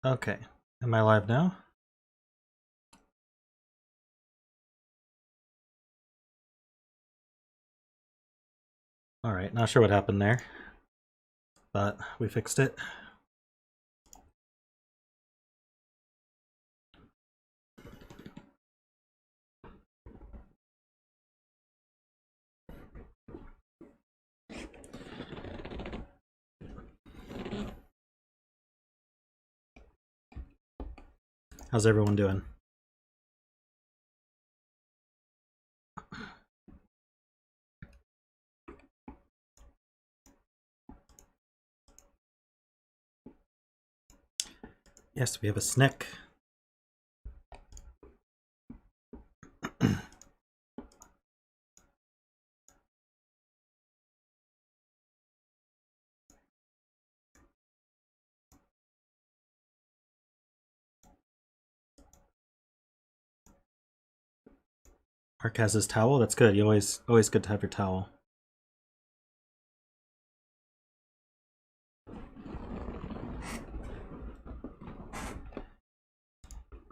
Okay, am I live now? Alright, not sure what happened there, but we fixed it. How's everyone doing? Yes, we have a snick. Mark has his towel. That's good. You always good to have your towel.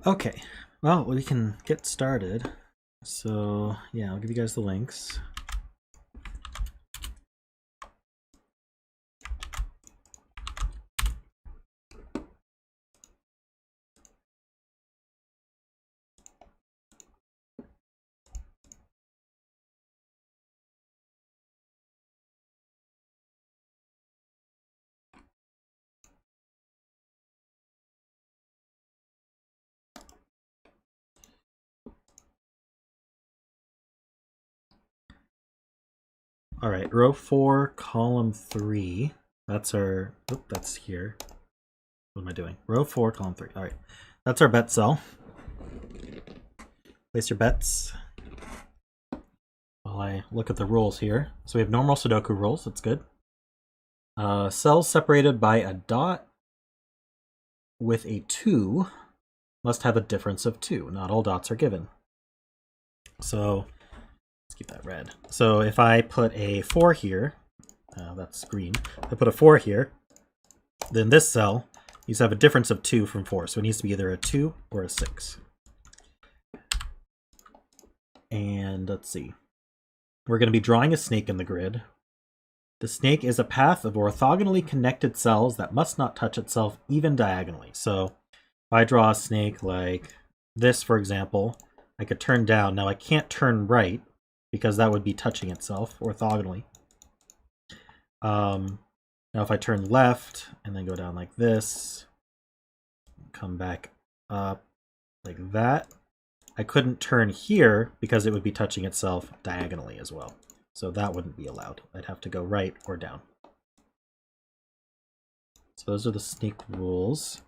Okay, well, we can get started. So, yeah, I'll give you guys the links. All right, row 4, column 3. That's our, that's here. What am I doing? Row 4, column 3. All right, that's our bet cell. Place your bets while I look at the rules here. So we have normal Sudoku rules. That's good. Cells separated by a dot with a 2 must have a difference of 2. Not all dots are given. So let's keep that red. So if I put a 4 here, that's green. If I put a 4 here, then this cell needs to have a difference of 2 from 4. So it needs to be either a 2 or a 6. And let's see. We're going to be drawing a snake in the grid. The snake is a path of orthogonally connected cells that must not touch itself even diagonally. So if I draw a snake like this, for example, I could turn down. Now I can't turn right because that would be touching itself orthogonally. Now if I turn left and then go down like this, come back up like that, I couldn't turn here because it would be touching itself diagonally as well. So that wouldn't be allowed. I'd have to go right or down. So those are the snake rules.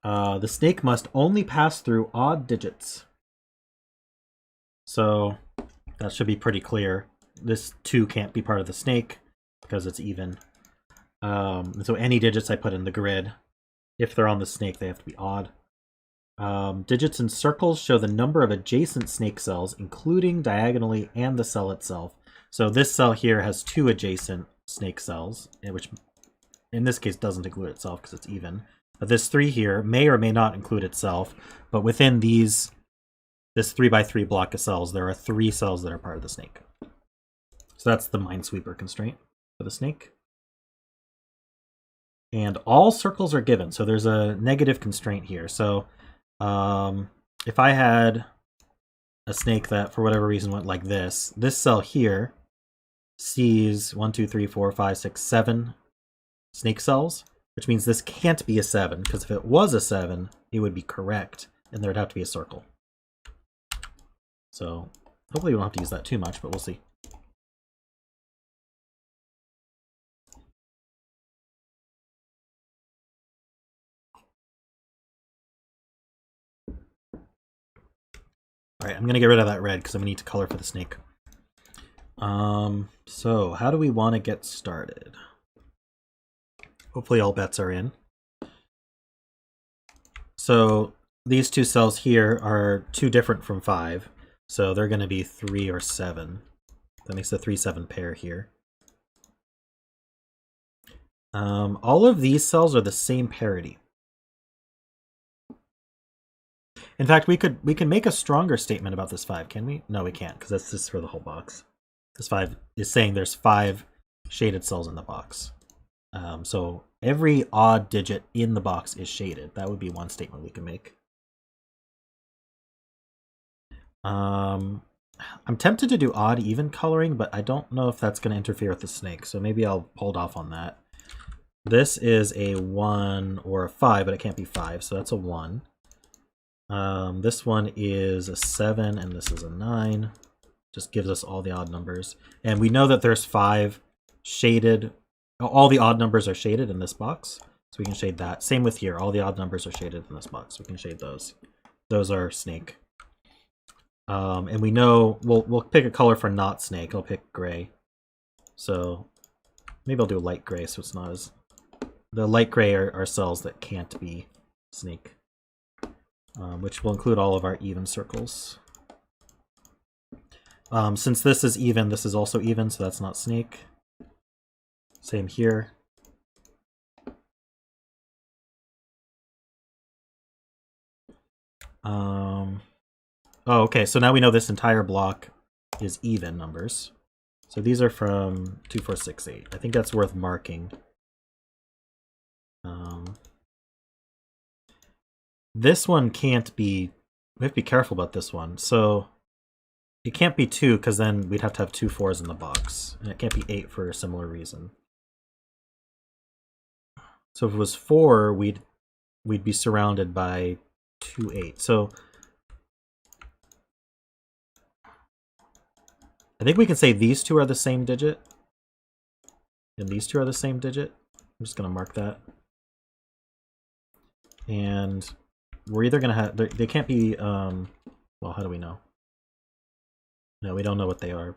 The snake must only pass through odd digits. So that should be pretty clear. This 2 can't be part of the snake because it's even. So any digits I put in the grid, if they're on the snake, they have to be odd. Digits in circles show the number of adjacent snake cells, including diagonally and the cell itself. So this cell here has 2 adjacent snake cells, which in this case doesn't include itself because it's even. But this 3 here may or may not include itself, but within this 3x3 block of cells, there are 3 cells that are part of the snake. So that's the Minesweeper constraint for the snake. And all circles are given, so there's a negative constraint here. So if I had a snake that for whatever reason went like this cell here sees 1, 2, 3, 4, 5, 6, 7 snake cells, which means this can't be a 7, because if it was a 7, it would be correct, and there'd have to be a circle. So hopefully we don't have to use that too much, but we'll see. All right, I'm going to get rid of that red because I'm going to need to color for the snake. So how do we want to get started? Hopefully all bets are in. So these 2 cells here are 2 different from 5. So they're going to be 3 or 7. That makes a 3-7 pair here. All of these cells are the same parity. In fact, we can make a stronger statement about this 5, can we? No, we can't, because that's just for the whole box. This 5 is saying there's 5 shaded cells in the box. So every odd digit in the box is shaded. That would be one statement we can make. I'm tempted to do odd even coloring, but I don't know if that's going to interfere with the snake, so maybe I'll hold off on that. This is a 1 or a 5, but it can't be 5, so that's a 1. This one is a 7, and this is a 9. Just gives us all the odd numbers. And we know that there's 5 shaded. All the odd numbers are shaded in this box, so we can shade that. Same with here. All the odd numbers are shaded in this box. We can shade those. Those are snake. And we know we'll pick a color for not snake. I'll pick gray. So maybe I'll do a light gray, so it's not as... The light gray are cells that can't be snake, which will include all of our even circles. Since this is even, this is also even, so that's not snake. Same here. Oh, okay, so now we know this entire block is even numbers. So these are from 2, 4, 6, 8. I think that's worth marking. This one can't be... We have to be careful about this one. So it can't be 2, because then we'd have to have 2 4s in the box. And it can't be 8 for a similar reason. So if it was 4, we'd be surrounded by 2 8. So I think we can say these two are the same digit. And these two are the same digit. I'm just going to mark that. And we're either going to have... They can't be... well, how do we know? No, we don't know what they are.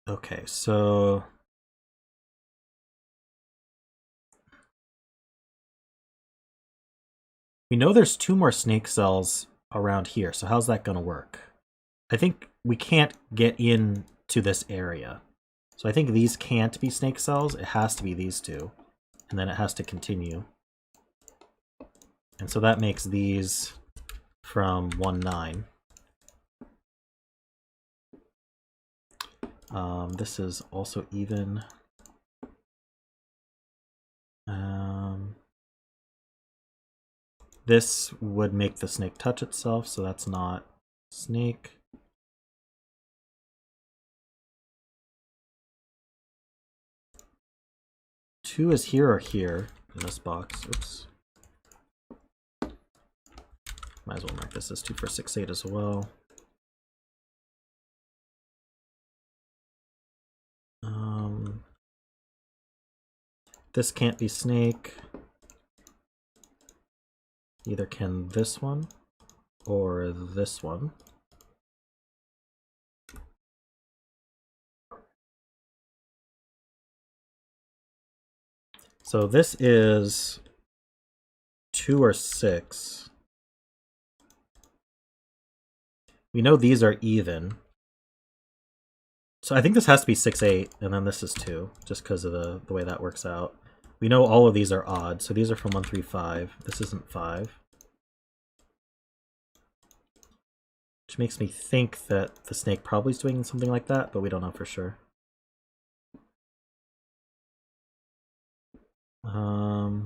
Okay, so... We know there's 2 more snake cells around here, so how's that going to work? I think we can't get into this area. So I think these can't be snake cells. It has to be these 2. And then it has to continue. And so that makes these from 1, 9. This is also even. This would make the snake touch itself, so that's not snake. Two is here or here in this box. Oops. Might as well mark this as 2, 4, 6, 8 as well. This can't be snake. Either can this one or this one. So this is 2 or 6. We know these are even. So I think this has to be 6, 8, and then this is 2, just because of the way that works out. We know all of these are odd, so these are from 1, 3, 5. This isn't 5. Which makes me think that the snake probably is doing something like that, but we don't know for sure.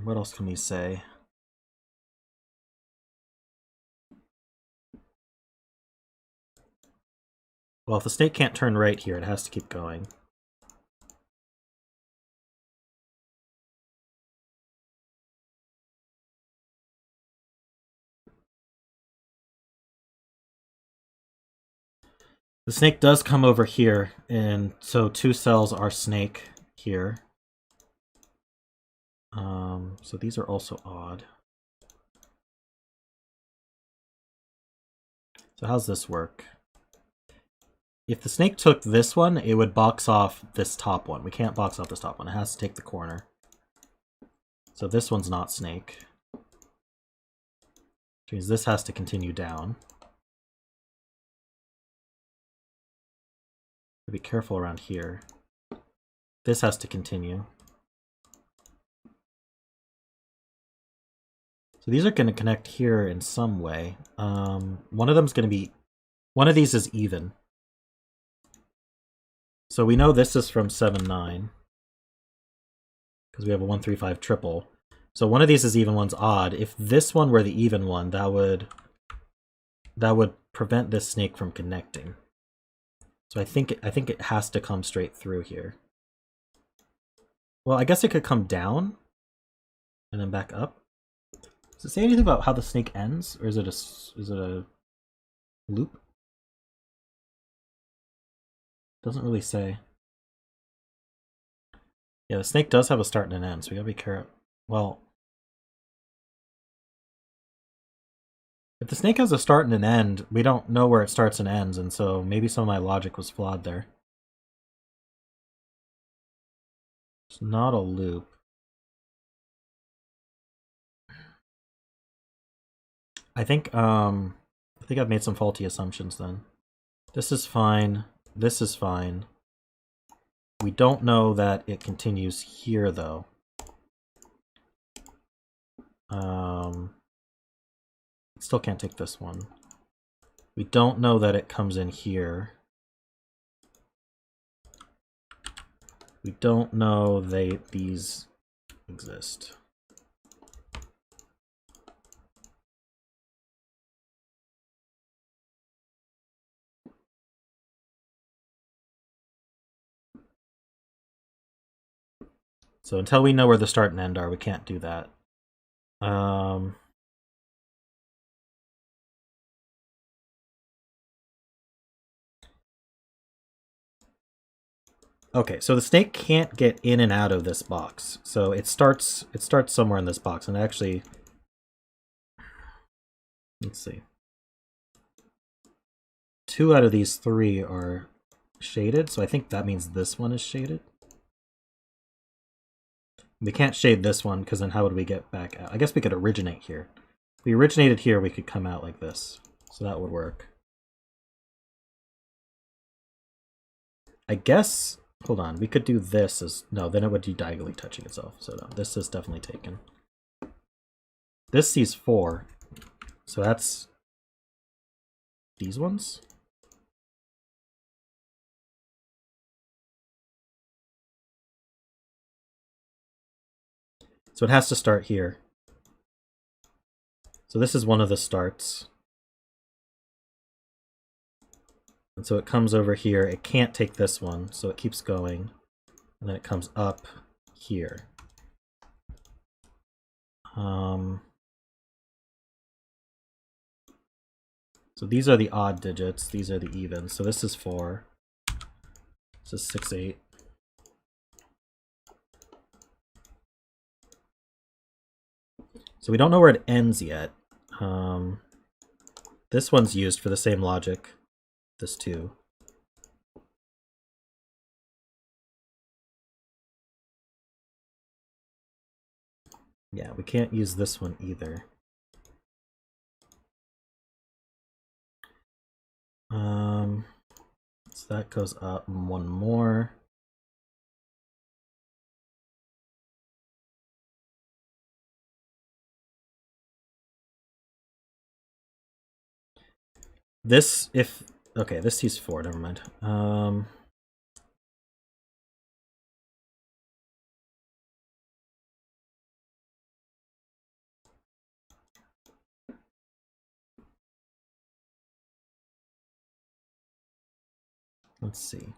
What else can we say? Well, if the snake can't turn right here, it has to keep going. The snake does come over here, and so 2 cells are snake here. So these are also odd. So how's this work? If the snake took this one, it would box off this top one. We can't box off this top one. It has to take the corner. So this one's not snake. Which means this has to continue down. Be careful around here. This has to continue. So these are going to connect here in some way. One of them's going to be... One of these is even. So we know this is from 7-9. Because we have a 1-3-5 triple. So one of these is even, one's odd. If this one were the even one, that would prevent this snake from connecting. So I think it has to come straight through here. Well, I guess it could come down and then back up. Does it say anything about how the snake ends, or is it a loop? Doesn't really say. Yeah, the snake does have a start and an end, so we gotta be careful. Well, if the snake has a start and an end, we don't know where it starts and ends, and so maybe some of my logic was flawed there. It's not a loop. I think I've made some faulty assumptions then. This is fine. This is fine. We don't know that it continues here though. Still can't take this one. We don't know that it comes in here. We don't know these exist. So until we know where the start and end are, we can't do that. Okay, so the snake can't get in and out of this box. So it starts somewhere in this box, and actually, let's see. 2 out of these 3 are shaded, so I think that means this one is shaded. We can't shade this one, because then how would we get back out? I guess we could originate here. If we originated here, we could come out like this. So that would work. I guess... Hold on, we could do this as... No, then it would be diagonally touching itself. So no, this is definitely taken. This sees 4. So that's... these ones? So it has to start here. So this is one of the starts. And so it comes over here. It can't take this one, so it keeps going. And then it comes up here. So these are the odd digits. These are the even. So this is 4. This is 6, 8. So we don't know where it ends yet. This one's used for the same logic. This too. Yeah, we can't use this one either. So that goes up one more. This, if... Okay, this sees 4, never mind. Let's see.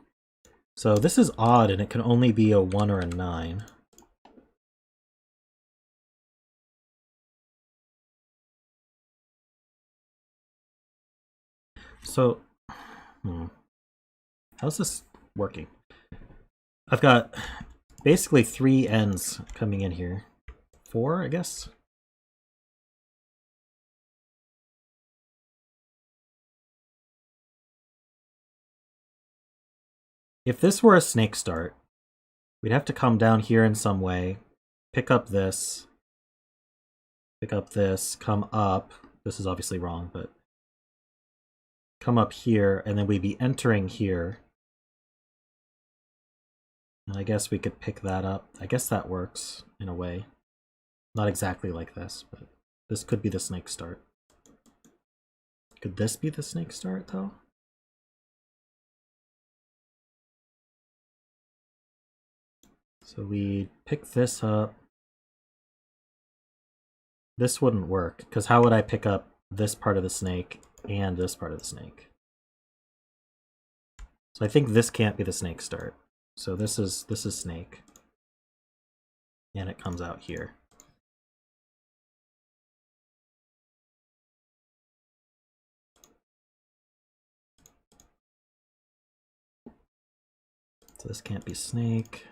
So this is odd, and it can only be a 1 or a 9. So, how's this working? I've got basically 3 ends coming in here. 4, I guess? If this were a snake start, we'd have to come down here in some way, pick up this, come up. This is obviously wrong, but come up here, and then we'd be entering here. And I guess we could pick that up. I guess that works in a way. Not exactly like this, but This could be the snake start. Could this be the snake start, though? So we pick this up. This wouldn't work, because how would I pick up this part of the snake and this part of the snake? So I think this can't be the snake start. So this is snake. And it comes out here. So this can't be snake.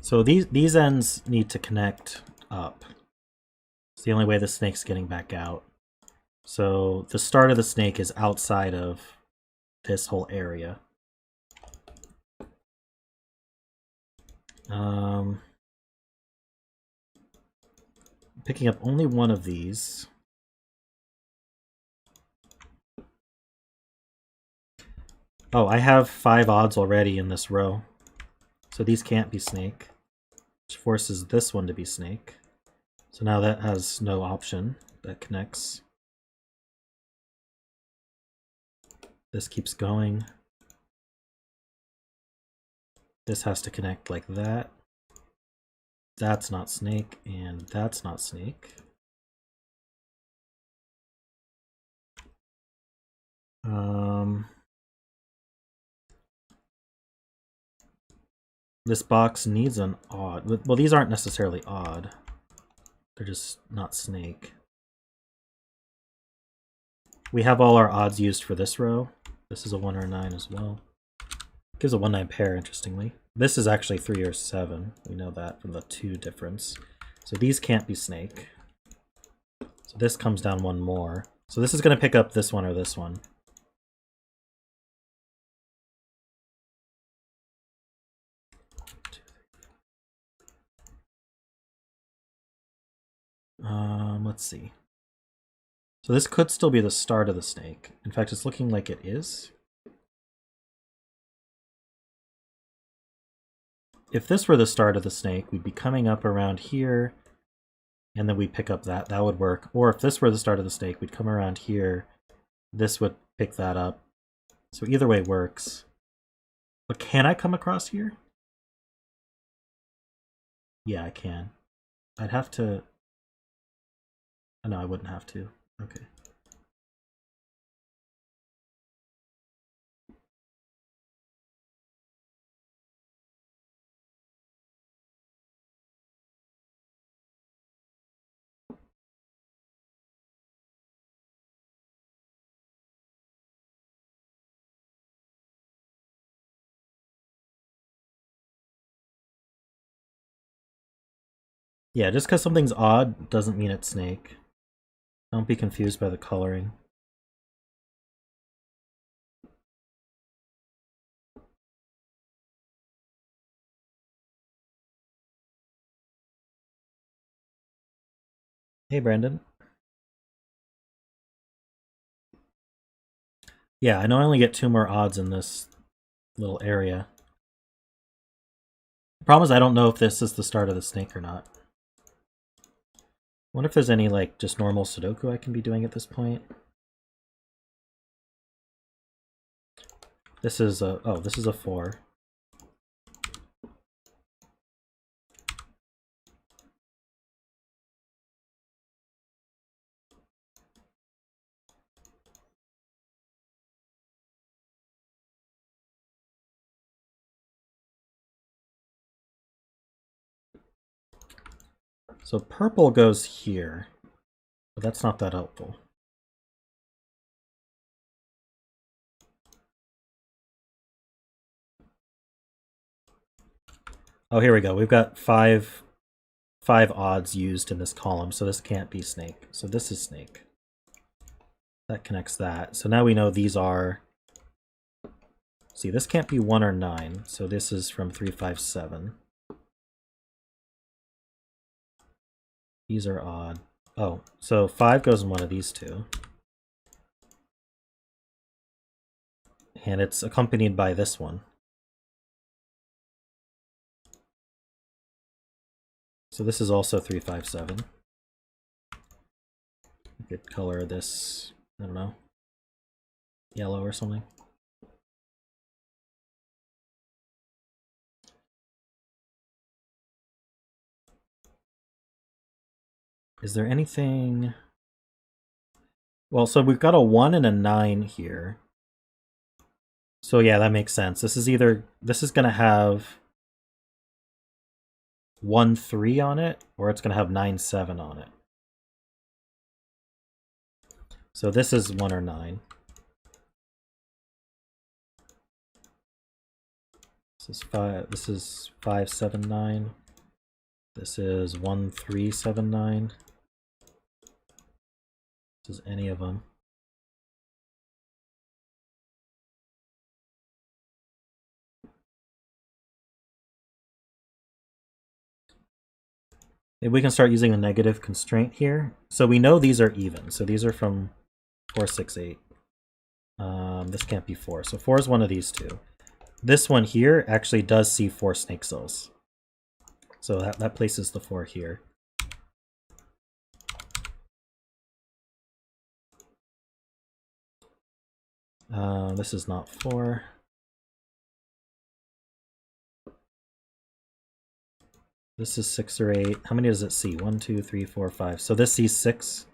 So these ends need to connect up. It's the only way the snake's getting back out. So the start of the snake is outside of this whole area. Picking up only one of these. Oh, I have 5 odds already in this row. So these can't be snake, which forces this one to be snake. So now that has no option. That connects. This keeps going. This has to connect like that. That's not snake, and that's not snake. This box needs an odd. Well, these aren't necessarily odd. They're just not snake. We have all our odds used for this row. This is a 1 or a 9 as well. Gives a 1-9 pair, interestingly. This is actually 3 or 7. We know that from the 2 difference. So these can't be snake. So this comes down 1 more. So this is going to pick up this one or this one. Let's see. So this could still be the start of the snake. In fact, it's looking like it is. If this were the start of the snake, we'd be coming up around here, and then we'd pick up that. That would work. Or if this were the start of the snake, we'd come around here. This would pick that up. So either way works. But can I come across here? Yeah, I can. I'd have to... Oh, no, I wouldn't have to. Okay. Yeah, just because something's odd doesn't mean it's snake. Don't be confused by the coloring. Hey, Brandon. Yeah, I know I only get 2 more odds in this little area. The problem is I don't know if this is the start of the snake or not. I wonder if there's any, like, just normal Sudoku I can be doing at this point. This is a... Oh, this is a 4. So purple goes here, but that's not that helpful. Oh, here we go. We've got five odds used in this column, so this can't be snake. So this is snake. That connects that. So now we know these are... See, this can't be 1 or 9, so this is from 3, 5, 7. These are odd. Oh, so 5 goes in one of these two. And it's accompanied by this one. So this is also 3, 5, 7. We could color this, I don't know, yellow or something. Is there anything... Well, so we've got a 1 and a 9 here. So yeah, that makes sense. This is either... This is going to have 1, 3 on it, or it's going to have 9, 7 on it. So this is 1 or 9. This is 5, 7, 9. This is 1, 3, 7, 9. This is any of them. Maybe we can start using a negative constraint here. So we know these are even. So these are from 4, 6, 8. This can't be 4. So 4 is one of these two. This one here actually does see 4 snake cells. So that places the 4 here. This is not 4. This is 6 or 8. How many does it see? 1, 2, 3, 4, 5. So this sees 6.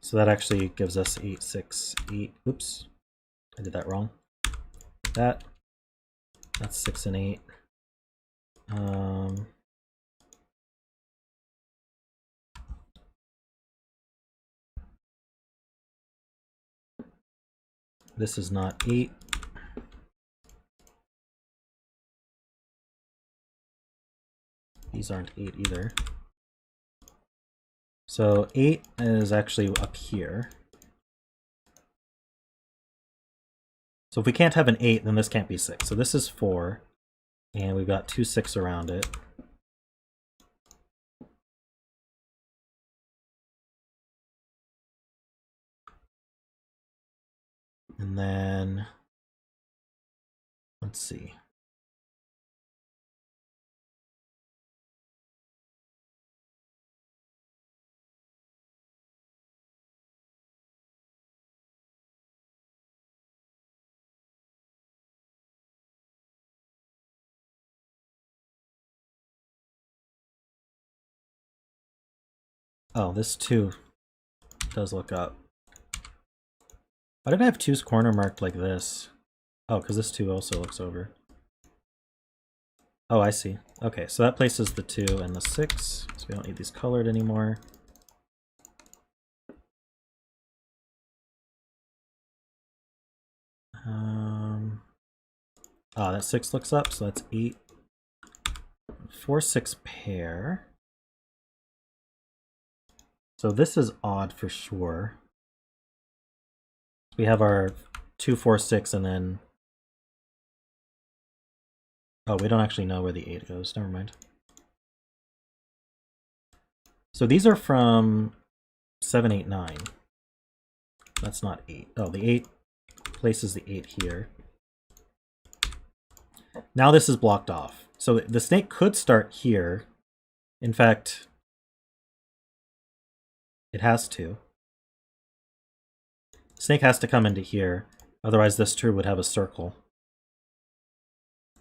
So that actually gives us 8, 6, 8. Oops. I did that wrong. That's 6 and 8. This is not 8. These aren't 8 either. So 8 is actually up here. So if we can't have an 8, then this can't be 6. So this is 4, and we've got 2 6 around it. And then, let's see. Oh, this 2 does look up. Why did I have 2's corner marked like this? Oh, because this 2 also looks over. Oh, I see. Okay, so that places the 2 and the 6, so we don't need these colored anymore. Oh, that 6 looks up, so that's 8. 4, 6 pair. So this is odd for sure. We have our 2, 4, 6, and then... Oh, we don't actually know where the 8 goes. Never mind. So these are from 7, 8, 9. That's not 8. Oh, the 8 places the 8 here. Now this is blocked off. So the snake could start here. In fact, it has to. Snake has to come into here. Otherwise this tree would have a circle.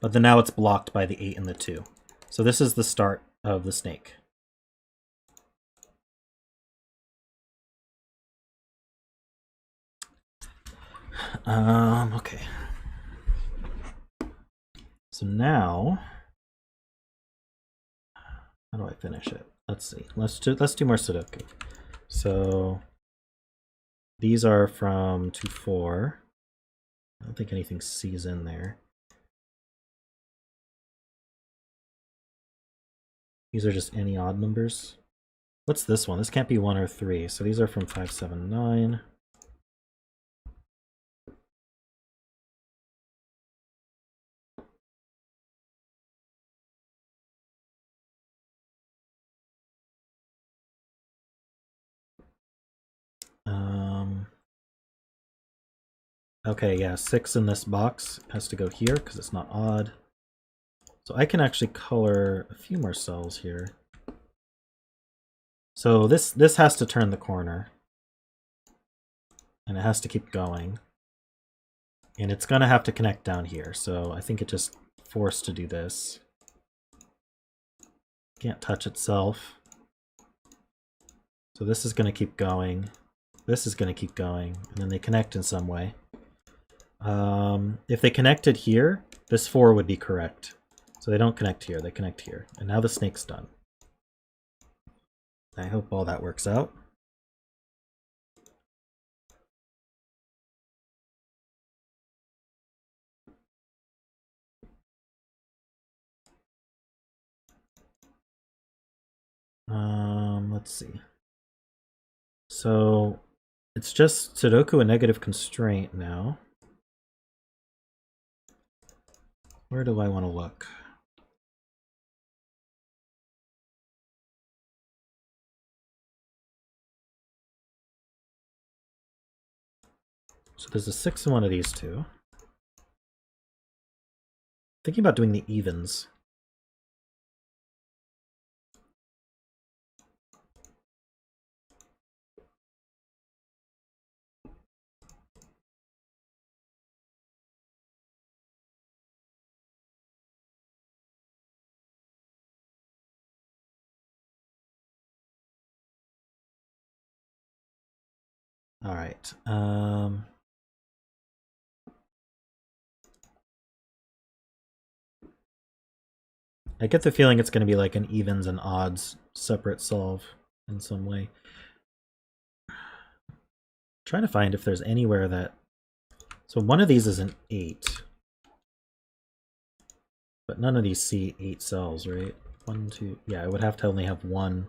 But then now it's blocked by the 8 and the 2. So this is the start of the snake. Okay. So now, how do I finish it? let's see. Let's do more Sudoku. So these are from 2-4. I don't think anything C's in there. These are just any odd numbers. What's this one? This can't be 1 or 3. So these are from 5, 7, 9. Okay, yeah, 6 in this box has to go here because it's not odd. So I can actually color a few more cells here. So this has to turn the corner. And it has to keep going. And it's going to have to connect down here. So I think it just forced to do this. Can't touch itself. So this is going to keep going. This is going to keep going. And then they connect in some way. If they connected here, this 4 would be correct. So they don't connect here, they connect here. And now the snake's done. I hope all that works out. Let's see. So it's just Sudoku and negative constraint now. Where do I want to look? So there's a 6 in one of these two. Thinking about doing the evens. All right. I get the feeling it's going to be like an evens and odds separate solve in some way. Trying to find if there's anywhere that... So one of these is an 8. But none of these see 8 cells, right? 1, 2... Yeah, it would have to only have one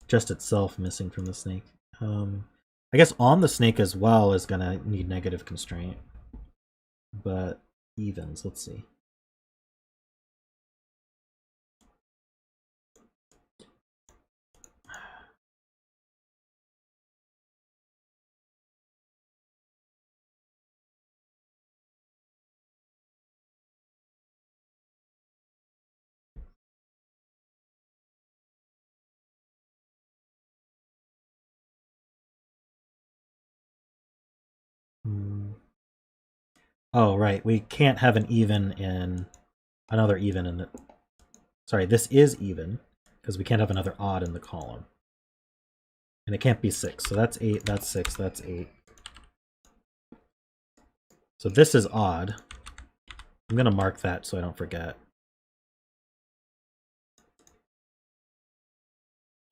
just itself missing from the snake. I guess on the snake as well is going to need negative constraint. But evens, let's see. Oh, right. We can't have an even in... Another even in the... Sorry, this is even, because we can't have another odd in the column. And it can't be 6, so that's 8, that's 6, that's 8. So this is odd. I'm going to mark that so I don't forget.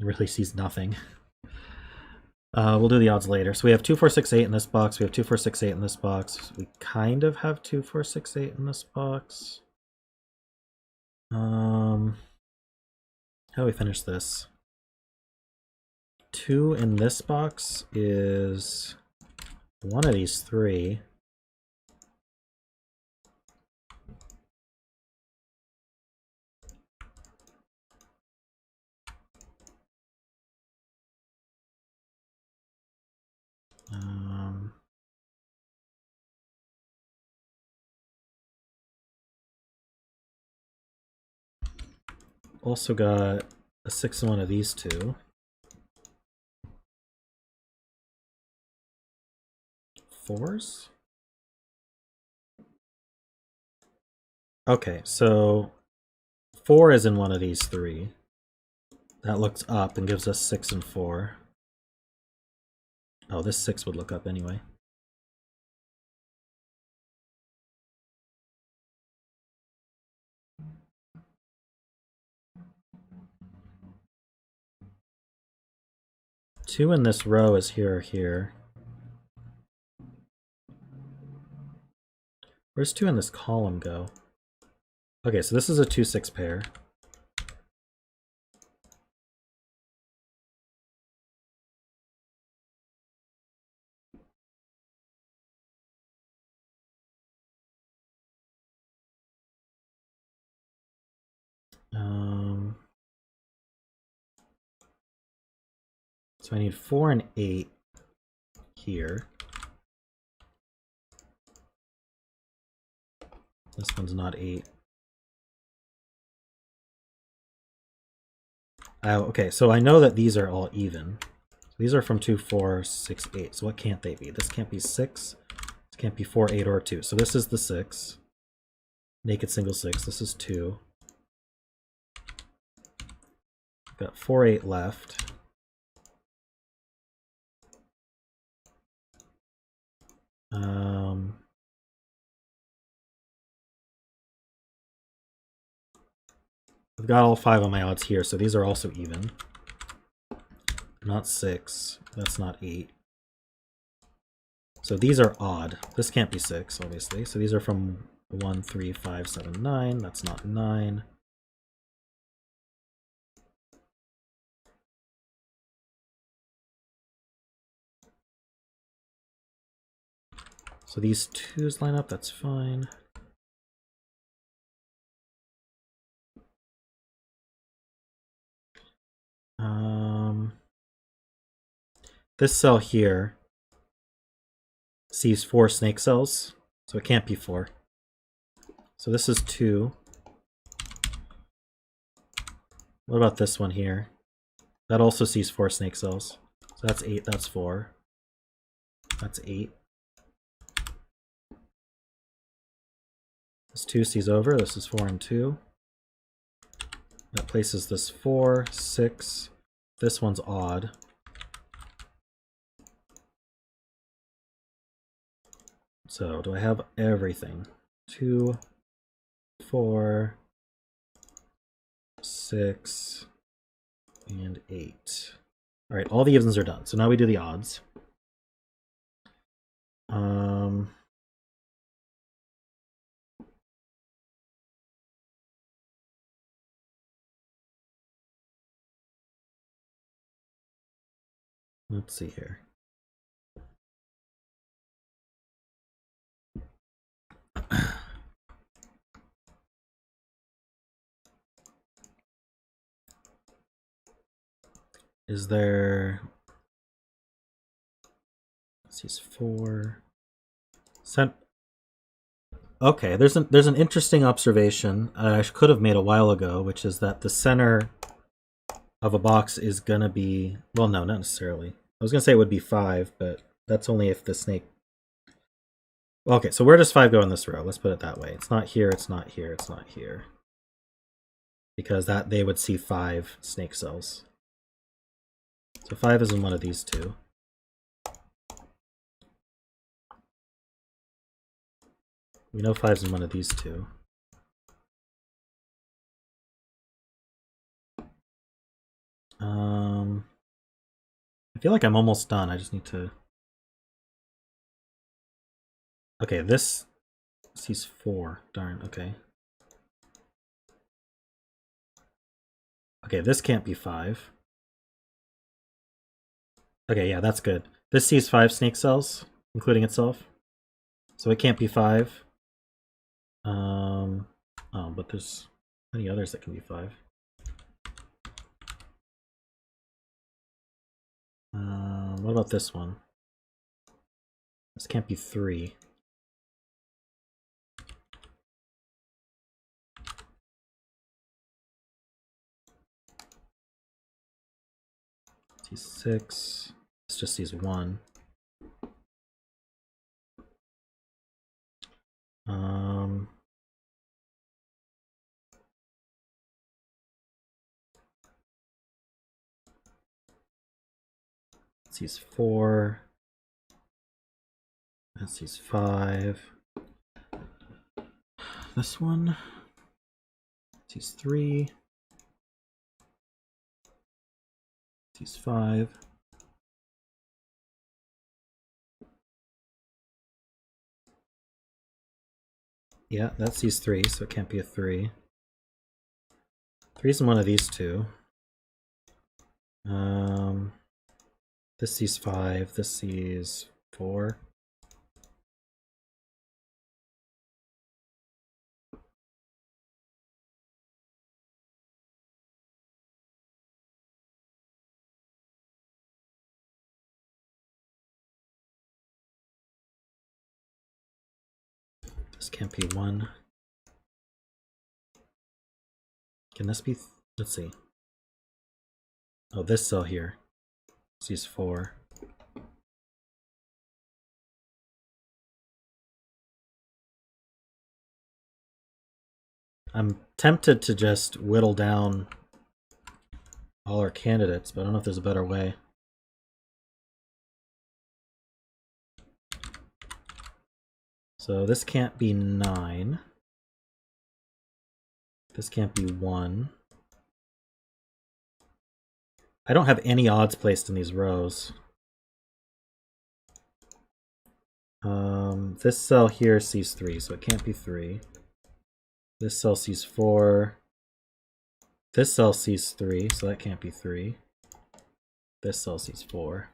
It really sees nothing. We'll do the odds later. So we have 2, 4, 6, 8 in this box. We have 2, 4, 6, 8 in this box. We kind of have 2, 4, 6, 8 in this box. How do we finish this? 2 in this box is one of these 3. Also got a 6 in one of these two. 4s? Okay, so 4 is in one of these 3. That looks up and gives us 6 and 4. Oh, this 6 would look up anyway. 2 in this row is here or here. Where's 2 in this column go? Okay, so this is a 2-6 pair. So I need 4 and 8 here. This one's not 8. Oh, okay, so I know that these are all even. These are from 2, 4, 6, 8. So what can't they be? This can't be 6. This can't be 4, 8, or 2. So this is the 6. Naked single 6. This is 2. Got 4, 8 left. I've got all 5 of my odds here, so these are also even. Not 6. That's not 8. So these are odd. This can't be 6, obviously. So these are from 1, 3, 5, 7, 9. That's not 9. So these 2s line up, that's fine. This cell here sees 4 snake cells, so it can't be 4. So this is 2. What about this one here? That also sees 4 snake cells. So that's 8, that's 4. That's 8. This 2 sees over, this is 4 and 2. That places this 4, 6. This one's odd. So do I have everything? 2, 4, 6, and 8. All right, all the evens are done. So now we do the odds. Let's see here. Is there... This is 4. Okay, there's an interesting observation I could have made a while ago, which is that the center of a box is gonna be... Well, no, not necessarily. I was gonna say it would be 5, but that's only if the snake... Okay, so where does 5 go in this row? Let's put it that way. It's not here, it's not here, it's not here. Because that they would see 5 snake cells. So 5 is in one of these 2. We know 5's in one of these 2. I feel like I'm almost done. I just need to... Okay, this sees 4. Darn, okay. Okay, this can't be 5. Okay, yeah, that's good. This sees 5 snake cells, including itself. So it can't be 5. Oh, but there's many others that can be 5. What about this one? This can't be 3. Sees 6. This just sees 1. Sees 4. That sees 5. This one sees 3. Sees 5. Yeah, that sees 3, so it can't be a 3. 3's in one of these two. This sees 5, this sees 4. This can't be 1. Can this be... let's see. Oh, this cell here sees 4. I'm tempted to just whittle down all our candidates, but I don't know if there's a better way. So this can't be 9. This can't be 1. I don't have any odds placed in these rows. This cell here sees 3, so it can't be 3. This cell sees 4. This cell sees 3, so that can't be 3. This cell sees 4.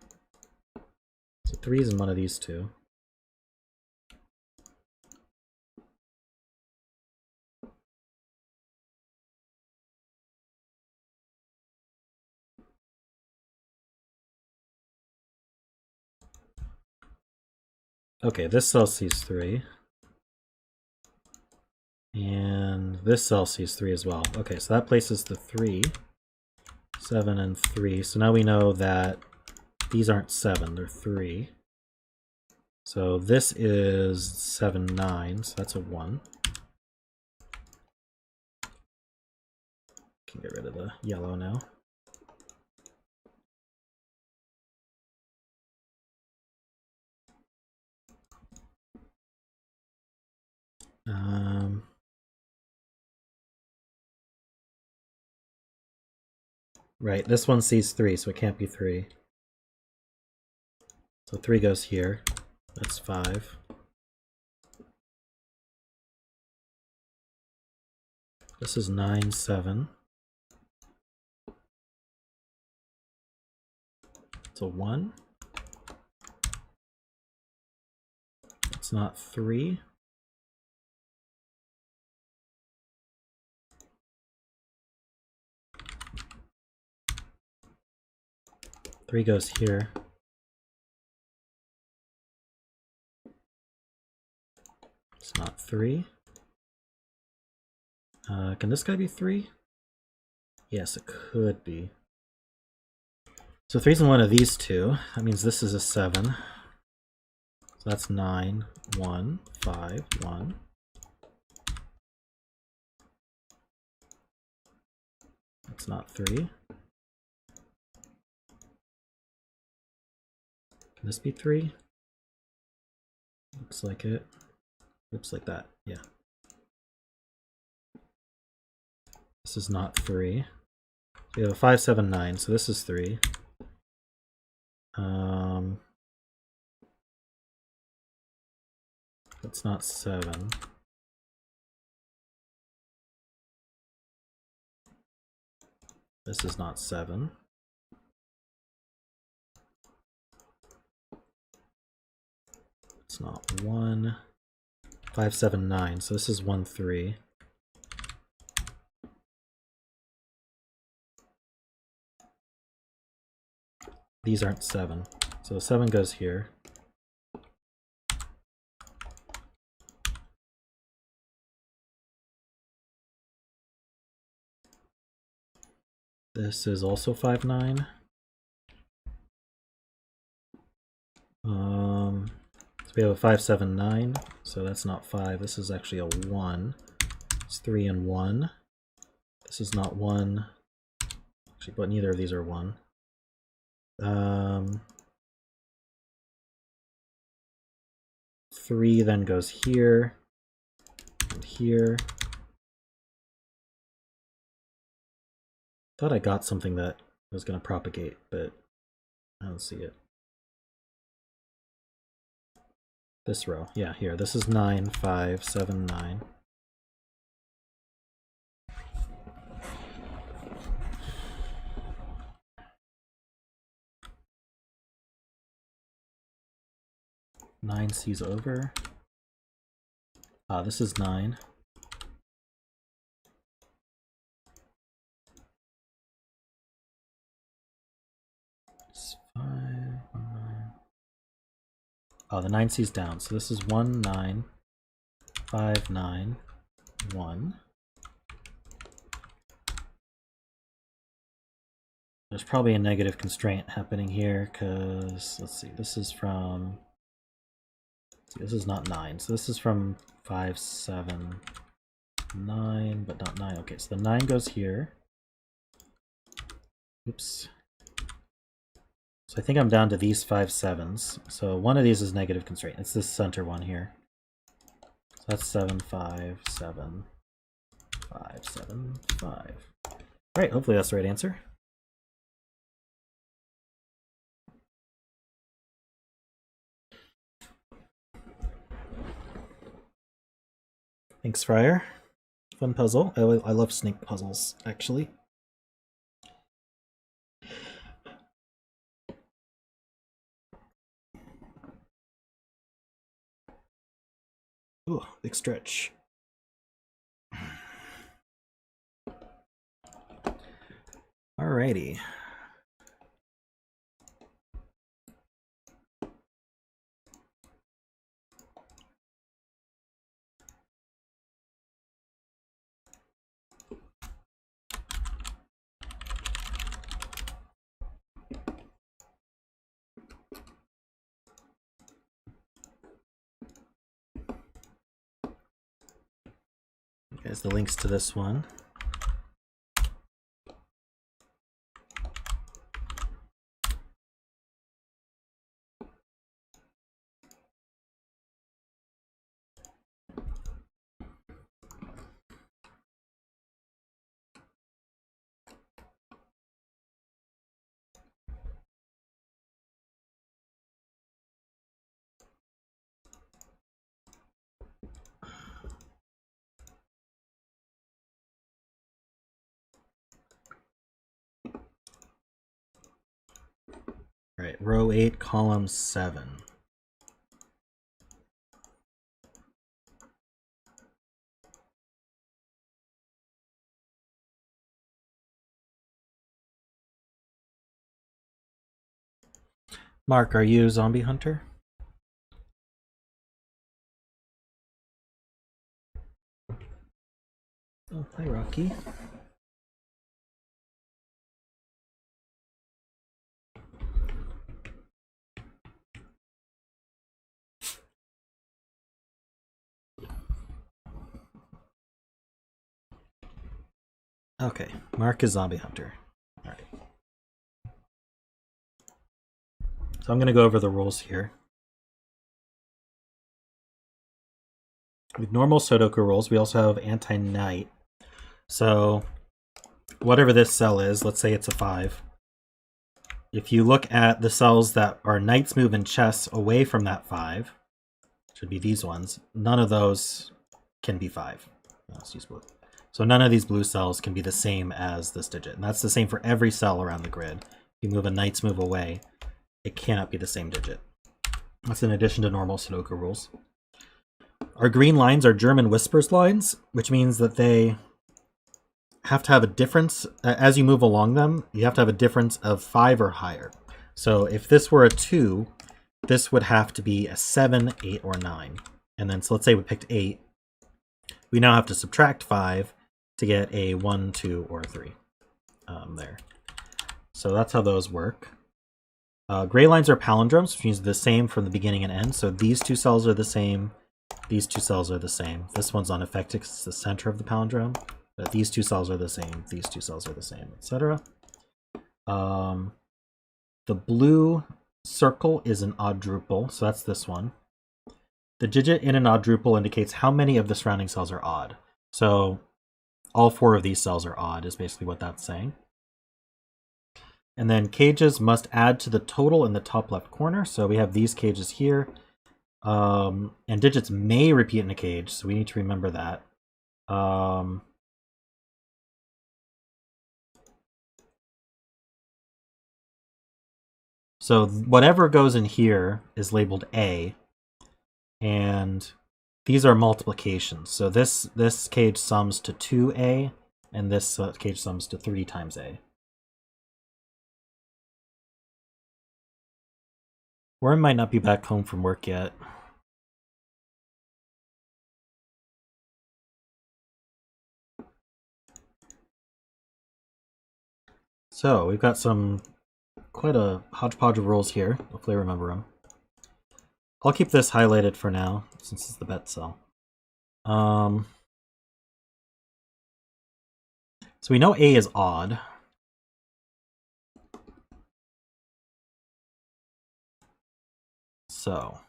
So 3 is in one of these two. Okay, this cell sees 3. And this cell sees 3 as well. Okay, so that places the 3, 7, and 3. So now we know that these aren't 7, they're 3. So this is 7, 9, so that's a 1. Can get rid of the yellow now. Right, this one sees 3, so it can't be 3. So 3 goes here. That's 5. This is 9, 7. It's a 1. It's not 3. Three goes here. It's not 3. Can this guy be 3? Yes, it could be. So 3's in one of these two. That means this is a 7. So that's 9, 1, 5, 1. That's not 3. Can this be 3? Looks like it. Looks like that, yeah. This is not 3. We have a 5, 7, 9, so this is 3. That's not 7. This is not 7. It's not 1. 5, 7, 9, so this is 1, 3. These aren't 7. So 7 goes here. This is also 5, 9. So we have a 5, 7, 9. So that's not 5. This is actually a 1. It's 3 and 1. This is not 1. Actually, but neither of these are 1. 3 then goes here and here. Thought I got something that was going to propagate, but I don't see it. This row, yeah, here. This is 9, 5, 7, 9. Nine C's over. This is 9. It's 5, 1, 9. Oh, the 9 C's down. So this is 1, 9, 5, 9, 1. There's probably a negative constraint happening here because, let's see, this is from, this is not 9, so this is from 5, 7, 9, but not 9. Okay, so the 9 goes here. Oops. So I think I'm down to these 5 7s. So one of these is negative constraint. It's this center one here. So that's 7, 5, 7, 5, 7, 5. All right, hopefully that's the right answer. Thanks, Fryer. Fun puzzle. I love snake puzzles, actually. Ooh, big stretch. Alrighty. There's the links to this one. All right, row 8, column 7. Mark, are you a zombie hunter? Oh, hi, Rocky. Okay, Mark is zombie hunter. All right. So I'm going to go over the rules here. With normal Sudoku rules, we also have anti-knight. So whatever this cell is, let's say it's a 5. If you look at the cells that are knights, move, and chess away from that 5, should be these ones, none of those can be 5. Let's use blue. So none of these blue cells can be the same as this digit. And that's the same for every cell around the grid. If you move a knight's move away, it cannot be the same digit. That's in addition to normal Sudoku rules. Our green lines are German whispers lines, which means that they have to have a difference. As you move along them, you have to have a difference of 5 or higher. So if this were a 2, this would have to be a 7, 8, or 9. And then, so let's say we picked 8. We now have to subtract 5 to get a 1, 2, or 3 there. So that's how those work. Gray lines are palindromes, which means the same from the beginning and end. So these two cells are the same. These two cells are the same. This one's unaffected because it's the center of the palindrome. But these two cells are the same. These two cells are the same, etc. The blue circle is an oddruple, so that's this one. The digit in an oddruple indicates how many of the surrounding cells are odd. So all 4 of these cells are odd is basically what that's saying. And then cages must add to the total in the top left corner. So we have these cages here. And digits may repeat in a cage, so we need to remember that. So whatever goes in here is labeled A, and these are multiplications. So this cage sums to 2A, and this cage sums to 3 times A. Worm might not be back home from work yet. So we've got quite a hodgepodge of rules here. Hopefully I remember them. I'll keep this highlighted for now, since it's the bet cell. So we know A is odd. So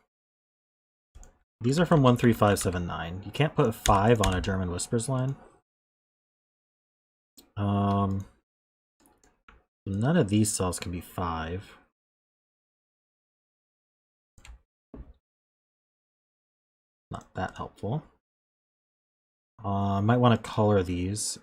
these are from 13579. You can't put a 5 on a German Whispers line. None of these cells can be 5. Not that helpful. Might want to color these.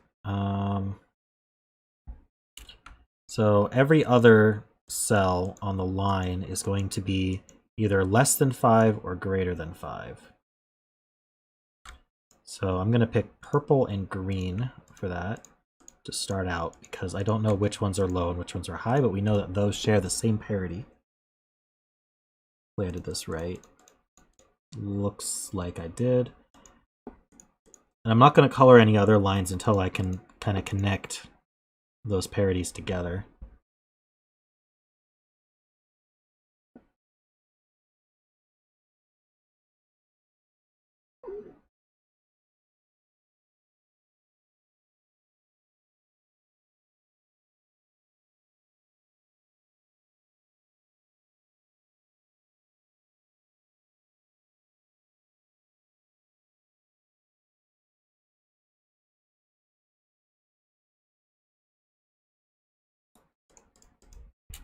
So every other cell on the line is going to be either less than 5 or greater than 5. So I'm going to pick purple and green for that to start out, because I don't know which ones are low and which ones are high, but we know that those share the same parity. Hopefully I did this right. Looks like I did. And I'm not going to color any other lines until I can kind of connect those parities together.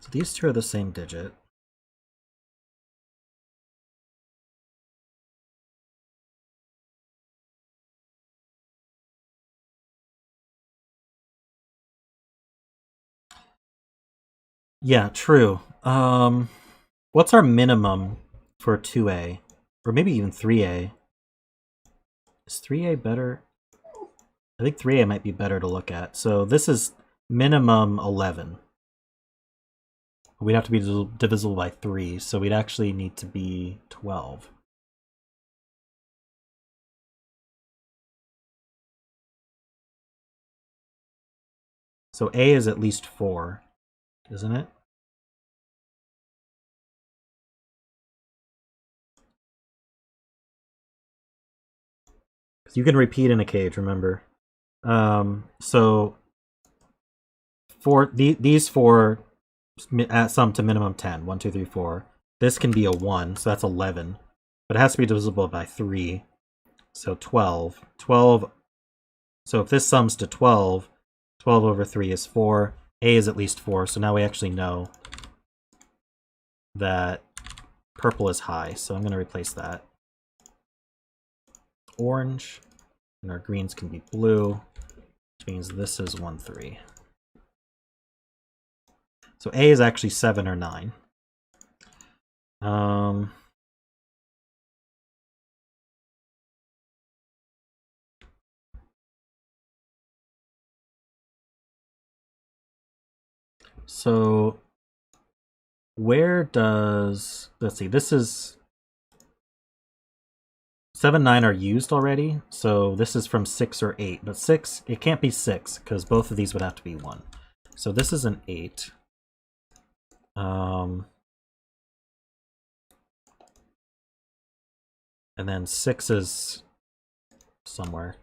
So these two are the same digit. Yeah, true. What's our minimum for 2A? Or maybe even 3A? Is 3A better? I think 3A might be better to look at. So this is minimum 11. We'd have to be divisible by 3, so we'd actually need to be 12. So A is at least 4, isn't it? Because you can repeat in a cage, remember. So for these 4 sum to minimum 10. 1, 2, 3, 4. This can be a 1, so that's 11. But it has to be divisible by 3. So 12. 12. So if this sums to 12, 12 over 3 is 4. A is at least 4, so now we actually know that purple is high. So I'm going to replace that. Orange. And our greens can be blue, which means this is 1, 3. So A is actually 7 or 9. So where does, let's see, this is 7, 9 are used already, so this is from 6 or 8, but 6, it can't be 6 because both of these would have to be 1. So this is an 8. And then 6 is somewhere.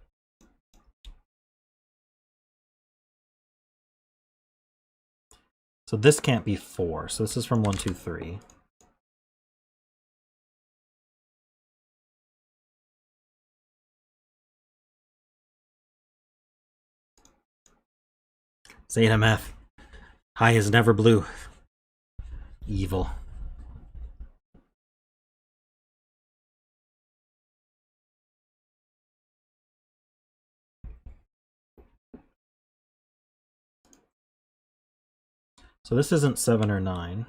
So this can't be 4, so this is from 1, 2, 3. Zeta math. High is never blue. Evil. So this isn't 7 or 9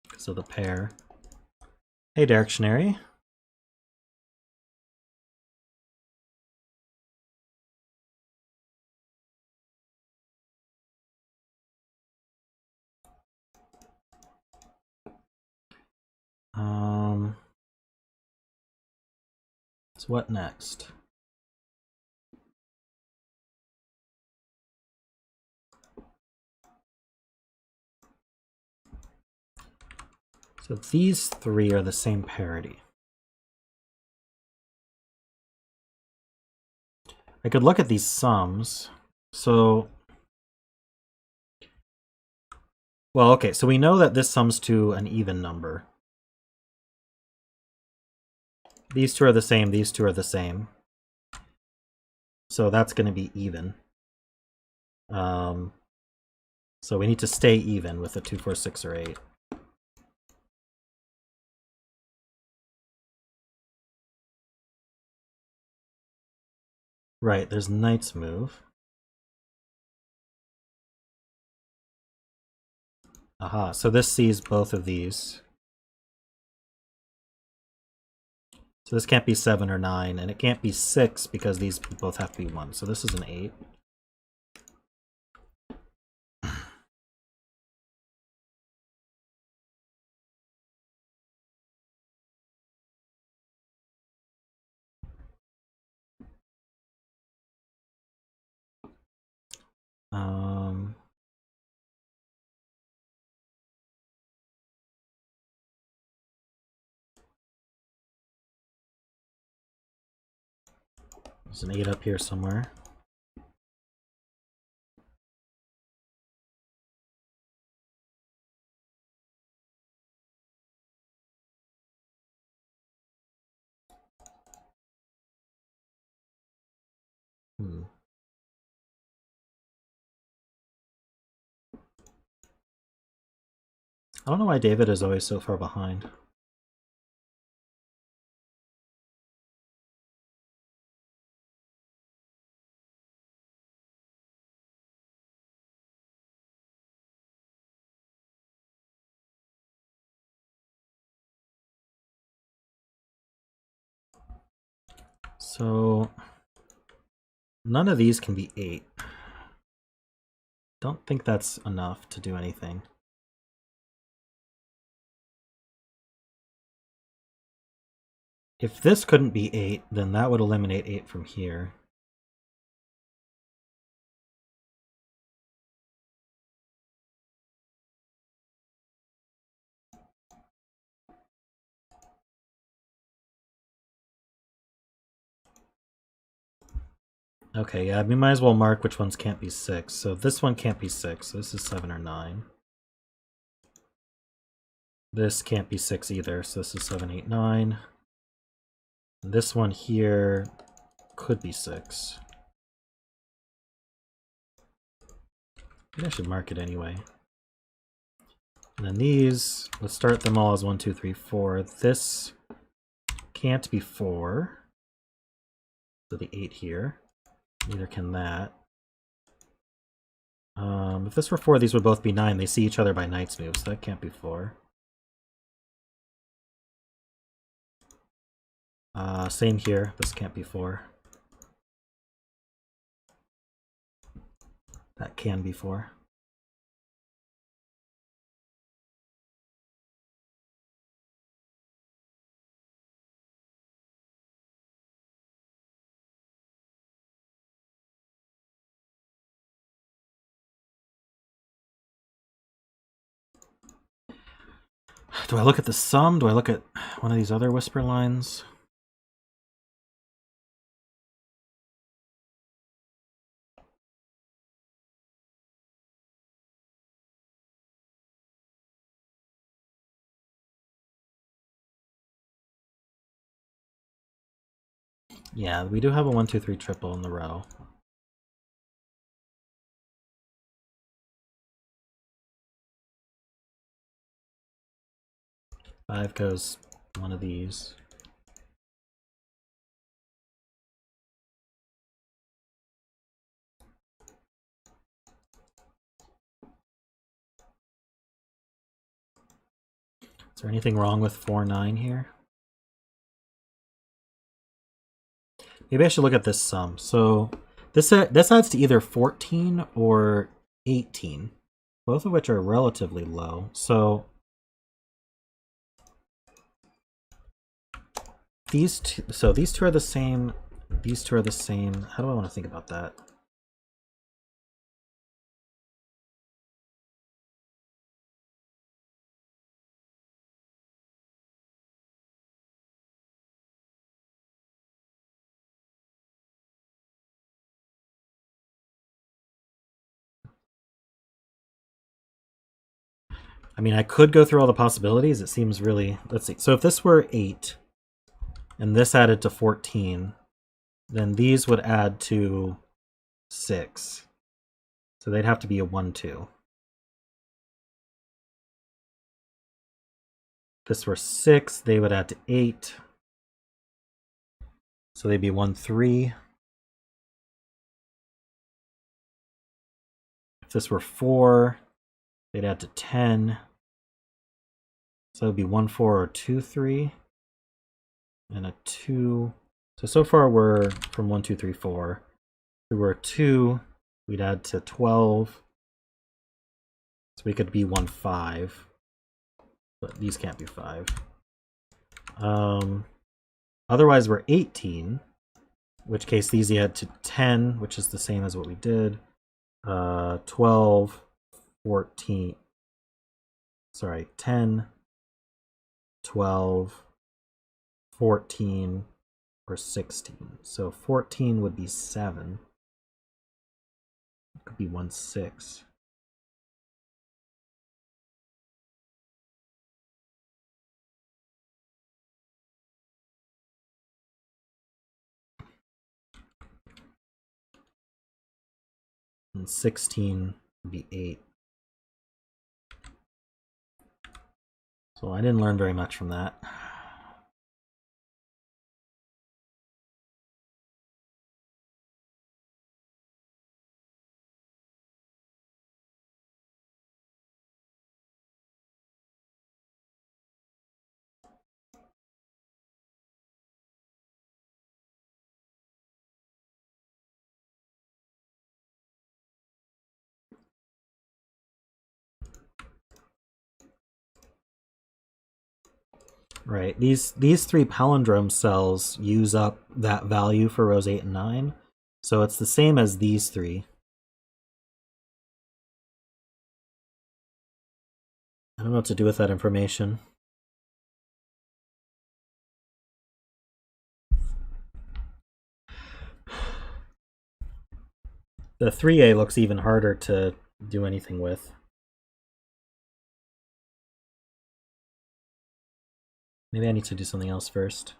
because of the pair. Hey, Directionary. So what next? So these three are the same parity. I could look at these sums. So, well, okay, so we know that this sums to an even number. These two are the same, these two are the same. So that's going to be even. So we need to stay even with the 2, 4, 6, or 8. Right, there's knight's move. Aha, so this sees both of these. So this can't be 7 or 9, and it can't be 6 because these both have to be 1. So this is an 8. There's an 8 up here somewhere. I don't know why David is always so far behind. So none of these can be 8. Don't think that's enough to do anything. If this couldn't be 8, then that would eliminate 8 from here. Okay, yeah, we might as well mark which ones can't be 6. So this one can't be 6, so this is 7 or 9. This can't be 6 either, so this is 7, 8, 9. And this one here could be 6. Maybe I should mark it anyway. And then these, let's start them all as 1, 2, 3, 4. This can't be 4. So the 8 here. Neither can that. If this were 4, these would both be 9. They see each other by knight's moves, so that can't be 4. Same here. This can't be 4. That can be 4. Do I look at the sum? Do I look at one of these other whisper lines? Yeah, we do have a 1, 2, 3 triple in the row. Five goes one of these. Is there anything wrong with 4, 9 here? Maybe I should look at this sum. So this adds to either 14 or 18, both of which are relatively low. So these two are the same. These two are the same. How do I want to think about that? I mean, I could go through all the possibilities. It seems really... Let's see. So if this were 8, and this added to 14, then these would add to 6. So they'd have to be a 1, 2. If this were 6, they would add to 8. So they'd be 1, 3. If this were 4, they'd add to 10. So it would be 1, 4 or 2, 3. And a 2. So far we're from 1, 2, 3, 4. If we were a 2, we'd add to 12. So we could be 1, 5. But these can't be 5. Otherwise we're 18. In which case these add to 10, which is the same as what we did. 12, 14. Sorry, 10. 12, 14, or 16. So 14 would be 7. It could be 1, 6. And 16 would be 8. So I didn't learn very much from that. Right, these 3 palindrome cells use up that value for rows 8 and 9. So it's the same as these 3. I don't know what to do with that information. The 3A looks even harder to do anything with. Maybe I need to do something else first.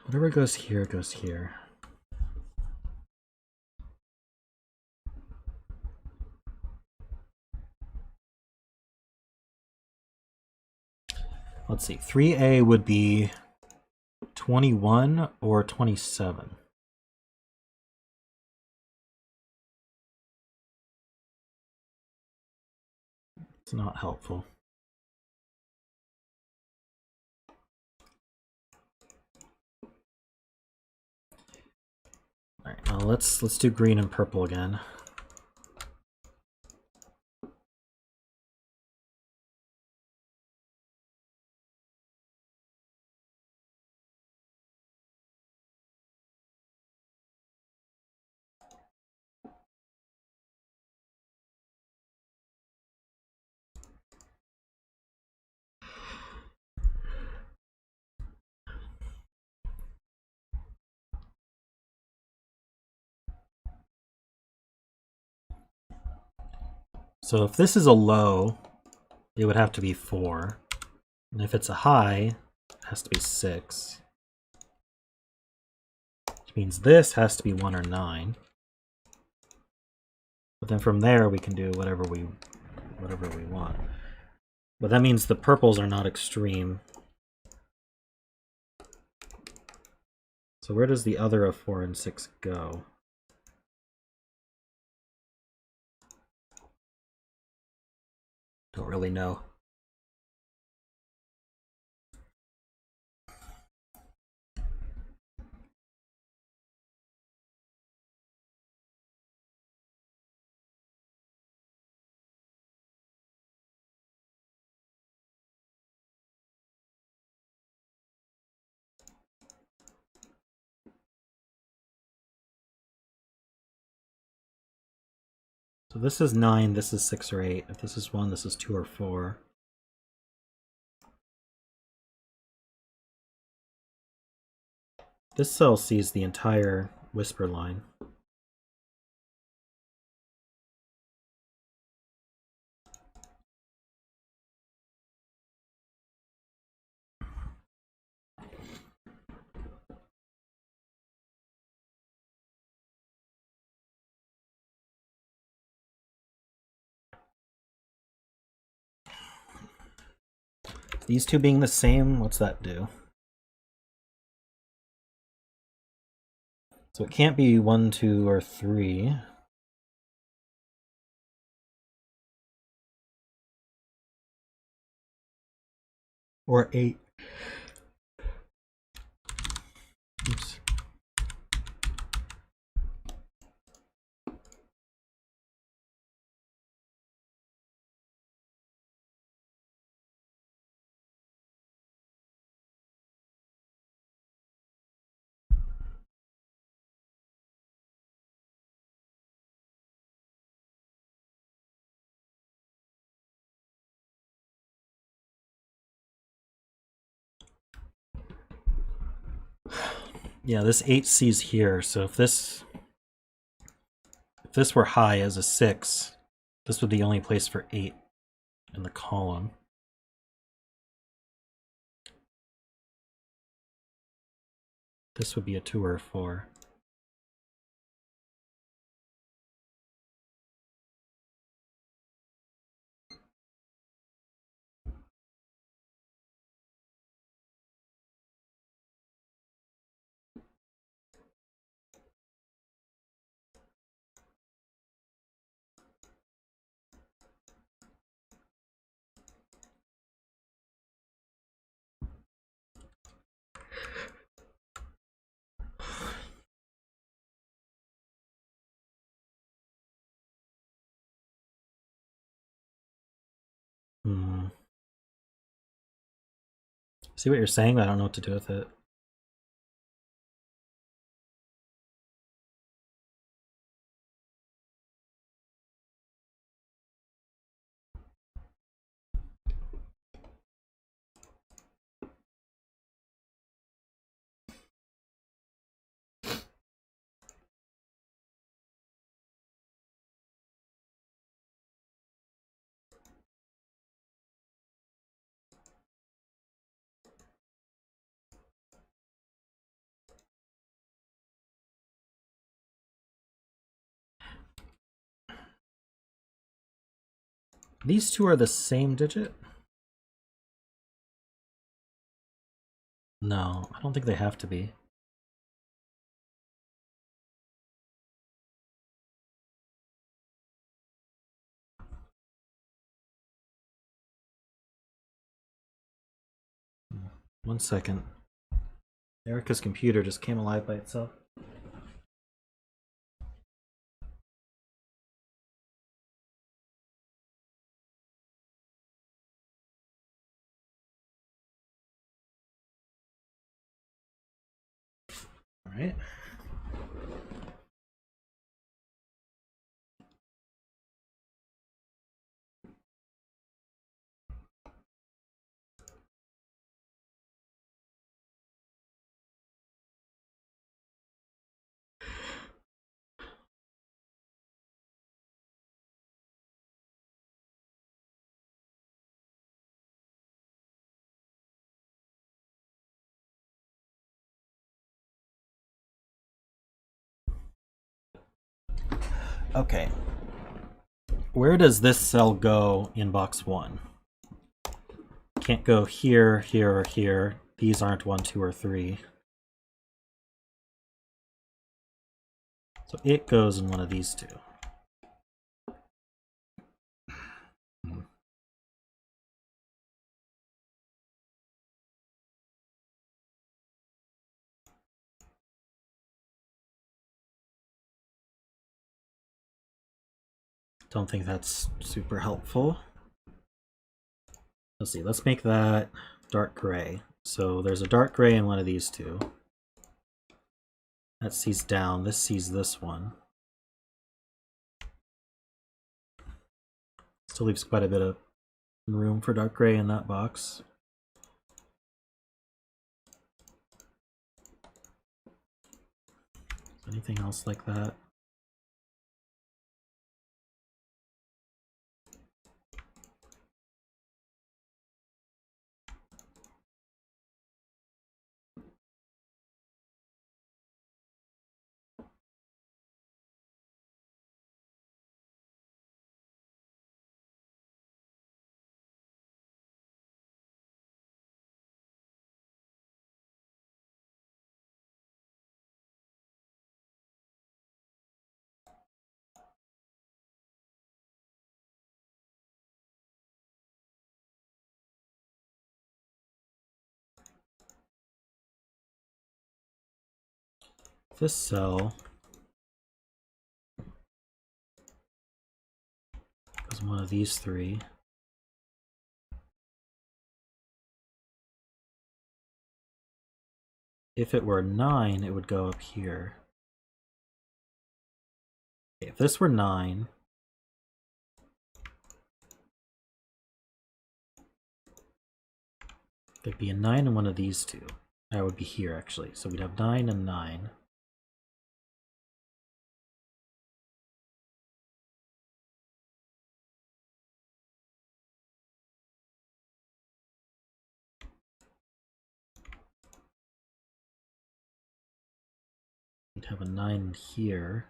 Whatever goes here, goes here. Let's see, 3A would be 21 or 27. It's not helpful. All right, now let's do green and purple again. So if this is a low, it would have to be 4. And if it's a high, it has to be 6. Which means this has to be 1 or 9. But then from there we can do whatever we want. But that means the purples are not extreme. So where does the other of 4 and 6 go? Don't really know. So this is 9, this is 6 or 8. If this is 1, this is 2 or 4. This cell sees the entire whisper line. These two being the same, what's that do? So it can't be 1, 2, or 3. Or 8. Oops. Yeah, this 8 sees here, so if this were high as a 6, this would be the only place for 8 in the column. This would be a 2 or a 4. See what you're saying, but I don't know what to do with it. These two are the same digit? No, I don't think they have to be. One second. Erica's computer just came alive by itself. All right. Okay. Where does this cell go in box 1? Can't go here, here, or here. These aren't 1, 2, or 3. So it goes in one of these two. Don't think that's super helpful. Let's see, let's make that dark gray. So there's a dark gray in one of these two. That sees down, this sees this one. Still leaves quite a bit of room for dark gray in that box. Anything else like that? This cell is one of these three. If it were 9, it would go up here. If this were 9, there'd be a 9 in one of these two. That would be here, actually. So we'd have 9 and 9. We'd have a 9 here.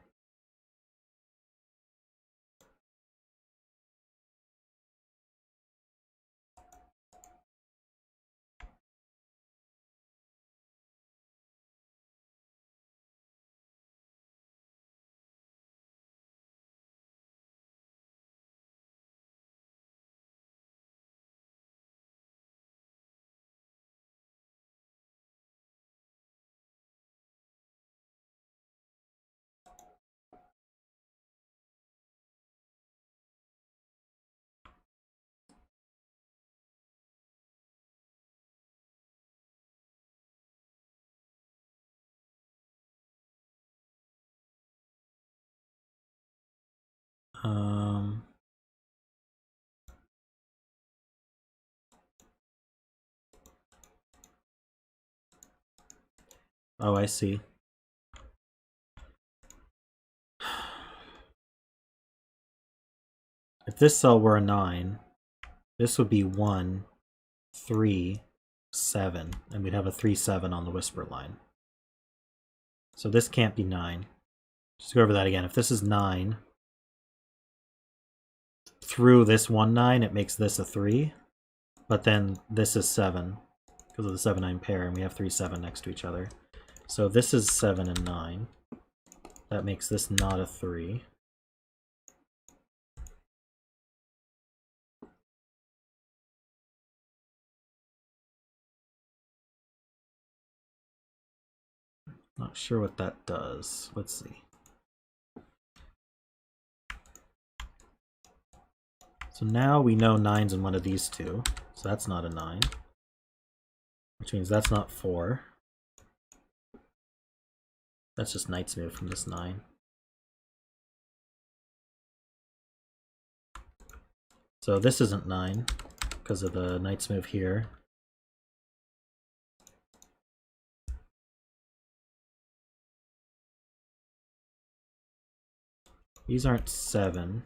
Oh, I see. If this cell were a 9, this would be 1, 3, 7, and we'd have a 3, 7 on the whisper line. So this can't be 9. Just go over that again. If this is 9, through this 1, 9, it makes this a 3, but then this is 7 because of the 7, 9 pair, and we have 3, 7 next to each other. So this is 7 and 9. That makes this not a 3. Not sure what that does. Let's see. So now we know 9's in one of these two. So that's not a 9. Which means that's not 4. That's just knight's move from this 9. So this isn't 9 because of the knight's move here. These aren't 7.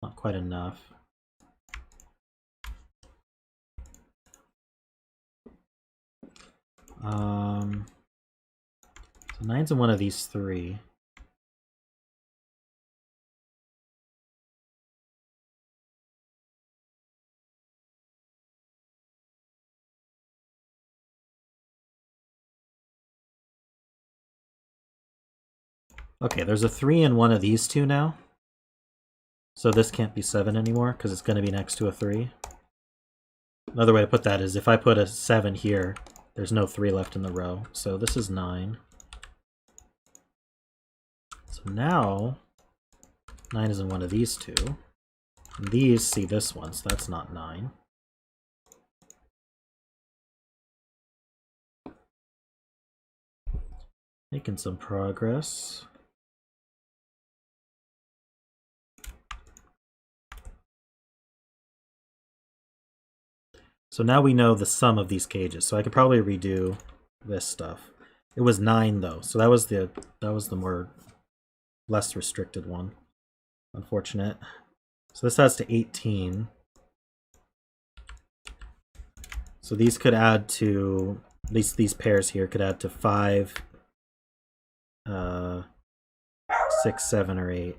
Not quite enough. So 9's in one of these three. Okay, there's a 3 in one of these two now. So this can't be 7 anymore because it's going to be next to a 3. Another way to put that is if I put a 7 here, there's no 3 left in the row. So this is 9. So now 9 is in one of these two. And these see this one, so that's not 9. Making some progress. So now we know the sum of these cages. So I could probably redo this stuff. It was 9 though, so that was the more less restricted one. Unfortunate. So this adds to 18. So these could add to these pairs here could add to 5, 6, 7, or 8.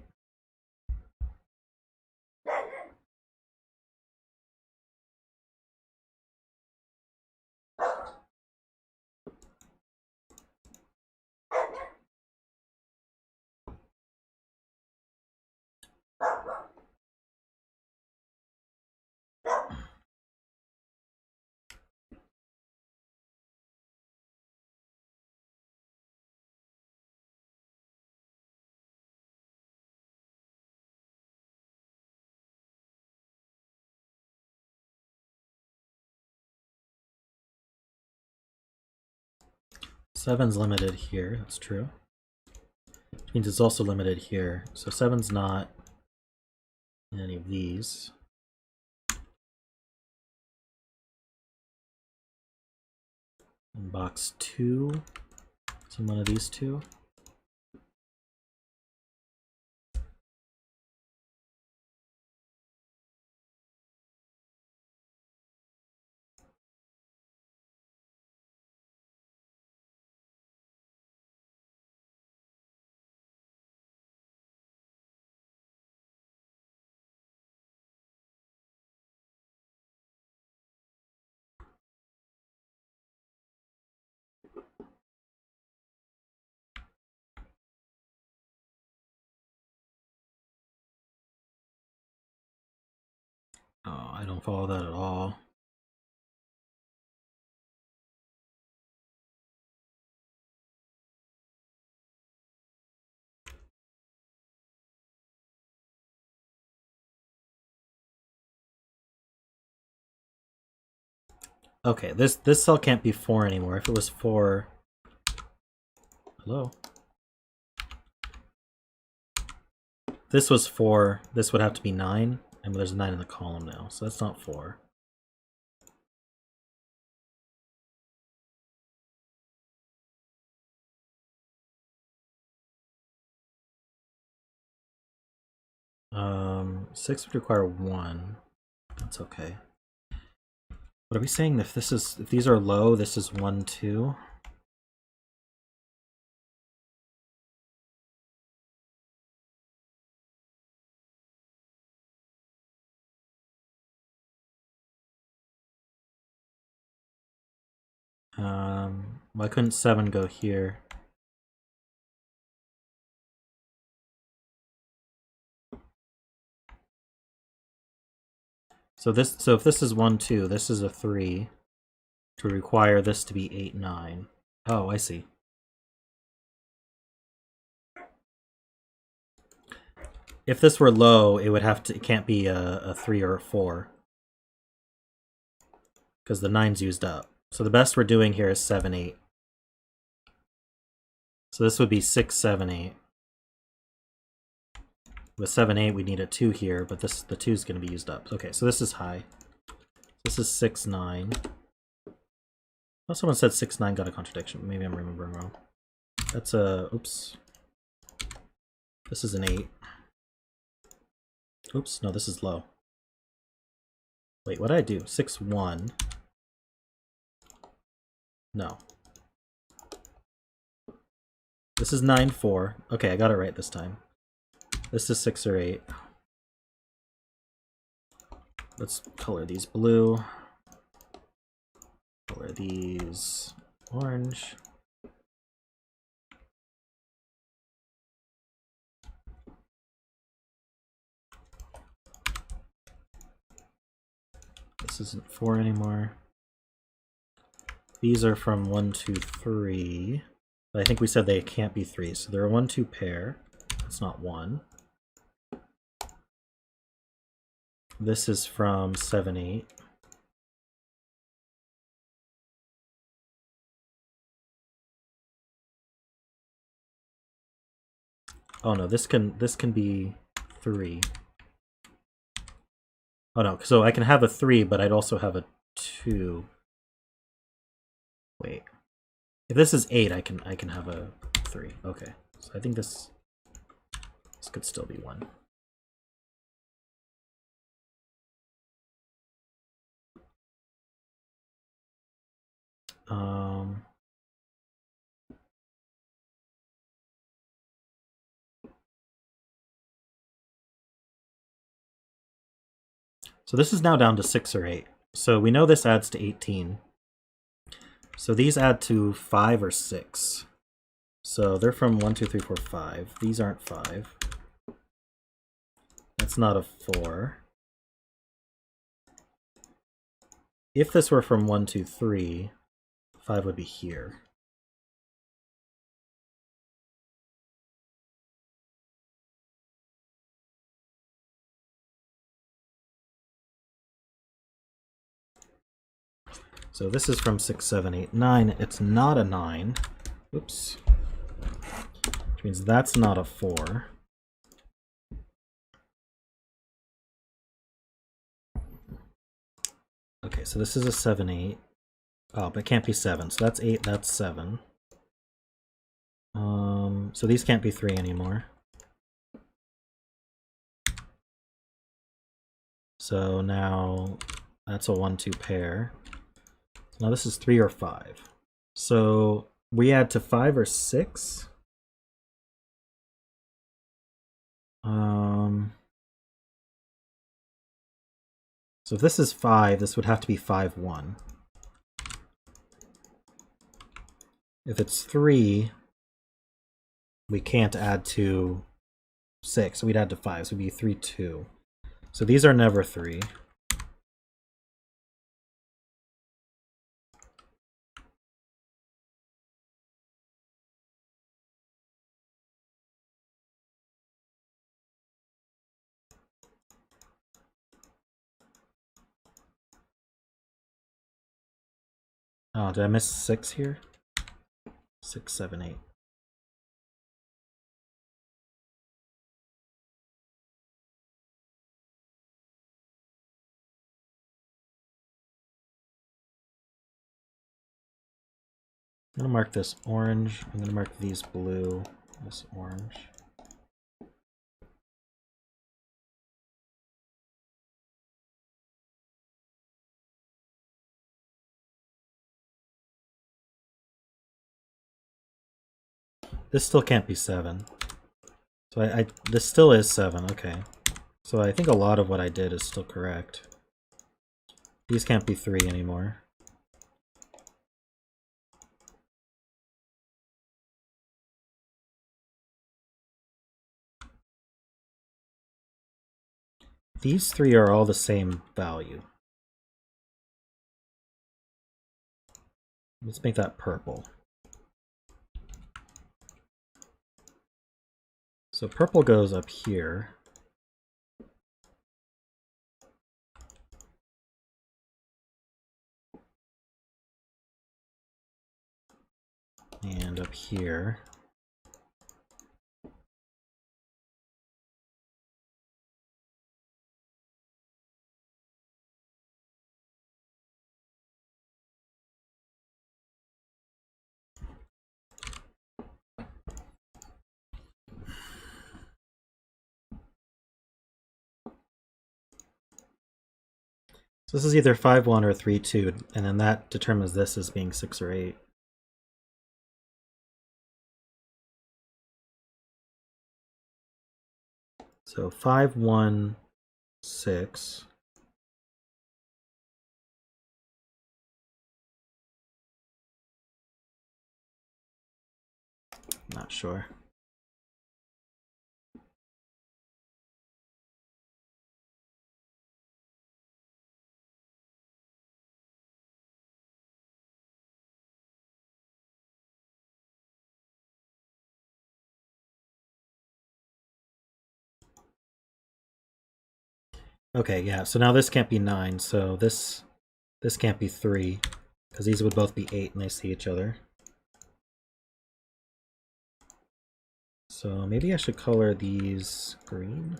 Seven's limited here, that's true. Which means it's also limited here. So 7's not in any of these. And box 2, it's in one of these two. Oh, I don't follow that at all. Okay, this cell can't be 4 anymore. If it was 4... Hello? This was 4, this would have to be 9, and there's a 9 in the column now, so that's not 4. Um, 6 would require 1. That's okay. What are we saying? If these are low, this is 1, 2. Why couldn't 7 go here? So if this is 1, 2, this is a 3. To require this to be 8, 9. Oh, I see. If this were low, it can't be a 3 or a 4. Because the 9's used up. So the best we're doing here is 7, 8. So this would be 6, 7, 8. With 7, 8, we need a 2 here, but the 2 is going to be used up. Okay, so this is high. This is 6, 9. Oh, someone said 6, 9 got a contradiction. Maybe I'm remembering wrong. That's a... Oops. This is an 8. Oops, no, this is low. Wait, what did I do? 6, 1. No. This is 9, 4. Okay, I got it right this time. This is 6 or 8. Let's color these blue. Color these orange. isn't 4 anymore. These are from 1, 2, 3. But I think we said they can't be 3, so they're a 1, 2 pair. It's not 1. This is from 7, 8. Oh no, this can be 3. Oh no, so I can have a 3, but I'd also have a 2. Wait. If this is 8, I can have a 3. Okay. So I think this could still be 1. So this is now down to 6 or 8. So we know this adds to 18. So these add to 5 or 6. So they're from 1, 2, 3, 4, 5. These aren't 5. That's not a 4. If this were from 1, 2, 3, 5 would be here. So this is from 6, 7, 8, 9. It's not a 9. Oops. Which means that's not a 4. Okay, so this is a 7, 8. Oh, but it can't be 7. So that's 8, that's 7. So these can't be 3 anymore. So now that's a 1, 2 pair. Now this is 3 or 5. So we add to 5 or 6. So if this is 5, this would have to be 5, 1. If it's 3, we can't add to 6, so we'd add to 5, so it'd be 3, 2. So these are never 3. Oh, did I miss 6 here? 6, 7, 8. I'm gonna mark this orange. I'm gonna mark these blue. This orange. This still can't be 7. So this still is 7, okay. So I think a lot of what I did is still correct. These can't be 3 anymore. These 3 are all the same value. Let's make that purple. So purple goes up here. And up here. So this is either 5, 1 or 3, 2, and then that determines this as being 6 or 8. So 5, 1, 6. Not sure. Okay, yeah, so now this can't be 9, so this can't be 3, because these would both be 8 and they see each other. So maybe I should color these green.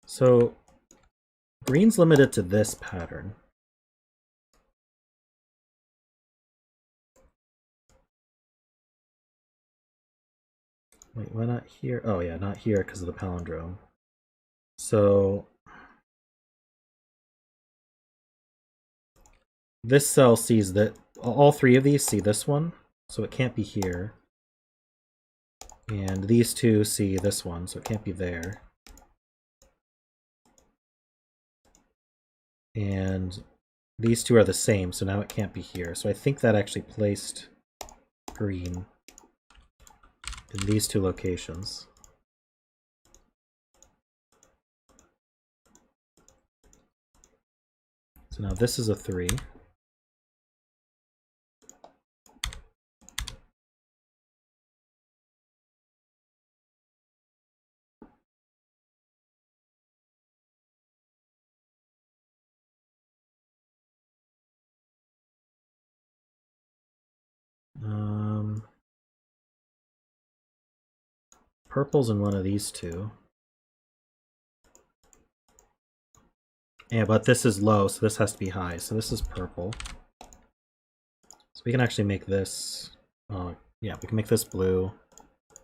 So green's limited to this pattern. Wait, why not here? Oh yeah, not here because of the palindrome. So this cell sees that all 3 of these see this one, so it can't be here. And these 2 see this one, so it can't be there. And these 2 are the same, so now it can't be here. So I think that actually placed green in these 2 locations. So now this is a 3. Purple's in one of these 2. Yeah, but this is low, so this has to be high. So this is purple. So we can actually make this, yeah, we can make this blue,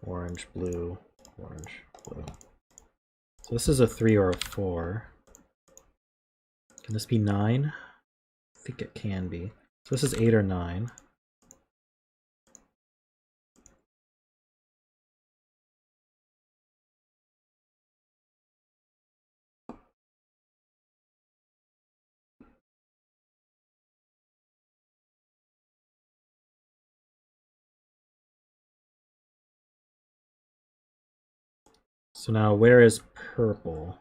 orange, blue, orange, blue. So this is a 3 or a 4. Can this be 9? I think it can be. So this is 8 or 9. So now where is purple?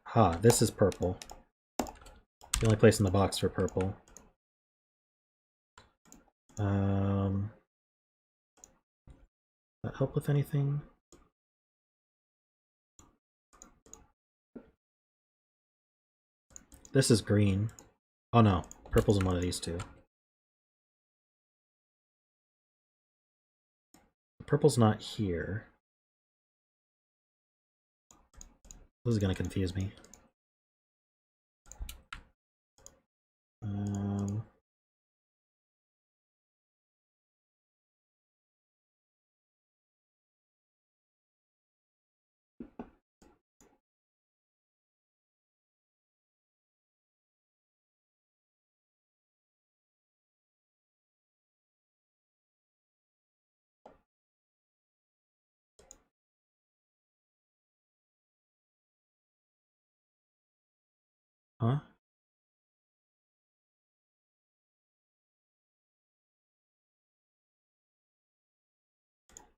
Ha, this is purple. The only place in the box for purple. That help with anything? This is green. Oh no, purple's in one of these 2. Purple's not here. This is gonna confuse me. Huh?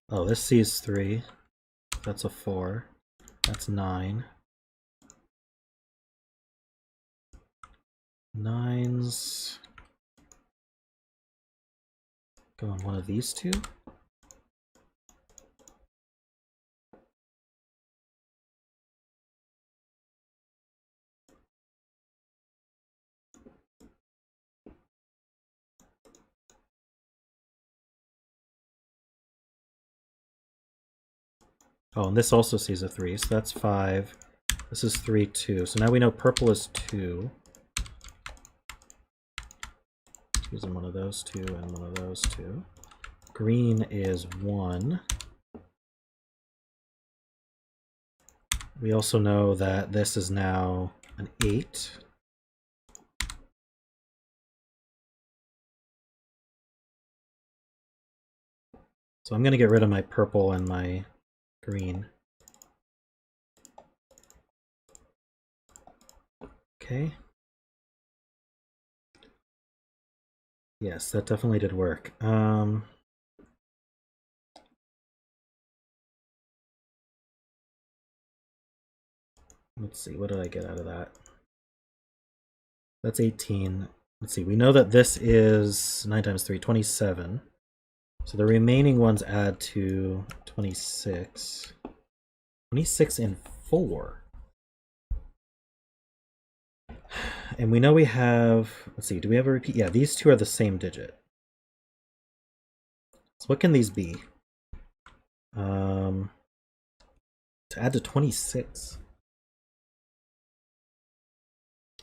Oh, this sees 3. That's a 4. That's 9. 9's go on one of these 2. Oh, and this also sees a 3, so that's 5. This is 3, 2. So now we know purple is 2. Using one of those 2 and one of those 2. Green is 1. We also know that this is now an 8. So I'm going to get rid of my purple and my green. Okay. Yes, that definitely did work. Let's see, what did I get out of that? That's 18. Let's see, we know that this is 9 times 3, 27. So the remaining ones add to 26. 26 and 4. And we know we have, let's see, do we have a repeat? Yeah, these two are the same digit. So what can these be? To add to 26.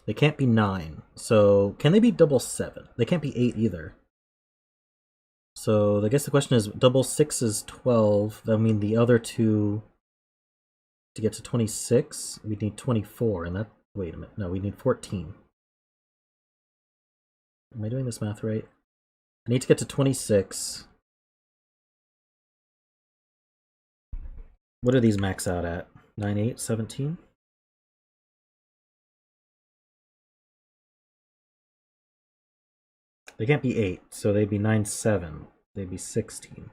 They can't be 9. So can they be double 7? They can't be 8 either. So I guess the question is, double 6 is 12. That would mean the other two, to get to 26, we need 24. And that, wait a minute, no, we need 14. Am I doing this math right? I need to get to 26. What do these max out at? 9, 8, 17? They can't be 8, so they'd be 9, 7. They'd be 16.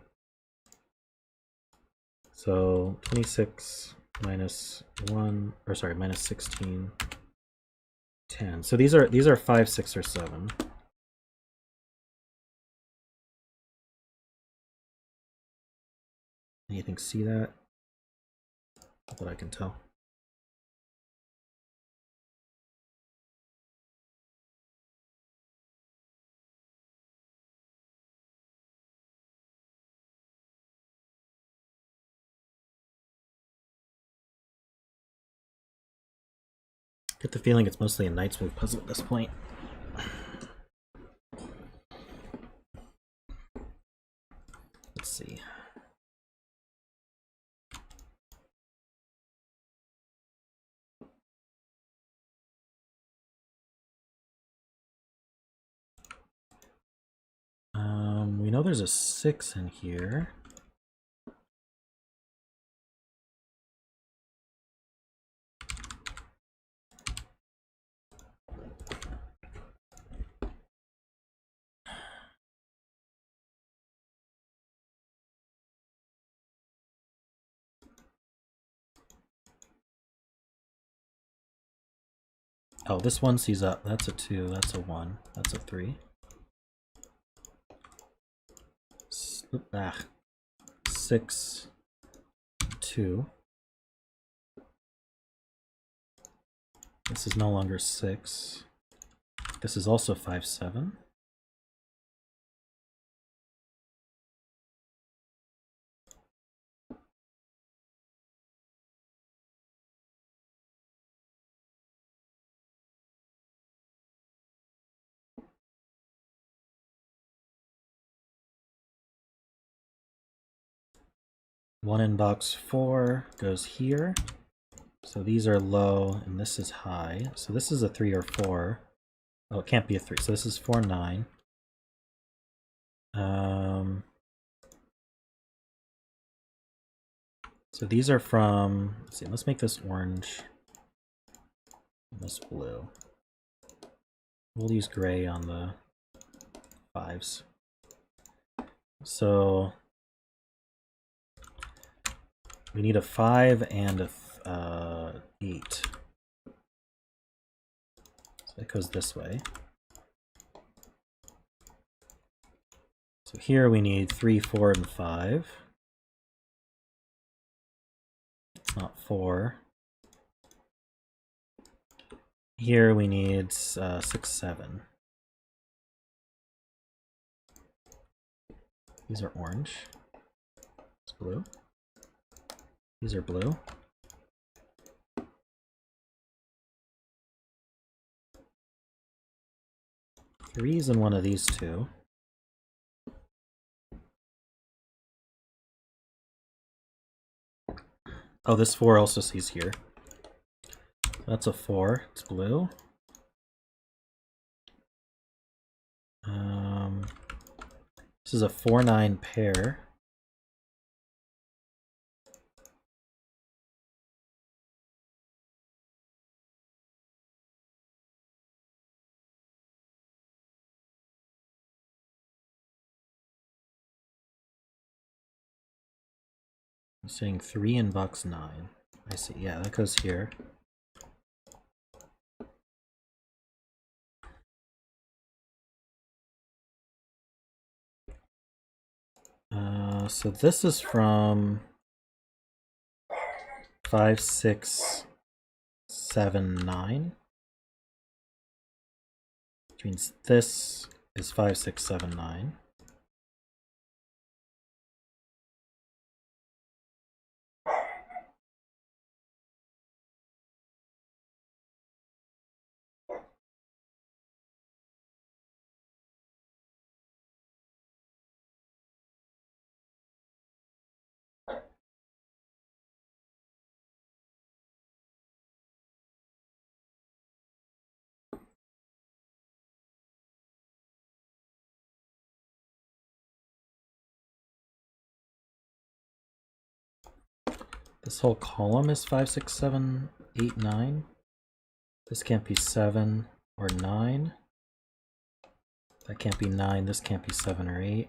So 26 minus 1, or sorry, minus 16, 10. So these are 5, 6, or 7. Anything see that? Not that I can tell. Get the feeling it's mostly a Knight's Move puzzle at this point. Let's see. We know there's a 6 in here. Oh, this one sees up. That's a 2. That's a 1. That's a 3. 6, 2. This is no longer 6. This is also 5, 7. One in box 4 goes here. So these are low, and this is high. So this is a 3 or 4. Oh, it can't be a 3. So this is 4, 9. So these are from, let's see, let's make this orange and this blue. We'll use gray on the 5s. So we need a 5 and a 8. So that goes this way. So here we need 3, 4, and 5. It's not 4. Here we need 6, 7. These are orange. It's blue. These are blue. Threes in one of these two. Oh, this 4 also sees here. That's a 4. It's blue. This is a 4, 9 pair. I'm saying 3 in box 9. I see. Yeah, that goes here. So this is from 5, 6, 7, 9. Which means this is 5, 6, 7, 9. This whole column is 5, 6, 7, 8, 9. This can't be 7 or 9. That can't be 9. This can't be 7 or 8.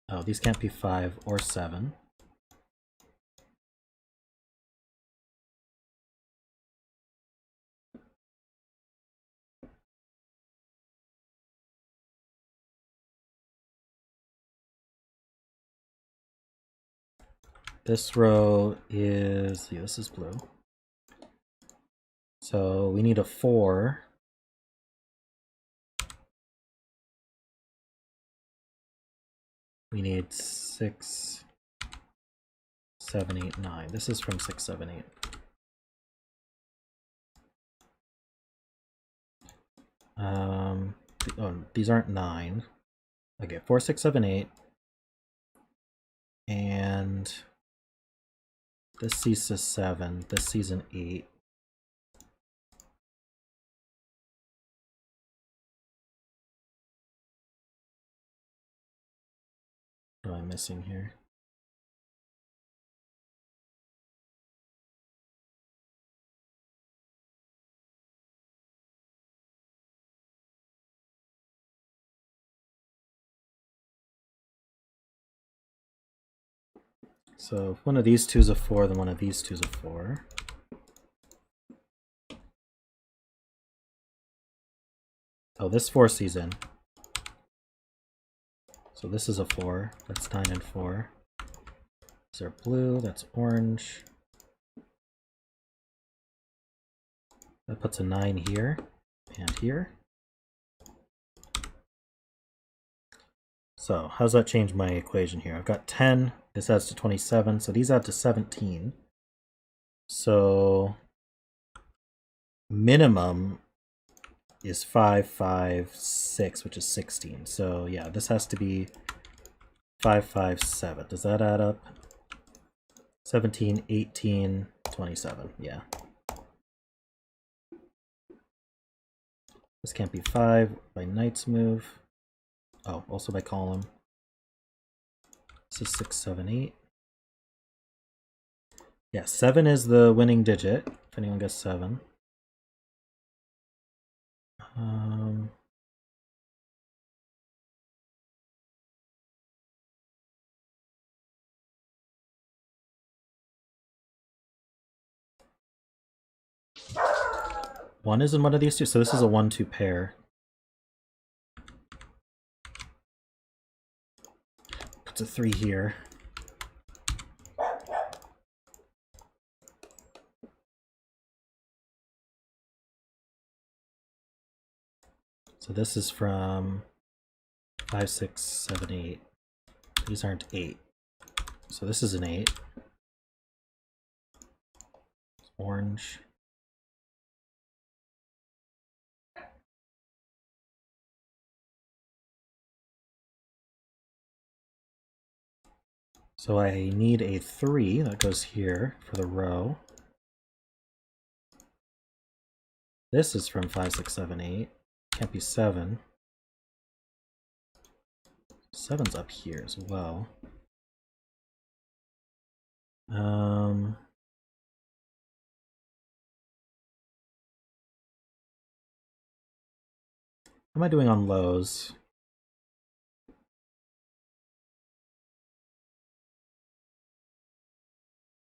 Oh, these can't be 5 or 7. This row is, yeah, this is blue. So we need a 4. We need 6, 7, 8, 9. This is from 6, 7, 8. Oh, these aren't 9. Okay, 4, 6, 7, 8. And this sees a 7. This sees an 8. What am I missing here? So if one of these two is a 4, then one of these two is a 4. Oh, this 4 sees in. So this is a 4. That's 9 and 4. These are blue. That's orange. That puts a 9 here and here. So how does that change my equation here? I've got 10. This adds to 27. So these add to 17. So minimum is 5, 5, 6, which is 16. So yeah, this has to be 5, 5, 7. Does that add up? 17, 18, 27. Yeah. This can't be 5 by knight's move. Oh, also by column. This is 6, 7, 8. Yeah, 7 is the winning digit, if anyone gets 7. One is in one of these two, so this is a 1-2 pair. Puts a 3 here. So this is from 5, 6, 7, 8. These aren't 8. So this is an 8. Orange. So I need a 3 that goes here for the row. This is from 5, 6, 7, 8. Can't be 7. 7's up here as well. How am I doing on lows?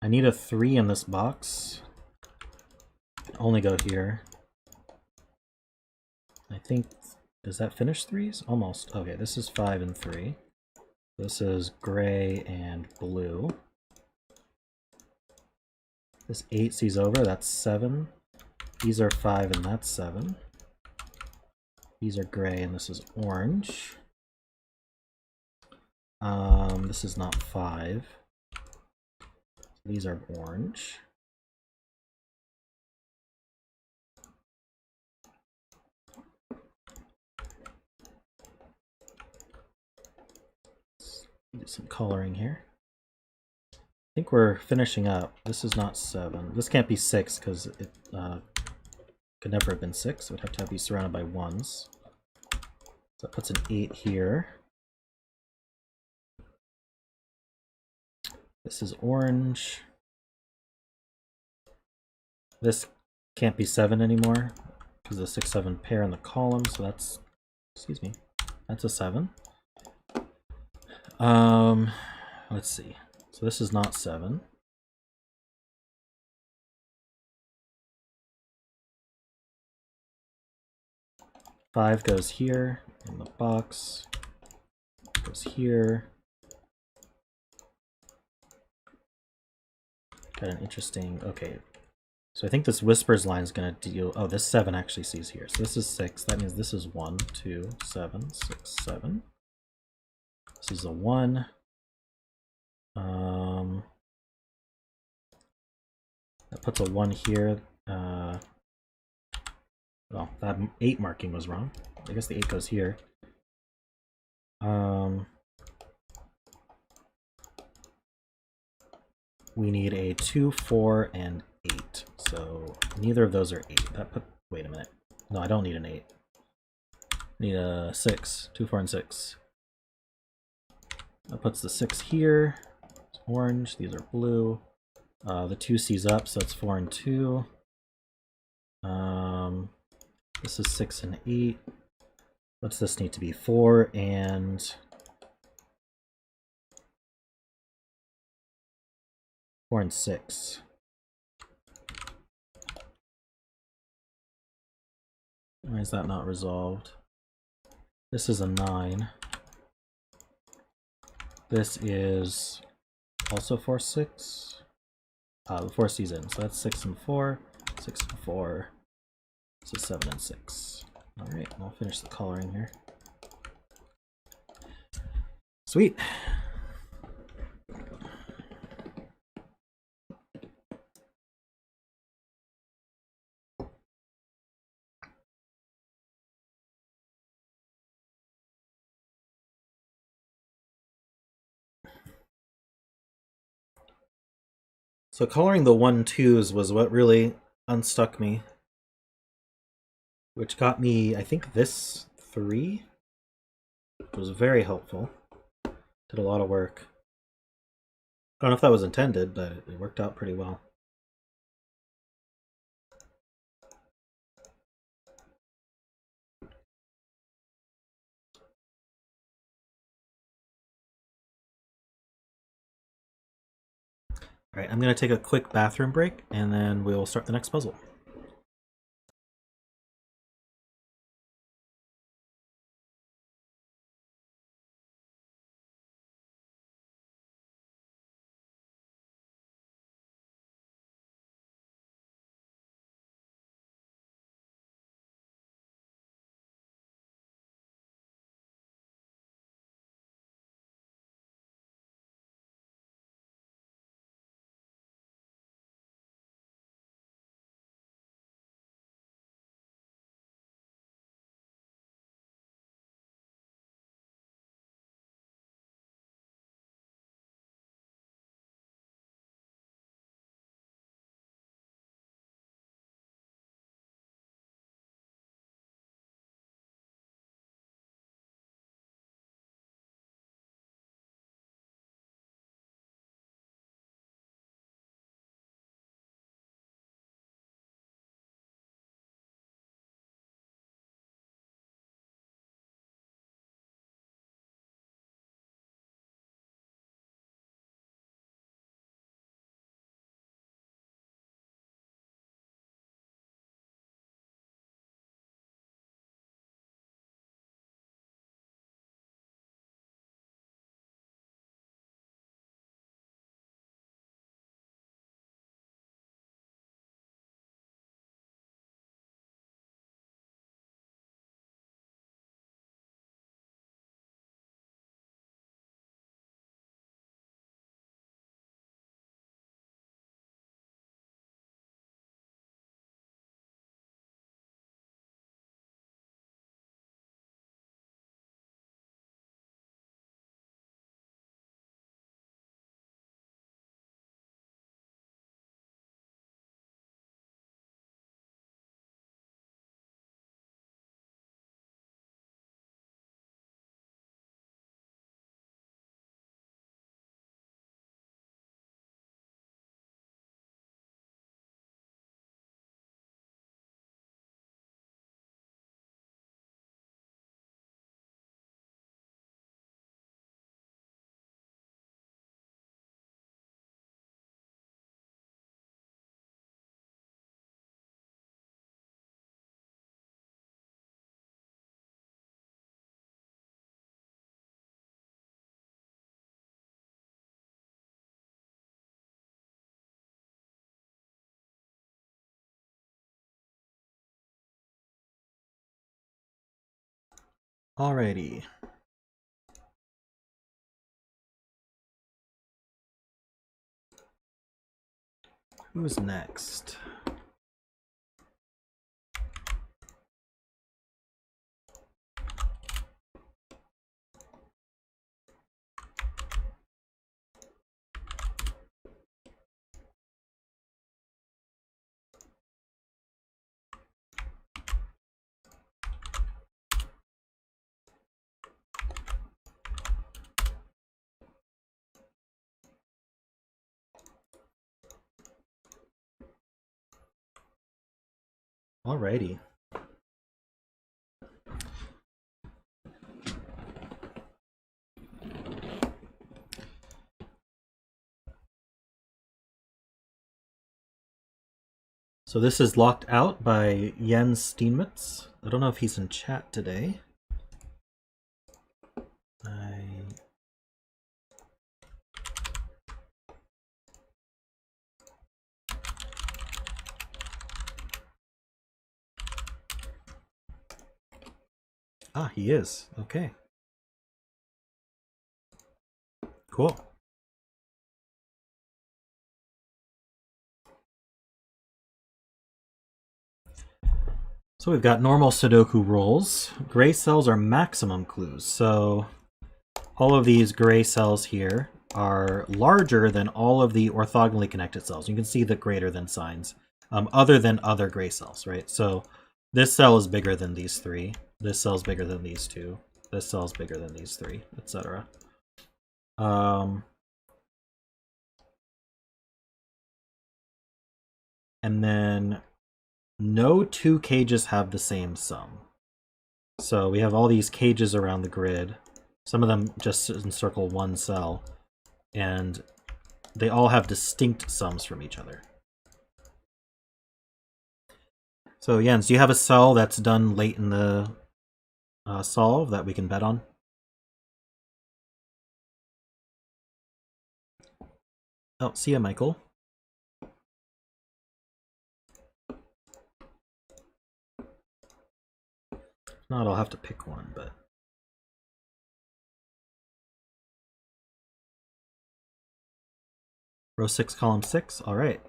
I need a 3 in this box. Only go here. I think, does that finish 3s? Almost. Okay, this is 5 and 3. This is gray and blue. This 8 sees over, that's 7. These are 5 and that's 7. These are gray and this is orange. This is not 5. These are orange. Let's do some coloring here. I think we're finishing up. This is not 7. This can't be 6 because it could never have been 6. It would have to be surrounded by 1s. So that puts an 8 here. This is orange. This can't be 7 anymore because the 6, 7 pair in the column. So that's, excuse me, that's a 7. Let's see. So this is not 7. Five goes here in the box. Goes here. Got an interesting. Okay. So I think this whispers line is going to deal. Oh, this 7 actually sees here. So this is 6. That means this is 1, 2, 7, 6, 7. This is a 1. That puts a 1 here. Well, that 8 marking was wrong. I guess the 8 goes here. We need a 2, 4, and 8. So neither of those are 8. That put. Wait a minute. No, I don't need an 8. I need a 6. 2, 4, and 6. That puts the 6 here. It's orange. These are blue. The 2 C's up, so it's 4 and 2. This is 6 and 8. What's this need to be? 4 and 4 and 6. Why is that not resolved? This is a 9. This is also 4, 6. The 4 C's in, so that's 6 and 4. 6 and 4. This is 7 and 6. Alright, I'll finish the coloring here. Sweet. So coloring the 1-2s was what really unstuck me. Which got me, I think, this 3. It was very helpful. Did a lot of work. I don't know if that was intended, but it worked out pretty well. All right, I'm going to take a quick bathroom break, and then we'll start the next puzzle. Alrighty. Who's next? Alrighty. So this is locked out by Jens Steenmetz. I don't know if he's in chat today. Ah, he is. Okay. Cool. So we've got normal Sudoku rules. Gray cells are maximum clues. So all of these gray cells here are larger than all of the orthogonally connected cells. You can see the greater than signs, other than other gray cells, right? So this cell is bigger than these three. This cell is bigger than these two. This cell is bigger than these three, etc. And then no two cages have the same sum. So we have all these cages around the grid. Some of them just encircle one cell, and they all have distinct sums from each other. So Jens, do you have a cell that's done late in the solve that we can bet on? Oh, see ya, Michael. If not, I'll have to pick one, but... Row 6, column 6, alright.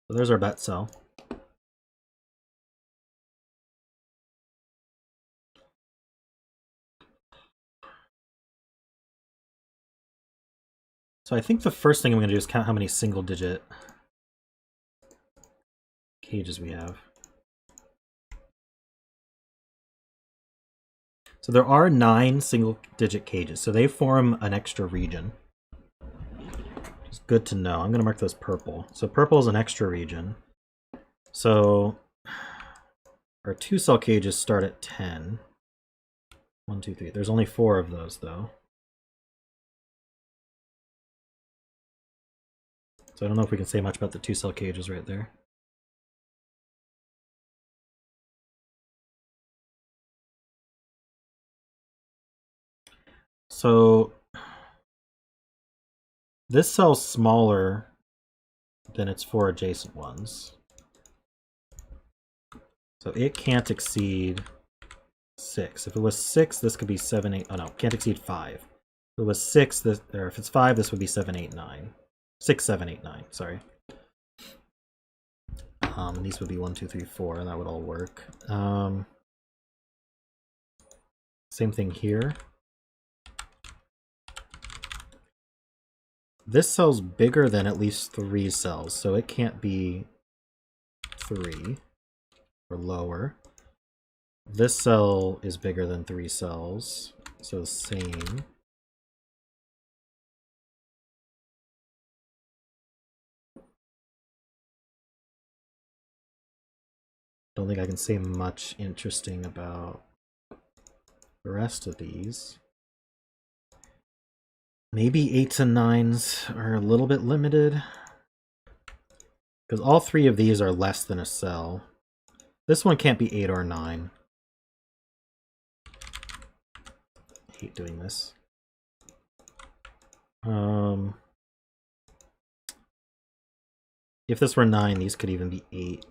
So there's our bet cell. So I think the first thing I'm going to do is count how many single-digit cages we have. So there are 9 single-digit cages, so they form an extra region. It's good to know. I'm going to mark those purple. So purple is an extra region. So our 2-cell cages start at 10. 1, 2, 3. There's only 4 of those, though. So I don't know if we can say much about the 2-cell cages right there. So this cell's smaller than its 4 adjacent ones. So it can't exceed 6. If it was 6, this could be 7, 8. Oh no, can't exceed 5. If it was 6, this, or if it's 5, this would be 7, 8, 9. 6, 7, 8, 9, sorry. These would be 1, 2, 3, 4, and that would all work. Same thing here. This cell's bigger than at least 3 cells, so it can't be 3 or lower. This cell is bigger than 3 cells, so same. Don't think I can say much interesting about the rest of these. Maybe 8s and 9s are a little bit limited, because all 3 of these are less than a cell. This one can't be 8 or 9. I hate doing this. If this were 9, these could even be 8.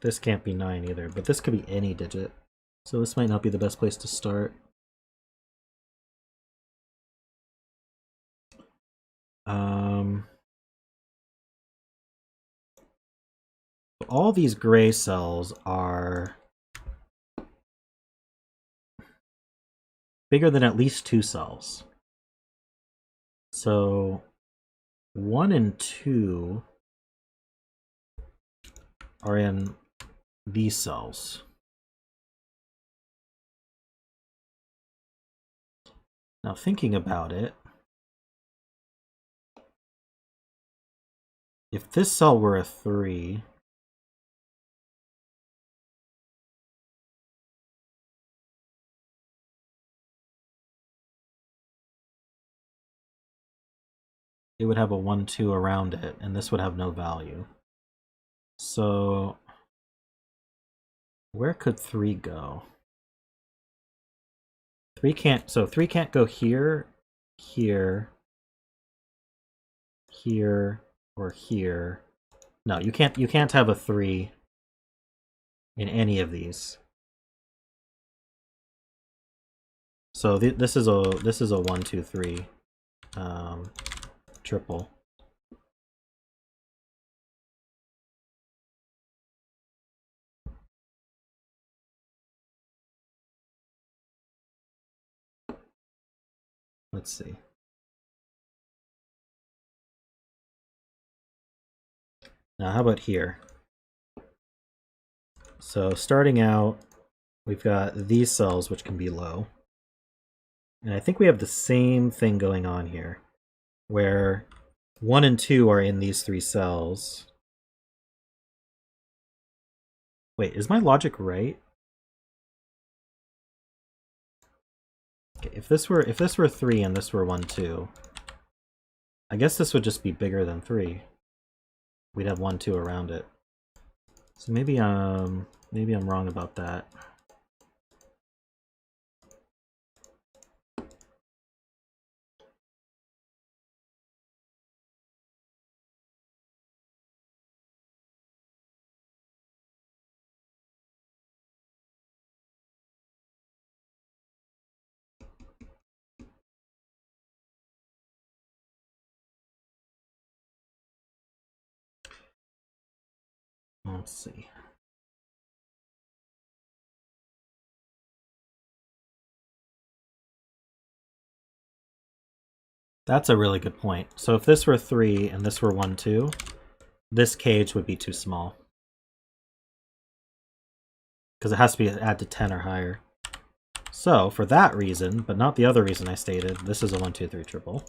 This can't be 9 either, but this could be any digit. So this might not be the best place to start. All these gray cells are bigger than at least 2 cells. So 1 and 2 are in these cells. Now thinking about it, if this cell were a 3, it would have a 1, 2 around it, and this would have no value. So where could 3 go? 3 can't, so 3 can't go here, here, here, or here. No, you can't have a 3 in any of these. So this is a 1, 2, 3 triple. Let's see. Now how about here? So starting out, we've got these cells which can be low. And I think we have the same thing going on here, where 1 and 2 are in these 3 cells. Wait, is my logic right? Okay, if this were 3 and this were 1, 2, I guess this would just be bigger than 3. We'd have 1, 2 around it. So maybe I'm wrong about that. Let's see. That's a really good point. So if this were 3 and this were 1, 2, this cage would be too small. Because it has to be add to 10 or higher. So for that reason, but not the other reason I stated, this is a 1, 2, 3 triple.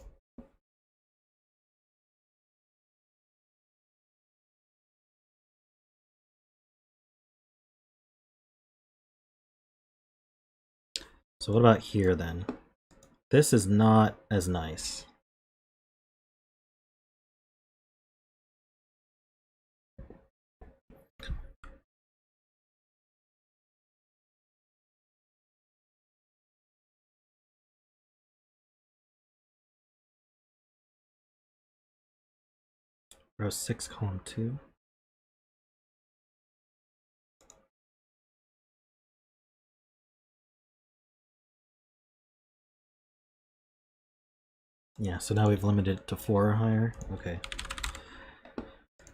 So what about here then? This is not as nice. Row 6, column 2. Yeah, so now we've limited it to 4 or higher. Okay.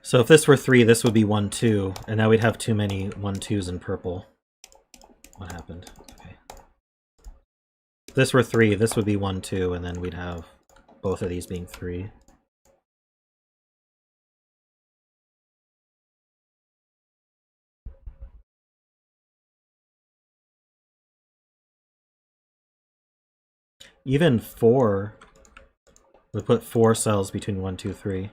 So if this were 3, this would be 1, 2, and now we'd have too many 1, 2s in purple. What happened? Okay. If this were 3, this would be 1, 2, and then we'd have both of these being 3. Even 4 would put 4 cells between 1, 2, 3.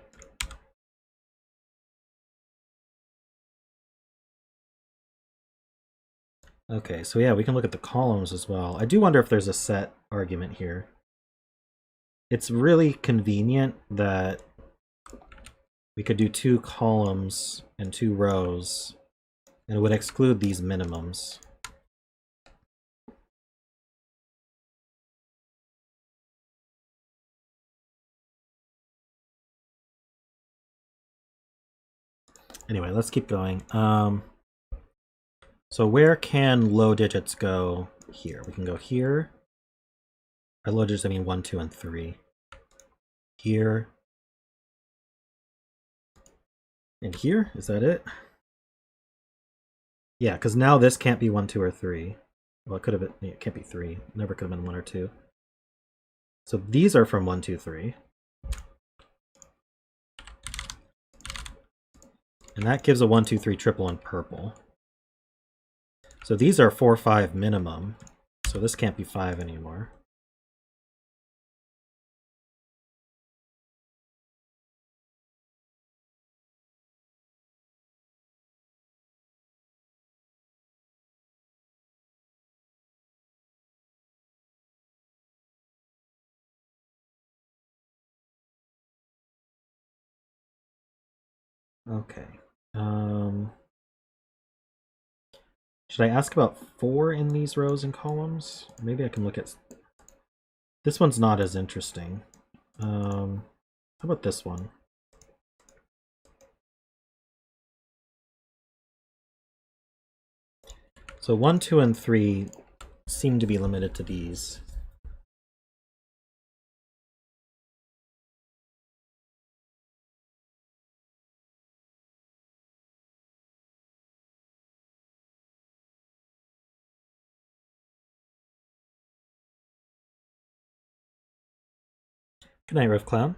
Okay, so yeah, we can look at the columns as well. I do wonder if there's a set argument here. It's really convenient that we could do 2 columns and 2 rows, and it would exclude these minimums. Anyway, let's keep going. So where can low digits go here? We can go here. By low digits, I mean 1, 2, and 3. Here. And here? Is that it? Yeah, because now this can't be 1, 2, or 3. Well, it could have been. Yeah, it can't be 3. It never could have been 1 or 2. So these are from 1, 2, 3. And that gives a 1, 2, 3 triple in purple. So these are 4, 5 minimum. So this can't be 5 anymore. Okay. Should I ask about 4 in these rows and columns? Maybe I can look at... This one's not as interesting. How about this one? So 1, 2, and 3 seem to be limited to these. Good night, Riff Clown.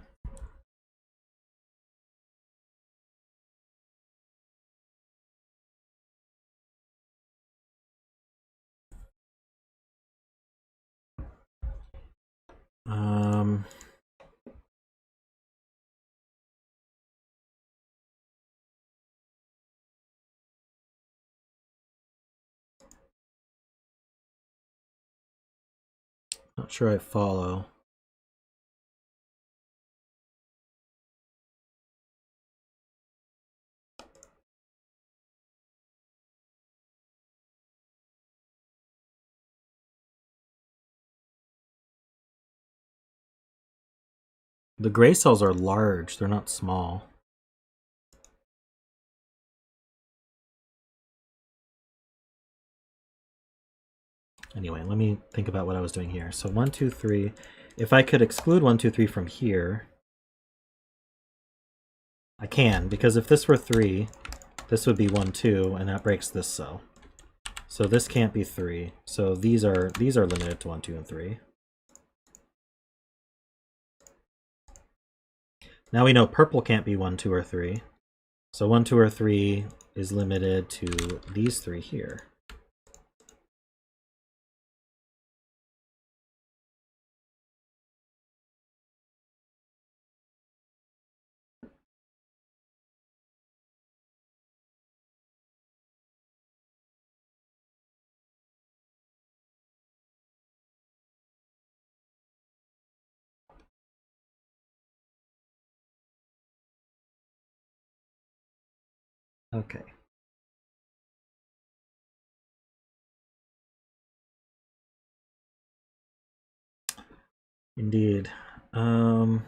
Not sure I follow. The gray cells are large, they're not small. Anyway, let me think about what I was doing here. So 1, 2, 3. If I could exclude 1, 2, 3 from here, I can, because if this were 3, this would be 1, 2, and that breaks this cell. So this can't be 3. So these are limited to 1, 2, and 3. Now we know purple can't be 1, 2, or 3. So 1, 2, or 3 is limited to these 3 here. Okay. Indeed. I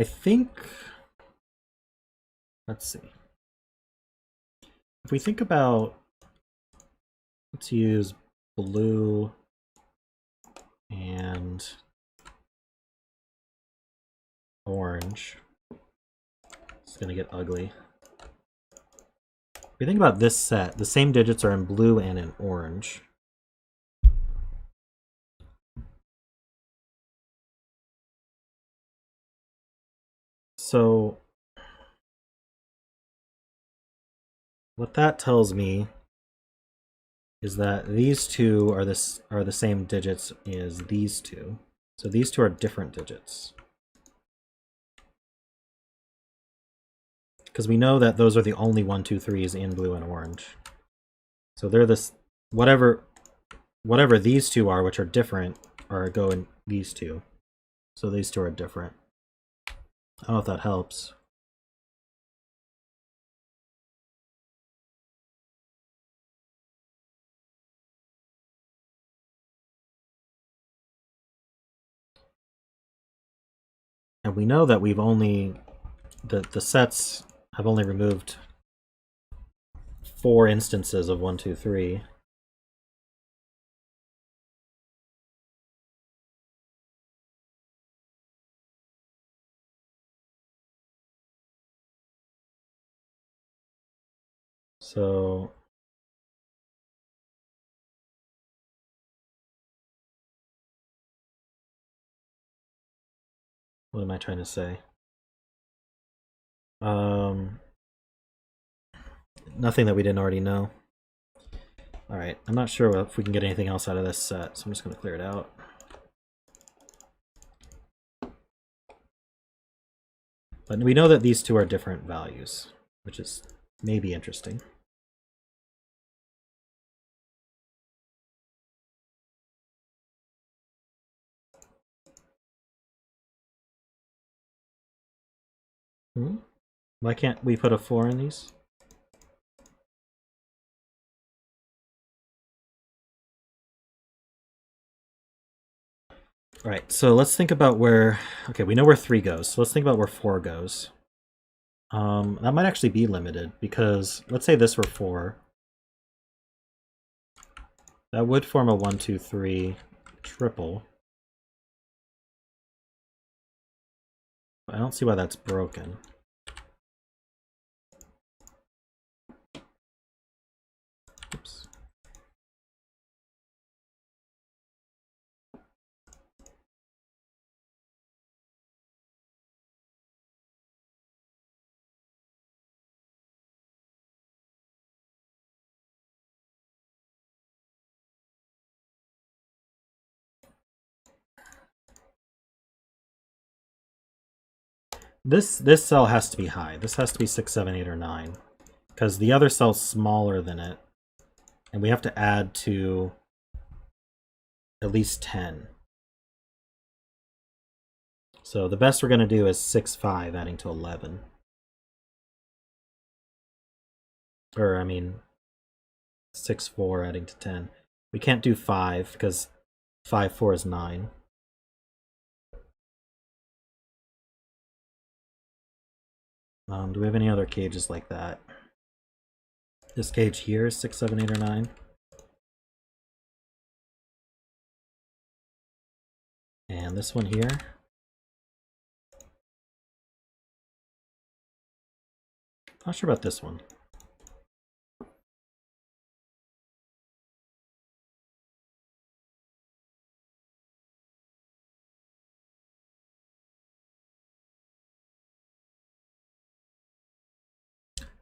think, let's see. If we think about, let's use blue and orange. It's gonna get ugly. If we think about this set, the same digits are in blue and in orange. So what that tells me is that these two are the same digits as these two. So these two are different digits. Because we know that those are the only 1, 2, 3s in blue and orange. So they're this whatever these two are, which are different, are go in these two. So these two are different. I don't know if that helps. we know that we've only, the sets have only removed 4 instances of 1, 2, 3. So what am I trying to say? Nothing that we didn't already know. Alright, I'm not sure if we can get anything else out of this set, so I'm just going to clear it out. But we know that these two are different values, which is maybe interesting. Why can't we put a 4 in these? Alright, so let's think about where... Okay, we know where 3 goes, so let's think about where 4 goes. That might actually be limited, because let's say this were 4. That would form a 1, 2, 3 triple. I don't see why that's broken. Oops. This cell has to be high. This has to be 6, 7, 8, or 9. Because the other cell's smaller than it. And we have to add to at least 10. So the best we're going to do is 6, 5, adding to 11. Or, I mean, 6, 4, adding to 10. We can't do 5, because 5, 4 is 9. Do we have any other cages like that? This cage here is 6, 7, 8, or 9. And this one here. Not sure about this one.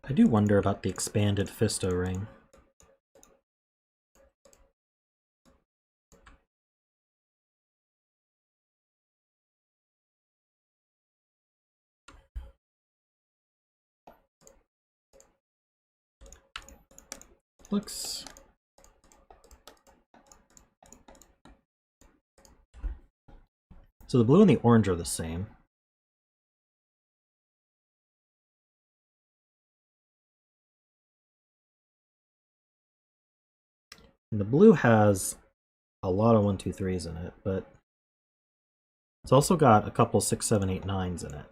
I do wonder about the expanded Fisto ring. Looks... So the blue and the orange are the same. And the blue has a lot of 1, 2, 3s in it, but it's also got a couple 6, 7, 8, 9s in it.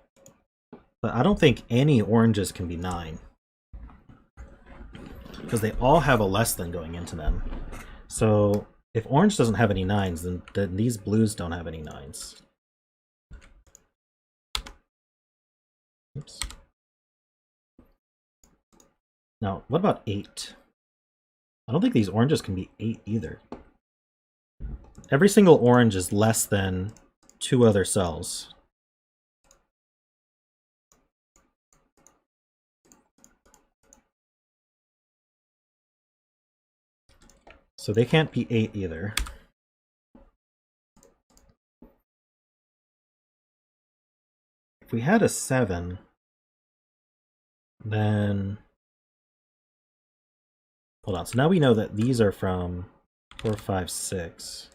But I don't think any oranges can be 9. Because they all have a less than going into them. So if orange doesn't have any 9s, then these blues don't have any 9s. Oops. Now, what about 8? I don't think these oranges can be 8 either. Every single orange is less than 2 other cells. So they can't be 8 either. If we had a 7, then... Hold on, so now we know that these are from 4, 5, 6.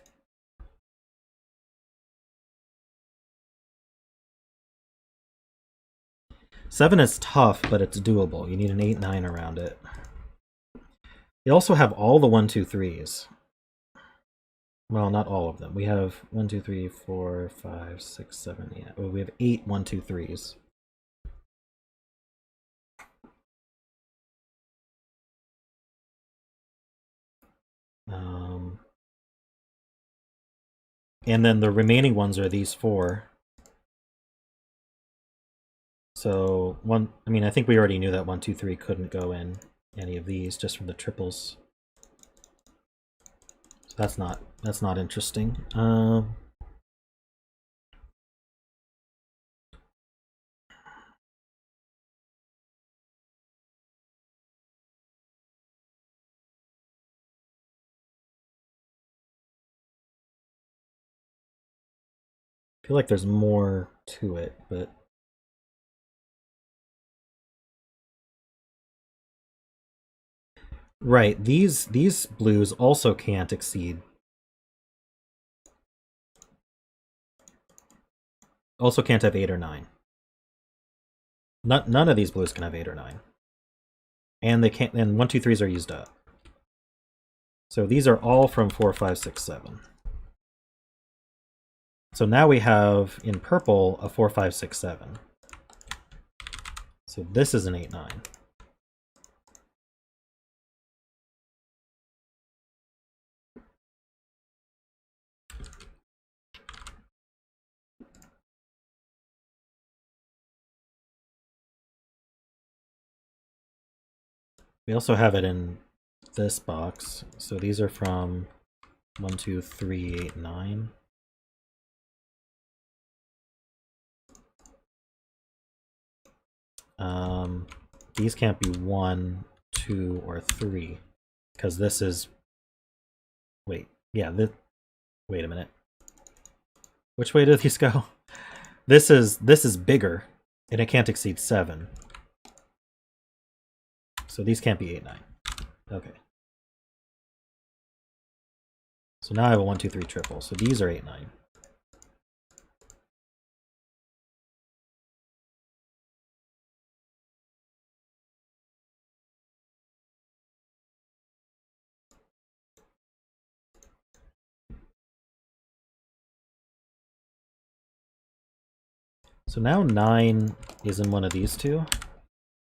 Seven is tough, but it's doable. You need an 8, 9 around it. They also have all the 1, 2, 3s. Well, not all of them. We have 1, 2, 3, 4, 5, 6, 7. Yeah. Well, we have 8 1, 2, 3s. And then the remaining ones are these 4. So one, I mean, I think we already knew that 1, 2, 3 couldn't go in any of these just from the triples. So that's not interesting. I feel like there's more to it, but right, these blues also can't exceed. Also can't have 8 or 9. None of these blues can have 8 or 9. And they can't, and 1, 2, 3s are used up. So these are all from 4, 5, 6, 7. So now we have in purple a 4, 5, 6, 7. So this is an 8, 9. We also have it in this box. So these are from 1, 2, 3, 8, 9. These can't be 1, 2, or 3 because this is. Wait, yeah. Wait a minute. Which way do these go? This is bigger, and it can't exceed 7. So these can't be 8, 9. Okay. So now I have a 1, 2, 3 triple. So these are 8, 9. So now 9 is in one of these two,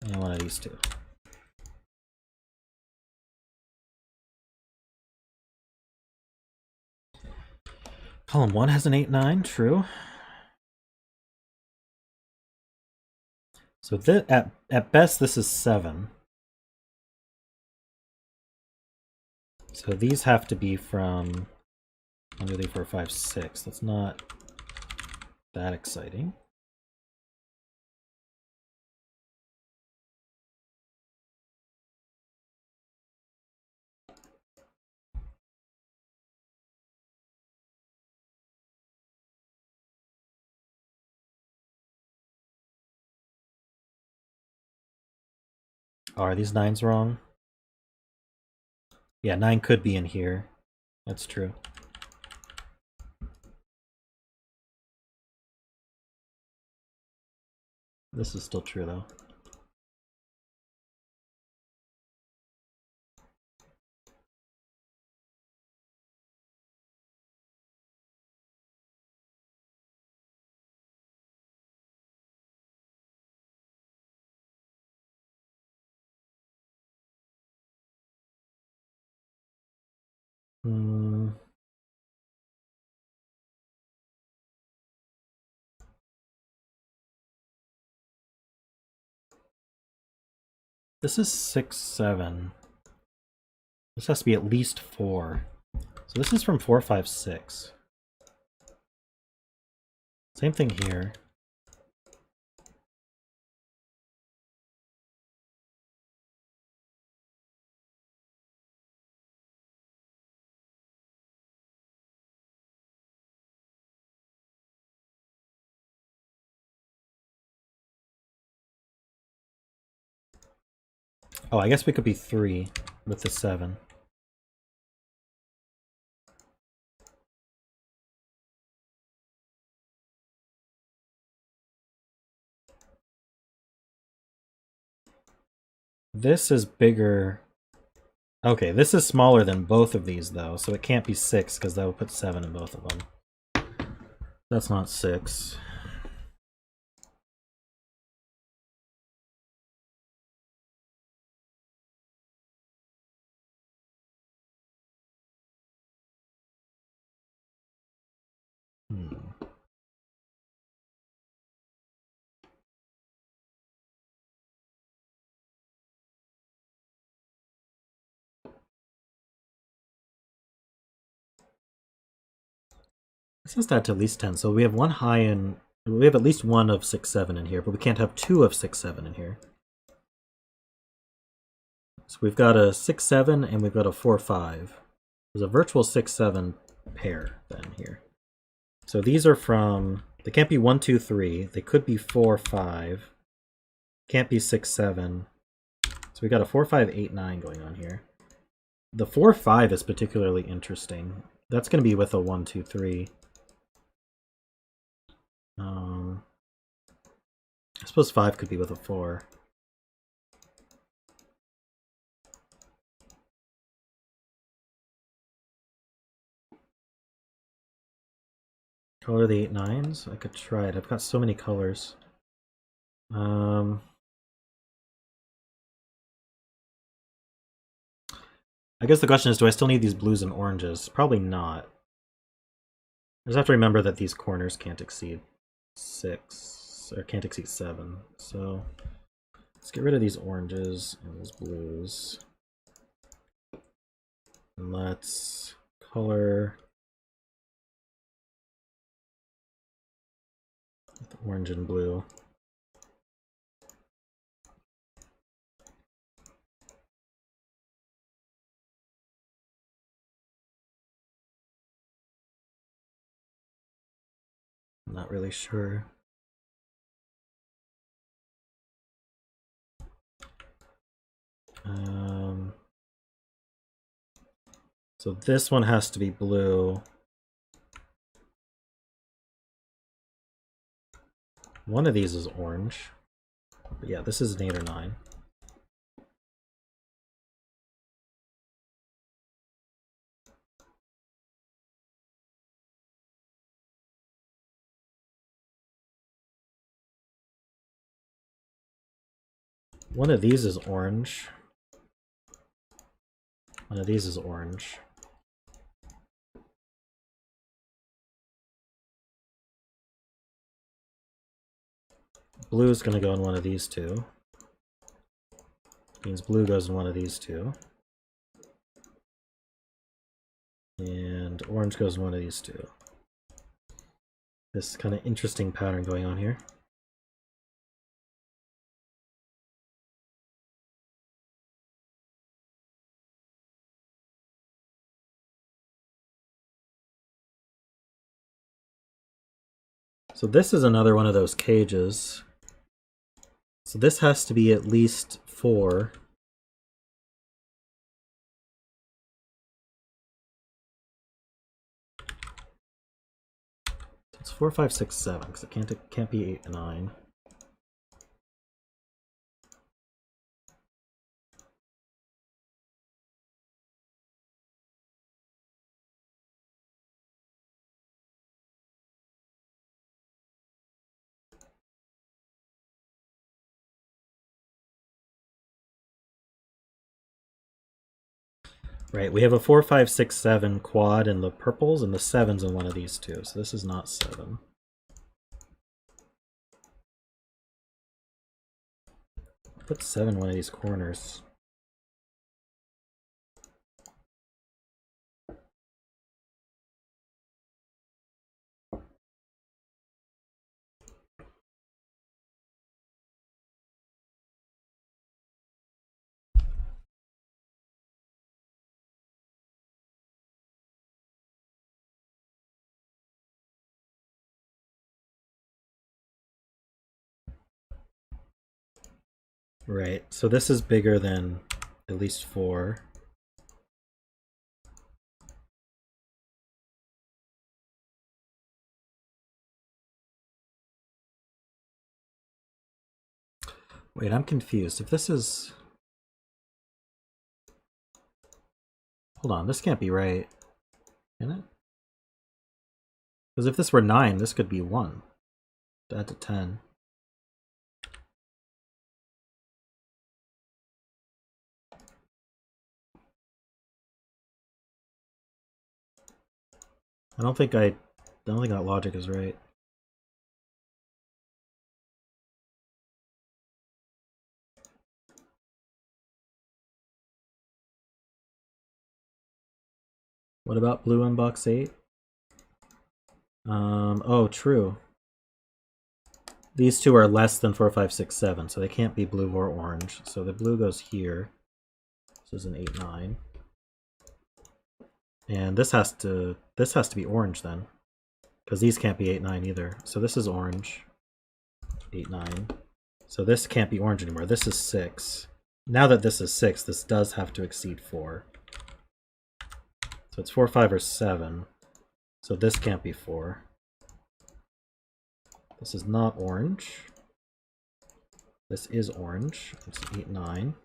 and one of these two. Column 1 has an 8, 9, true. So at best, this is 7. So these have to be from 1, 2, 3, 4, 5, 6. That's not that exciting. Oh, are these 9s wrong? Yeah, 9 could be in here. That's true. This is still true, though. Hmm. This is 6, 7. This has to be at least 4. So this is from 4, 5, 6. Same thing here. Oh, I guess we could be 3 with the 7. This is bigger Okay, this is smaller than both of these, though, so it can't be 6, because that would put 7 in both of them. That's not 6. This has to add to at least 10, so we have one high and we have at least one of 6, 7 in here, but we can't have 2 of 6, 7 in here. So we've got a 6, 7, and we've got a 4, 5. There's a virtual 6, 7 pair then here. So these are from, they can't be 1, 2, 3. They could be 4, 5. Can't be 6, 7. So we got a 4, 5, 8, 9 going on here. The 4, 5 is particularly interesting. That's going to be with a 1, 2, 3. I suppose 5 could be with a 4. Color the 8 9s? I could try it. I've got so many colors. I guess the question is, do I still need these blues and oranges? Probably not. I just have to remember that these corners can't exceed 6, or can't exceed 7. So let's get rid of these oranges and these blues. And let's color with orange and blue. I'm not really sure. So this one has to be blue. One of these is orange. But yeah, this is an 8 or 9. One of these is orange. One of these is orange. Blue is going to go in one of these two. Means blue goes in one of these two. And orange goes in one of these two. This kind of interesting pattern going on here. So this is another one of those cages. So this has to be at least 4. It's 4, 5, 6, 7, because it can't be 8 and 9. Right, we have a 4, 5, 6, 7 quad in the purples, and the 7's in one of these two, so this is not 7. Put 7 in one of these corners. Right, so this is bigger than at least 4. Wait, I'm confused. If this is... Hold on, this can't be right, can it? Because if this were 9, this could be 1. Add to 10. I don't think that logic is right. What about blue in box 8? Oh, true. These two are less than 4, 5, 6, 7, so they can't be blue or orange. So the blue goes here. This is an 8, 9. And this has to be orange then. Because these can't be 8, 9 either. So this is orange. 8, 9. So this can't be orange anymore. This is 6. Now that this is 6, this does have to exceed 4. So it's 4, 5, or 7. So this can't be 4. This is not orange. This is orange. It's 8, 9.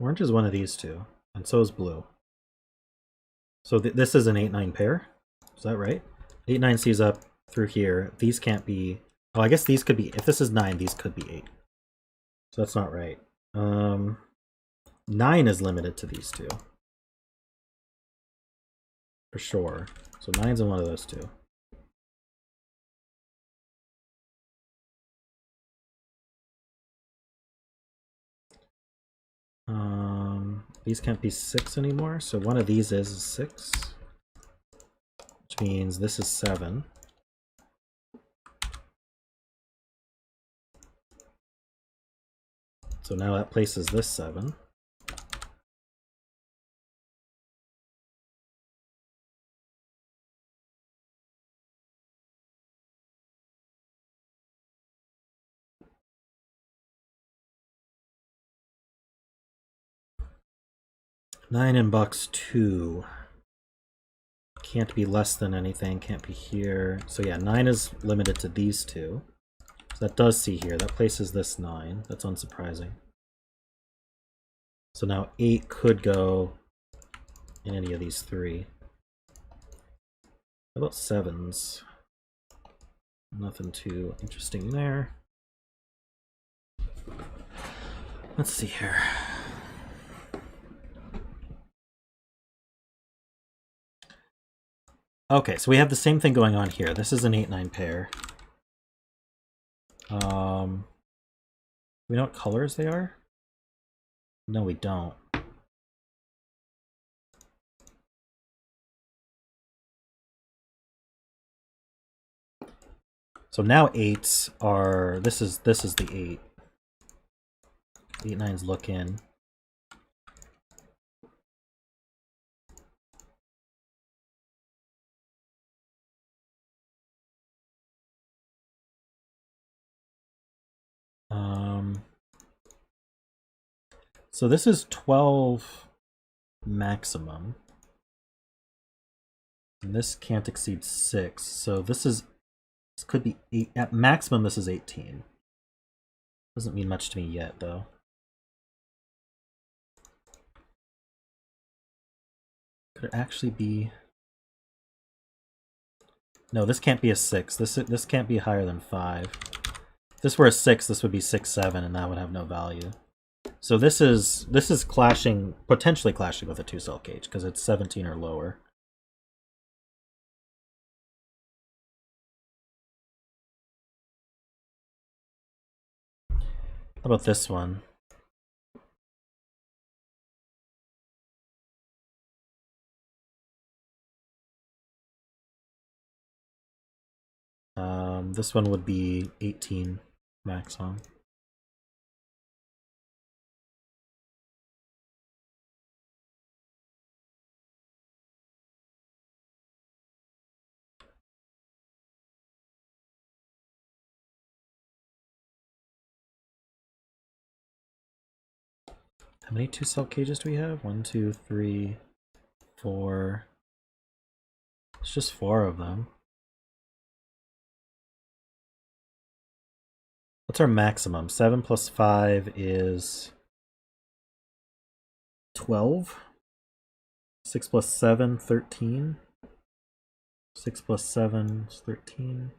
Orange is one of these two, and so is blue. So this is an 8, 9 pair. Is that right? 8, 9 sees up through here. These can't be... Oh, I guess these could be... If this is 9, these could be 8. So that's not right. 9 is limited to these two. For sure. So 9's in one of those two. These can't be 6 anymore, so one of these is 6. Which means this is 7. So now that places this 7. Nine in box 2. Can't be less than anything, can't be here. So yeah, 9 is limited to these two. So that does see here. That places this 9. That's unsurprising. So now 8 could go in any of these 3. How about 7s? Nothing too interesting there. Let's see here. Okay, so we have the same thing going on here. This is an 8, 9 pair. We know what colors they are? No, we don't. So now 8s are... This is the 8. 8, 9s look in. So this is 12 maximum. And this can't exceed 6. So this could be 8. At maximum, this is 18. Doesn't mean much to me yet, though. Could it actually be... No, this can't be a 6. This can't be higher than 5. If this were a 6, this would be 6, 7, and that would have no value. So this is clashing, potentially clashing with a 2-cell cage, because it's 17 or lower. How about this one? This one would be 18 maximum. How many 2-cell cages do we have? 1, 2, 3, 4. It's just 4 of them. What's our maximum? 7 plus 5 is 12. 6 plus 7, 13. 6 plus 7 is 13.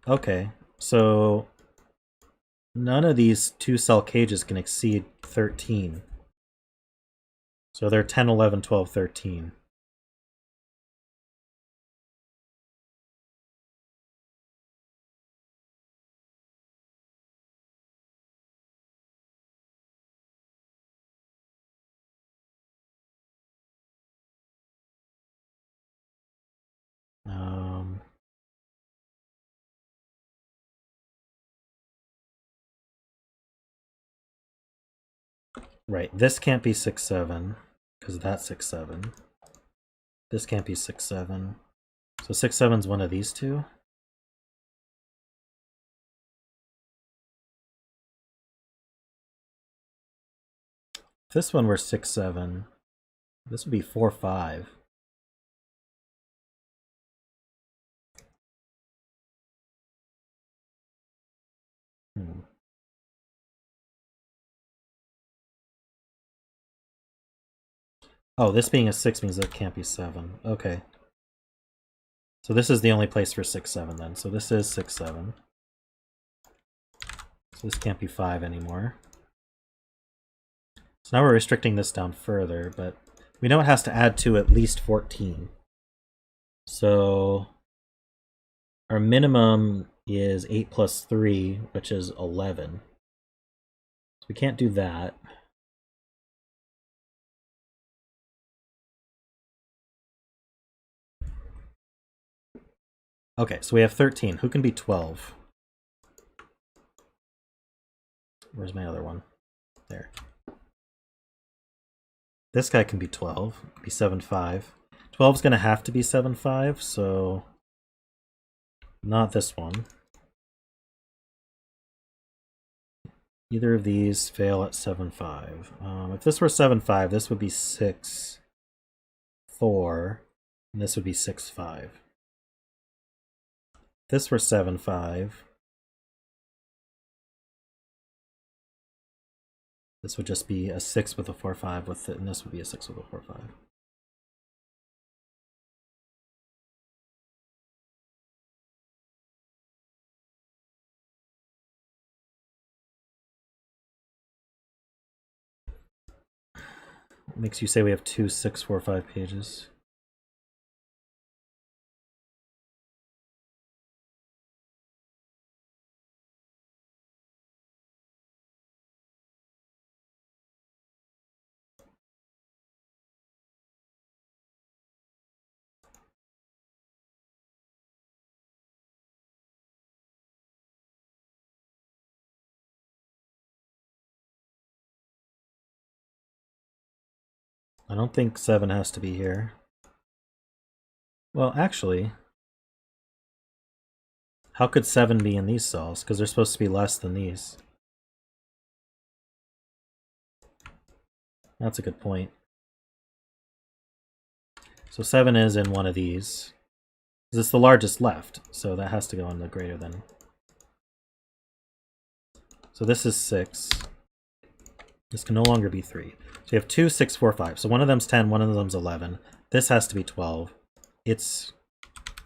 Okay, so none of these 2-cell cages can exceed 13. So they're 10, 11, 12, 13. Right, this can't be 6, 7, because that's 6, 7. This can't be 6, 7. So 6, 7 is one of these two. If this one were 6, 7, this would be 4, 5. Oh, this being a 6 means that can't be 7. Okay. So this is the only place for 6, 7 then. So this is 6, 7. So this can't be 5 anymore. So now we're restricting this down further, but we know it has to add to at least 14. So our minimum is 8 plus 3, which is 11. So we can't do that. Okay, so we have 13. Who can be 12? Where's my other one? There. This guy can be 12. Be 7, 5. 12 is going to have to be 7, 5, so not this one. Either of these fail at 7, 5. If this were 7, 5, this would be 6, 4, and this would be 6, 5. If this were 7, 5, this would just be a 6 with a 4, 5 with it, and this would be a 6 with a 4, 5. What makes you say we have 2, 6, 4, 5 pages? I don't think 7 has to be here. Well, actually, how could 7 be in these cells? Because they're supposed to be less than these. That's a good point. So 7 is in one of these. It's the largest left, so that has to go in the greater than. So this is 6. This can no longer be 3. So you have 2, 6, 4, 5. So one of them's 10, one of them's 11. This has to be 12. It's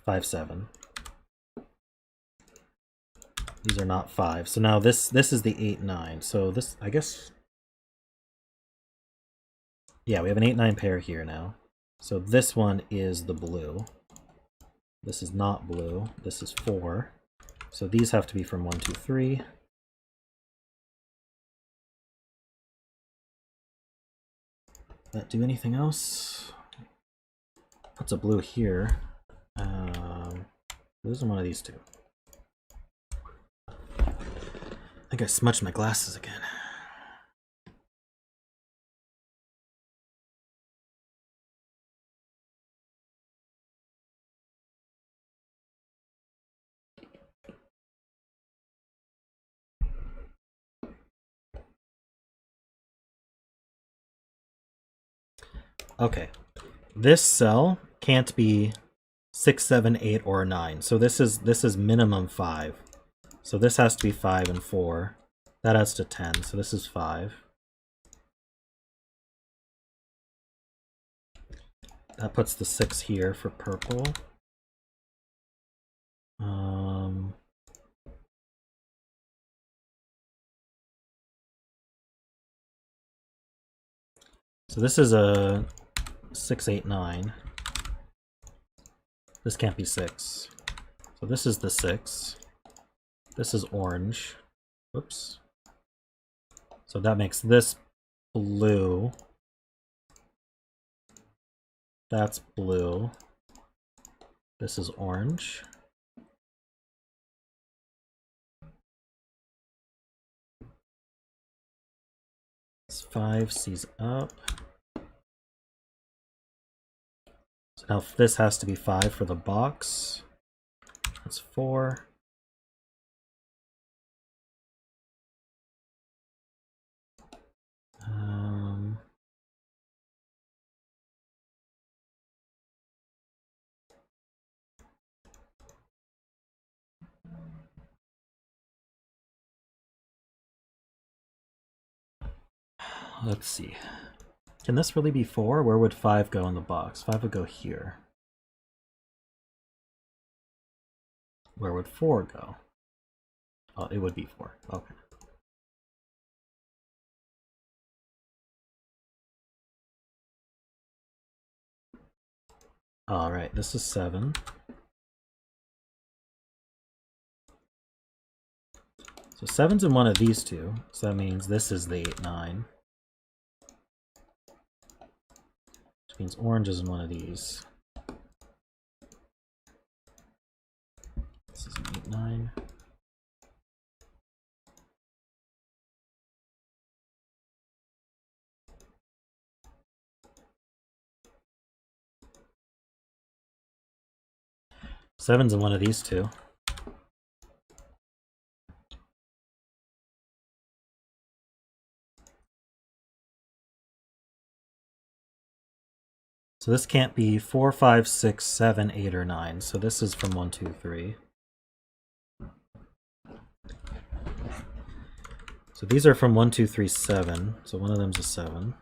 5, 7. These are not 5. So now this is the 8, 9. So this, I guess... Yeah, we have an 8, 9 pair here now. So this one is the blue. This is not blue. This is 4. So these have to be from 1, 2, 3. That do anything else? What's a blue here? Blue's in one of these two. I think I smudged my glasses again. Okay. This cell can't be 6, 7, 8, or 9. So this is minimum 5. So this has to be 5 and 4. That adds to 10. So this is 5. That puts the 6 here for purple. So this is a 6, 8, 9. This can't be 6. So this is the 6. This is orange. Whoops. So that makes this blue. That's blue. This is orange. It's 5 C's up. So now this has to be 5 for the box. That's 4. Let's see. Can this really be 4? Where would 5 go in the box? 5 would go here. Where would 4 go? Oh, it would be 4. Okay. Alright, this is 7. So 7's in one of these two, so that means this is the 8, 9. Which means orange is in one of these. This is an 8, 9. Seven's in one of these two. So this can't be 4, 5, 6, 7, 8, or 9. So this is from 1, 2, 3. So these are from 1, 2, 3, 7. So one of them's a 7.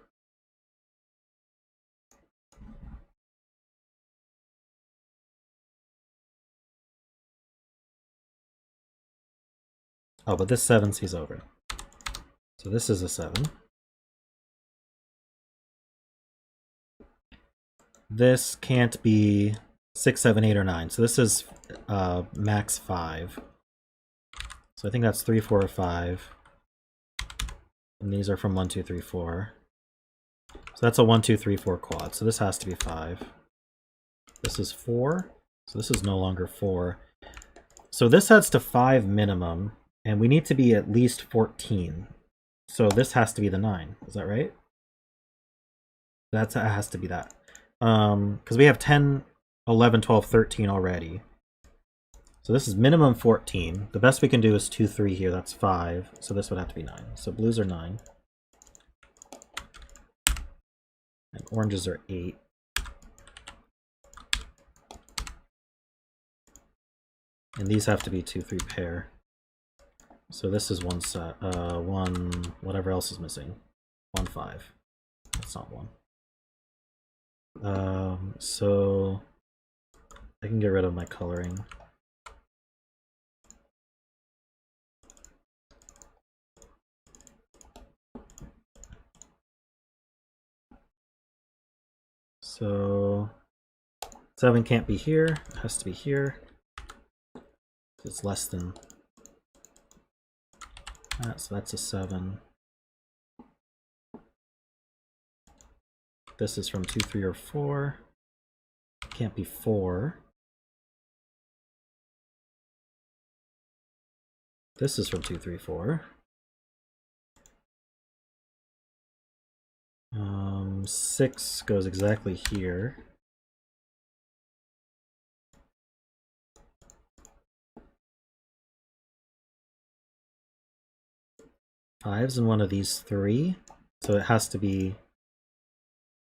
Oh, but this 7 sees over. So this is a 7. This can't be 6, 7, 8, or 9. So this is max 5. So I think that's 3, 4, or 5. And these are from 1, 2, 3, 4. So that's a 1, 2, 3, 4 quad. So this has to be 5. This is 4. So this is no longer 4. So this adds to 5 minimum. And we need to be at least 14. So this has to be the 9. Is that right? That has to be that. Because we have 10, 11, 12, 13 already. So this is minimum 14. The best we can do is 2, 3 here. That's 5. So this would have to be 9. So blues are 9. And oranges are 8. And these have to be 2, 3 pair. So this is 1 set, 1, whatever else is missing. 1, 5. That's not 1. So I can get rid of my coloring. So 7 can't be here, it has to be here. It's less than that, so that's a 7. This is from 2, 3, or 4. Can't be 4. This is from 2, 3, 4. 6 goes exactly here. Five's in one of these 3, so it has to be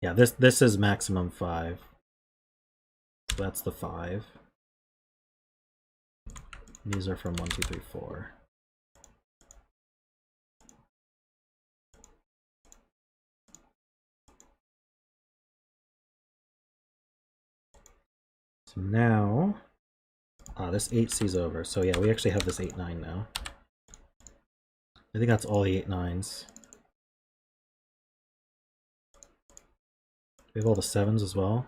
Yeah, this is maximum 5. So that's the 5. These are from 1, 2, 3, 4. So now, this 8C's over. So yeah, we actually have this 8, 9 now. I think that's all the 8, 9s. We have all the 7s as well.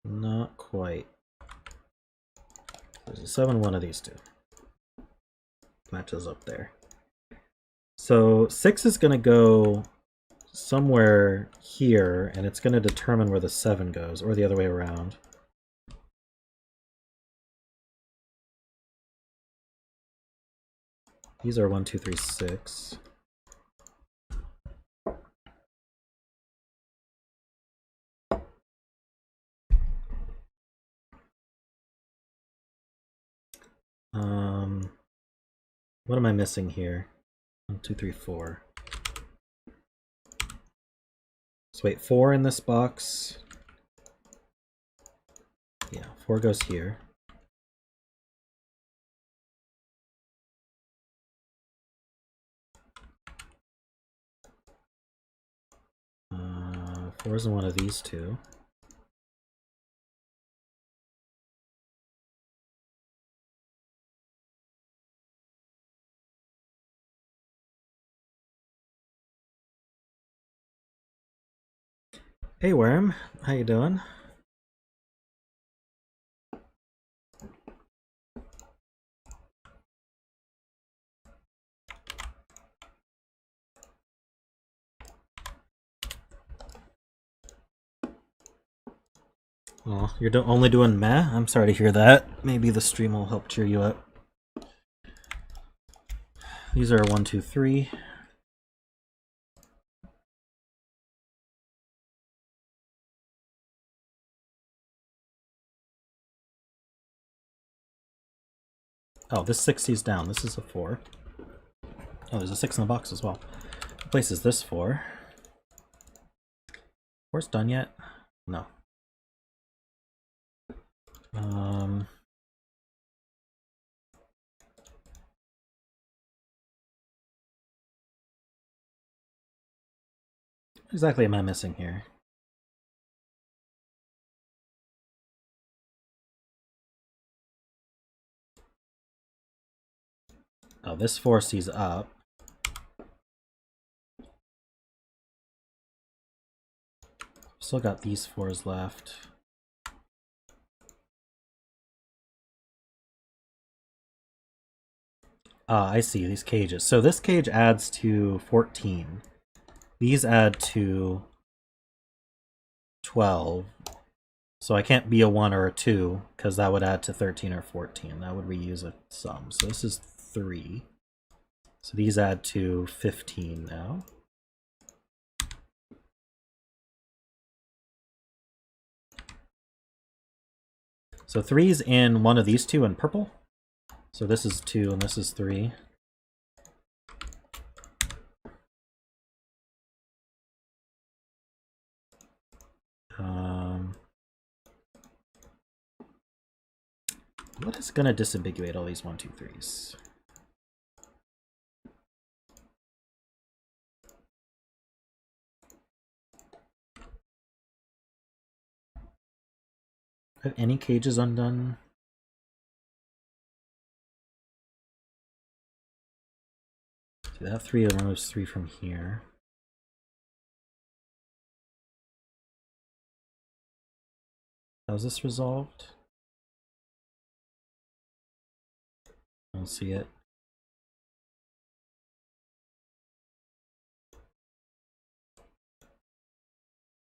Not quite. There's a 7, one of these two. Matches up there. So 6 is going to go somewhere here, and it's going to determine where the 7 goes, or the other way around. These are 1, 2, 3, 6. What am I missing here? 1, 2, 3, 4. So wait, 4 in this box. Yeah, 4 goes here. Four is in one of these two. Hey Worm, how you doing? Oh, you're only doing meh? I'm sorry to hear that. Maybe the stream will help cheer you up. These are 1, 2, 3. Oh, this 6C's down. This is a 4. Oh, there's a 6 in the box as well. What place is this 4? 4's done yet? No. What exactly am I missing here? Oh, this 4C's up. Still got these 4s left. Ah, I see, these cages. So this cage adds to 14. These add to 12. So I can't be a 1 or a 2, because that would add to 13 or 14. That would reuse a sum. So this is 3. So these add to 15 now. So 3's in one of these two in purple. So this is 2 and this is 3. What is going to disambiguate all these 1, 2, 3's? Have any cages undone? So they have 3 and removes 3 from here. How's this resolved? I don't see it.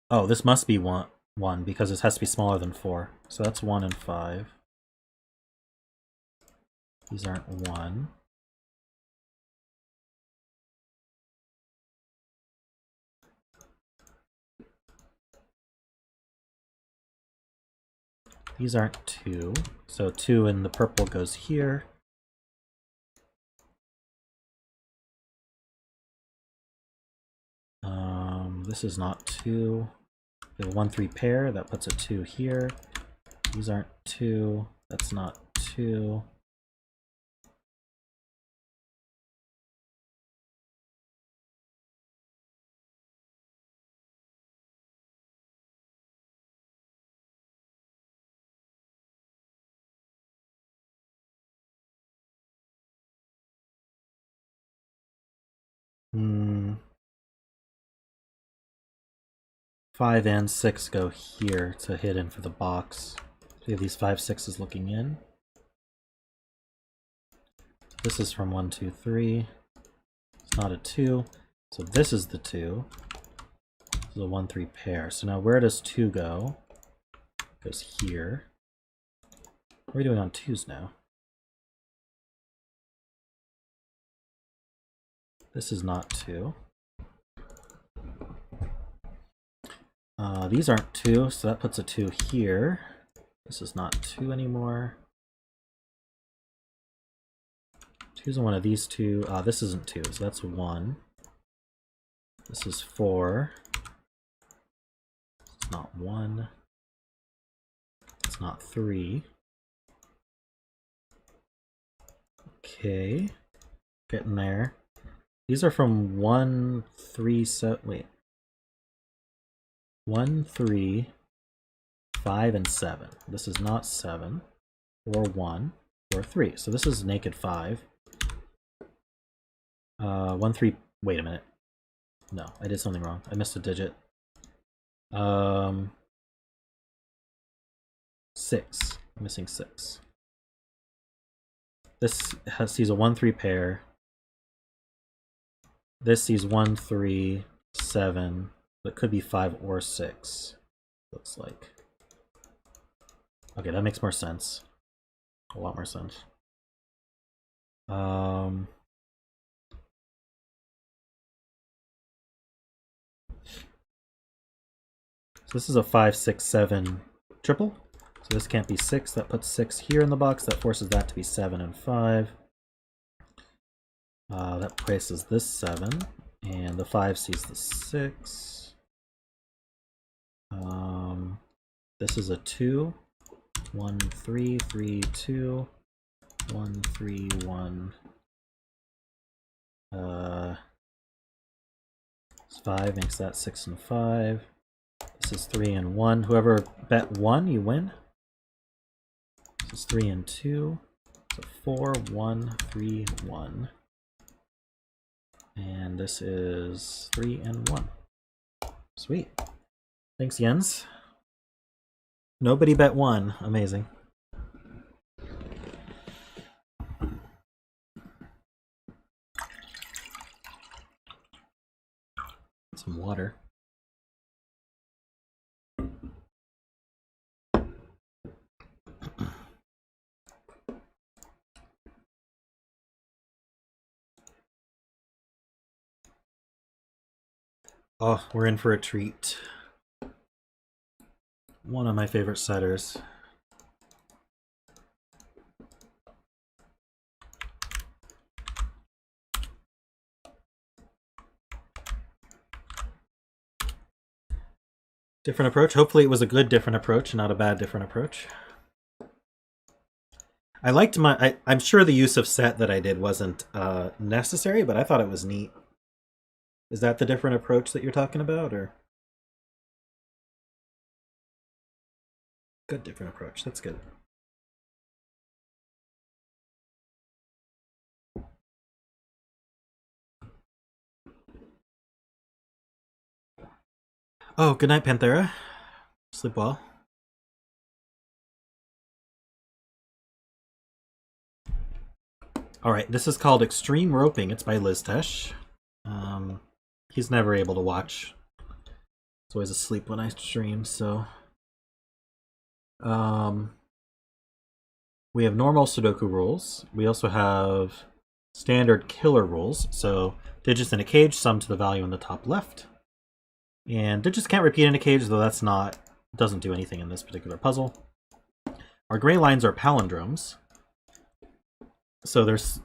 Oh, this must be 1 because it has to be smaller than 4. So that's 1 and 5. These aren't 1. These aren't 2. So 2 in the purple goes here. This is not 2. We have a 1-3 pair, that puts a 2 here. These aren't 2, that's not 2. Hmm. 5 and 6 go here to hit in for the box. So we have these 5, 6s looking in. This is from 1, 2, 3. It's not a 2. So this is the 2. This is a 1, 3 pair. So now where does 2 go? It goes here. What are we doing on 2s now? This is not 2. These aren't 2, so that puts a 2 here. This is not 2 anymore. 2's in one of these 2. This isn't 2, so that's 1. This is 4. It's not 1. It's not 3. Okay. Getting there. These are from 1, 3, 7. Wait. 1, 3, 5, and 7. This is not 7, or 1, or 3. So this is naked 5. 1, 3. Wait a minute. No, I did something wrong. I missed a digit. 6. I'm missing 6. This sees a 1, 3 pair. This sees 1, 3, 7. It could be 5 or 6, looks like. Okay, that makes more sense. A lot more sense. So this is a 5, 6, 7 triple. So this can't be 6. That puts 6 here in the box. That forces that to be 7 and 5. That places this 7. And the 5 sees the 6. This is a 2. 1, 3, 3, 2. 1, 3, 1. 5 makes that 6 and 5. This is 3 and 1. Whoever bet 1, you win. This is 3 and 2. So 4, 1, 3, 1. And this is 3 and 1. Sweet. Thanks, Jens. Nobody bet 1. Amazing. Some water. Oh, we're in for a treat. One of my favorite setters. Different approach. Hopefully it was a good different approach, not a bad different approach. I liked my... I'm sure the use of set that I did wasn't necessary, but I thought it was neat. Is that the different approach that you're talking about, or? Good different approach. That's good. Oh, good night, Panthera. Sleep well. Alright, this is called Xtreme Roping. It's by Lisztes. He's never able to watch. He's always asleep when I stream, so... we have normal Sudoku rules. We also have standard killer rules. So, digits in a cage sum to the value in the top left. And digits can't repeat in a cage, though that's not... doesn't do anything in this particular puzzle. Our gray lines are palindromes. So there's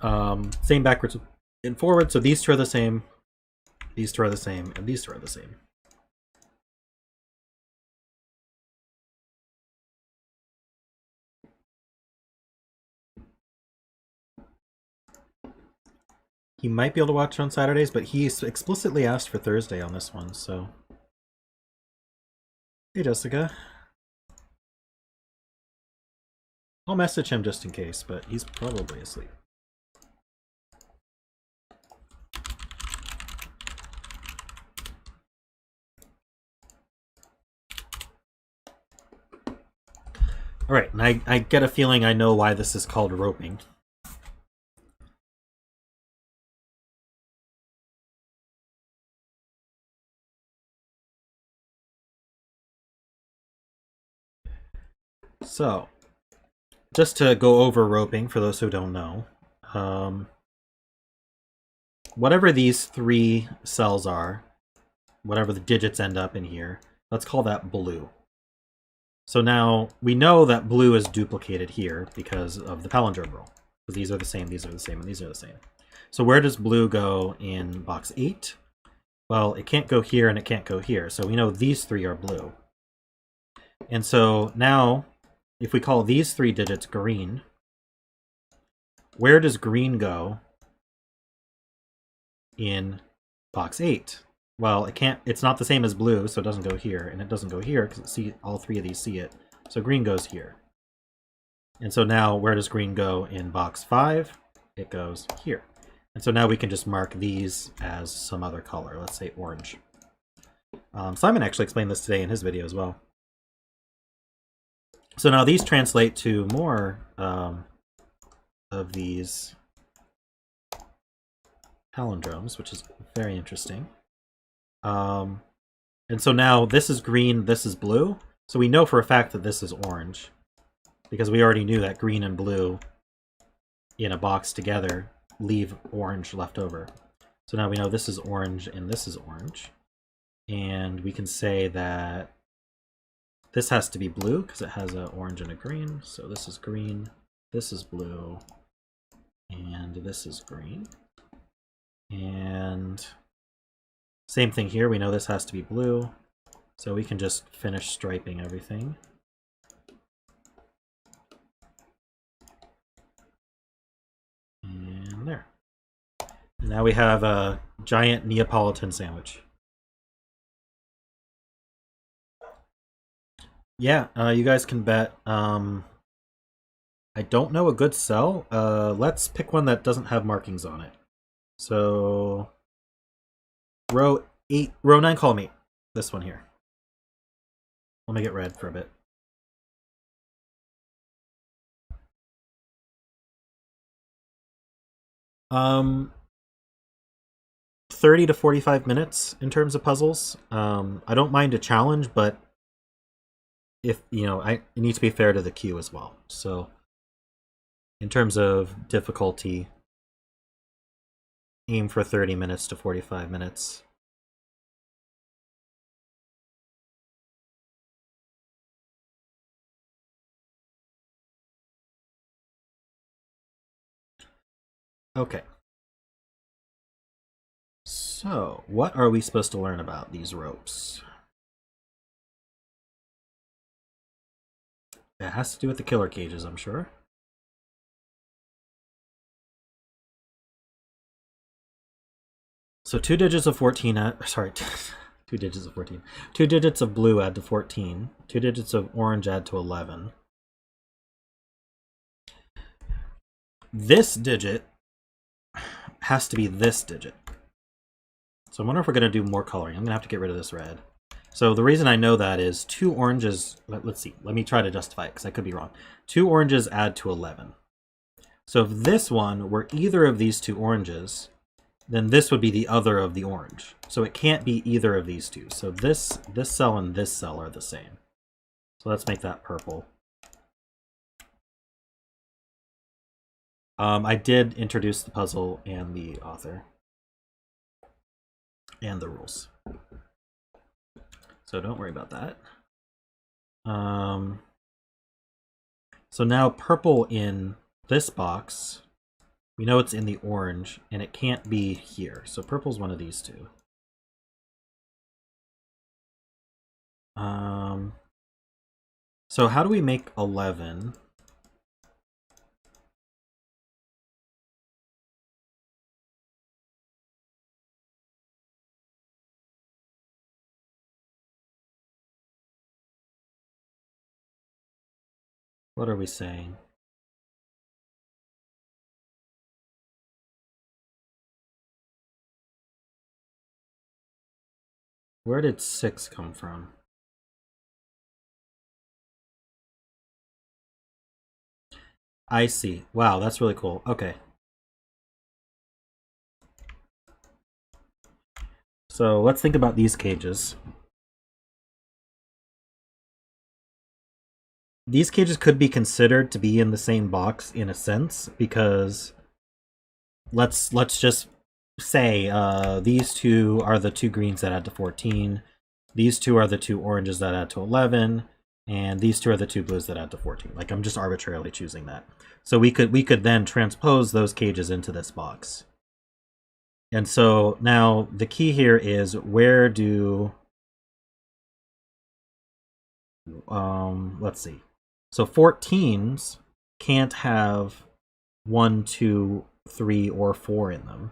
same backwards and forward. So these two are the same. These two are the same, and these two are the same. He might be able to watch on Saturdays, but he explicitly asked for Thursday on this one, so... Hey, Jessica. I'll message him just in case, but he's probably asleep. Alright, and I get a feeling I know why this is called roping. So, just to go over roping, for those who don't know, whatever these three cells are, whatever the digits end up in here, let's call that blue. So now we know that blue is duplicated here because of the palindrome rule. Because these are the same, these are the same, and these are the same. So where does blue go in box 8? Well, it can't go here and it can't go here. So we know these three are blue. And so now, if we call these three digits green, where does green go in box 8? Well, it can't. It's not the same as blue, so it doesn't go here, and it doesn't go here because all three of these see it. So green goes here. And so now, where does green go in box 5? It goes here. And so now we can just mark these as some other color. Let's say orange. Simon actually explained this today in his video as well. So now these translate to more of these palindromes, which is very interesting. And so now this is green, this is blue. So we know for a fact that this is orange because we already knew that green and blue in a box together leave orange left over. So now we know this is orange and this is orange. And we can say that this has to be blue because it has an orange and a green. So this is green, this is blue, and this is green. And same thing here, we know this has to be blue, so we can just finish striping everything. And there. And now we have a giant Neapolitan sandwich. Yeah, you guys can bet. I don't know a good cell. Let's pick one that doesn't have markings on it. So row 9 column 8. This one here. I'll make it red for a bit. Um, 30 to 45 minutes in terms of puzzles. I don't mind a challenge, but if it needs to be fair to the queue as well. So in terms of difficulty, aim for 30 minutes to 45 minutes. Okay. So, what are we supposed to learn about these ropes? It has to do with the killer cages, I'm sure. So 2 digits of 14, sorry, 2 digits of 14. 2 digits of blue add to 14. 2 digits of orange add to 11. This digit has to be this digit. So I wonder if we're going to do more coloring. I'm going to have to get rid of this red. So the reason I know that is 2 oranges, let's see, let me try to justify it because I could be wrong. 2 oranges add to 11. So if this one were either of these 2 oranges, then this would be the other of the orange. So it can't be either of these two. So this cell and this cell are the same. So let's make that purple. I did introduce the puzzle and the author and the rules. So don't worry about that. So now purple in this box, we know it's in the orange, and it can't be here. So purple's one of these two. So how do we make 11? What are we saying? Where did 6 come from? I see. Wow, that's really cool. Okay. So let's think about these cages. These cages could be considered to be in the same box in a sense, because let's just say these two are the two greens that add to 14, these two are the two oranges that add to 11, and these two are the two blues that add to 14. Like, I'm just arbitrarily choosing that. So we could then transpose those cages into this box. And so now the key here is, where do let's see. So 14s can't have 1, 2, 3, or 4 in them,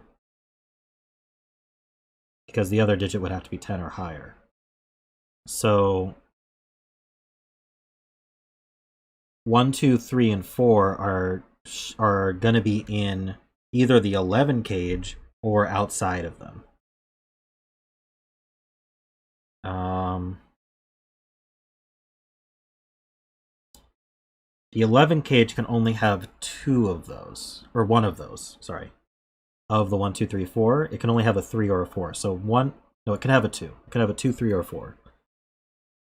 because the other digit would have to be 10 or higher. So 1, 2, 3, and 4 are going to be in either the 11 cage or outside of them. The 11 cage can only have 2 of those, or 1 of those, sorry. Of the 1, 2, 3, 4, it can only have a 3 or a 4. So it can have a 2. It can have a 2, 3, or a 4.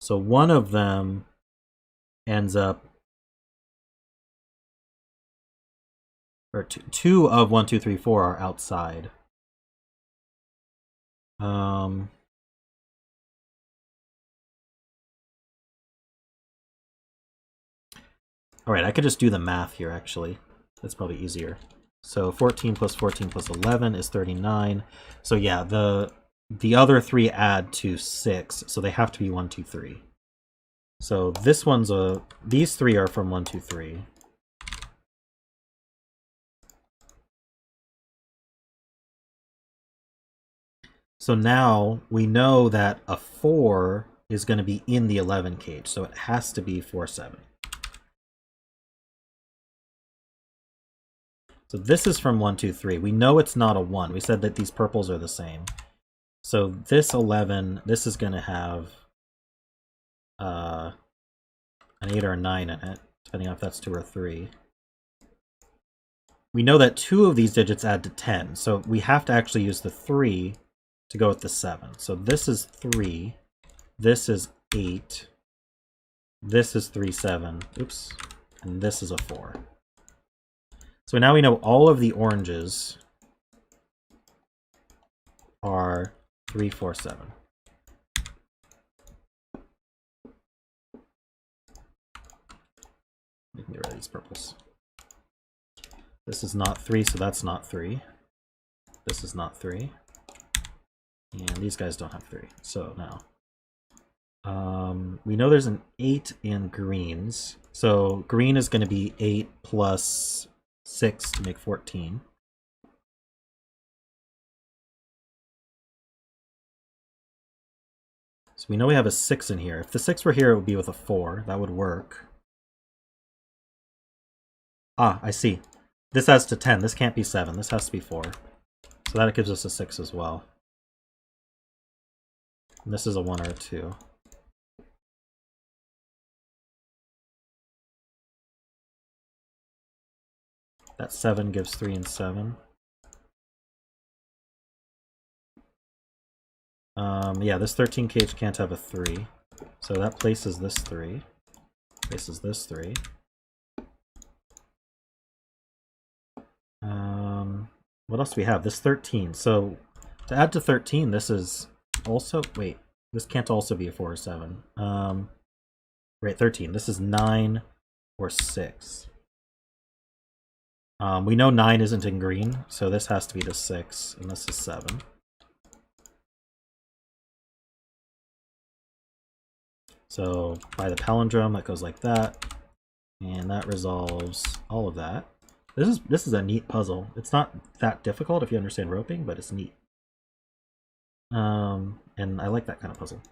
So one of them ends up, or two of 1, 2, 3, 4 are outside. Alright, I could just do the math here, actually. That's probably easier. So 14 plus 14 plus 11 is 39. So yeah, the other 3 add to 6, so they have to be 1, 2, 3. So this one's these 3 are from 1, 2, 3. So now we know that a 4 is going to be in the 11 cage, so it has to be 4, 7. So this is from 1, 2, 3. We know it's not a 1. We said that these purples are the same. So this 11, this is going to have an 8 or a 9 in it, depending on if that's 2 or 3. We know that 2 of these digits add to 10, so we have to actually use the 3 to go with the 7. So this is 3, this is 8, this is 3, 7, oops, and this is a 4. So now we know all of the oranges are 3, 4, 7. We can get rid of these purples. This is not 3, so that's not 3. This is not 3. And these guys don't have 3. So now, we know there's an 8 in greens. So green is going to be 8 plus 6 to make 14. So we know we have a 6 in here. If the 6 were here, it would be with a 4. That would work. Ah, I see. This adds to 10. This can't be 7. This has to be 4. So that gives us a 6 as well. And this is a 1 or a 2. That 7 gives 3 and 7. Yeah, this 13 cage can't have a 3. So that places this 3. Places this 3. What else do we have? This 13. So to add to 13, this is also... Wait, this can't also be a 4 or 7. Right, 13. This is 9 or 6. We know 9 isn't in green, so this has to be the 6, and this is 7. So by the palindrome, that goes like that, and that resolves all of that. This is a neat puzzle. It's not that difficult if you understand roping, but it's neat. And I like that kind of puzzle.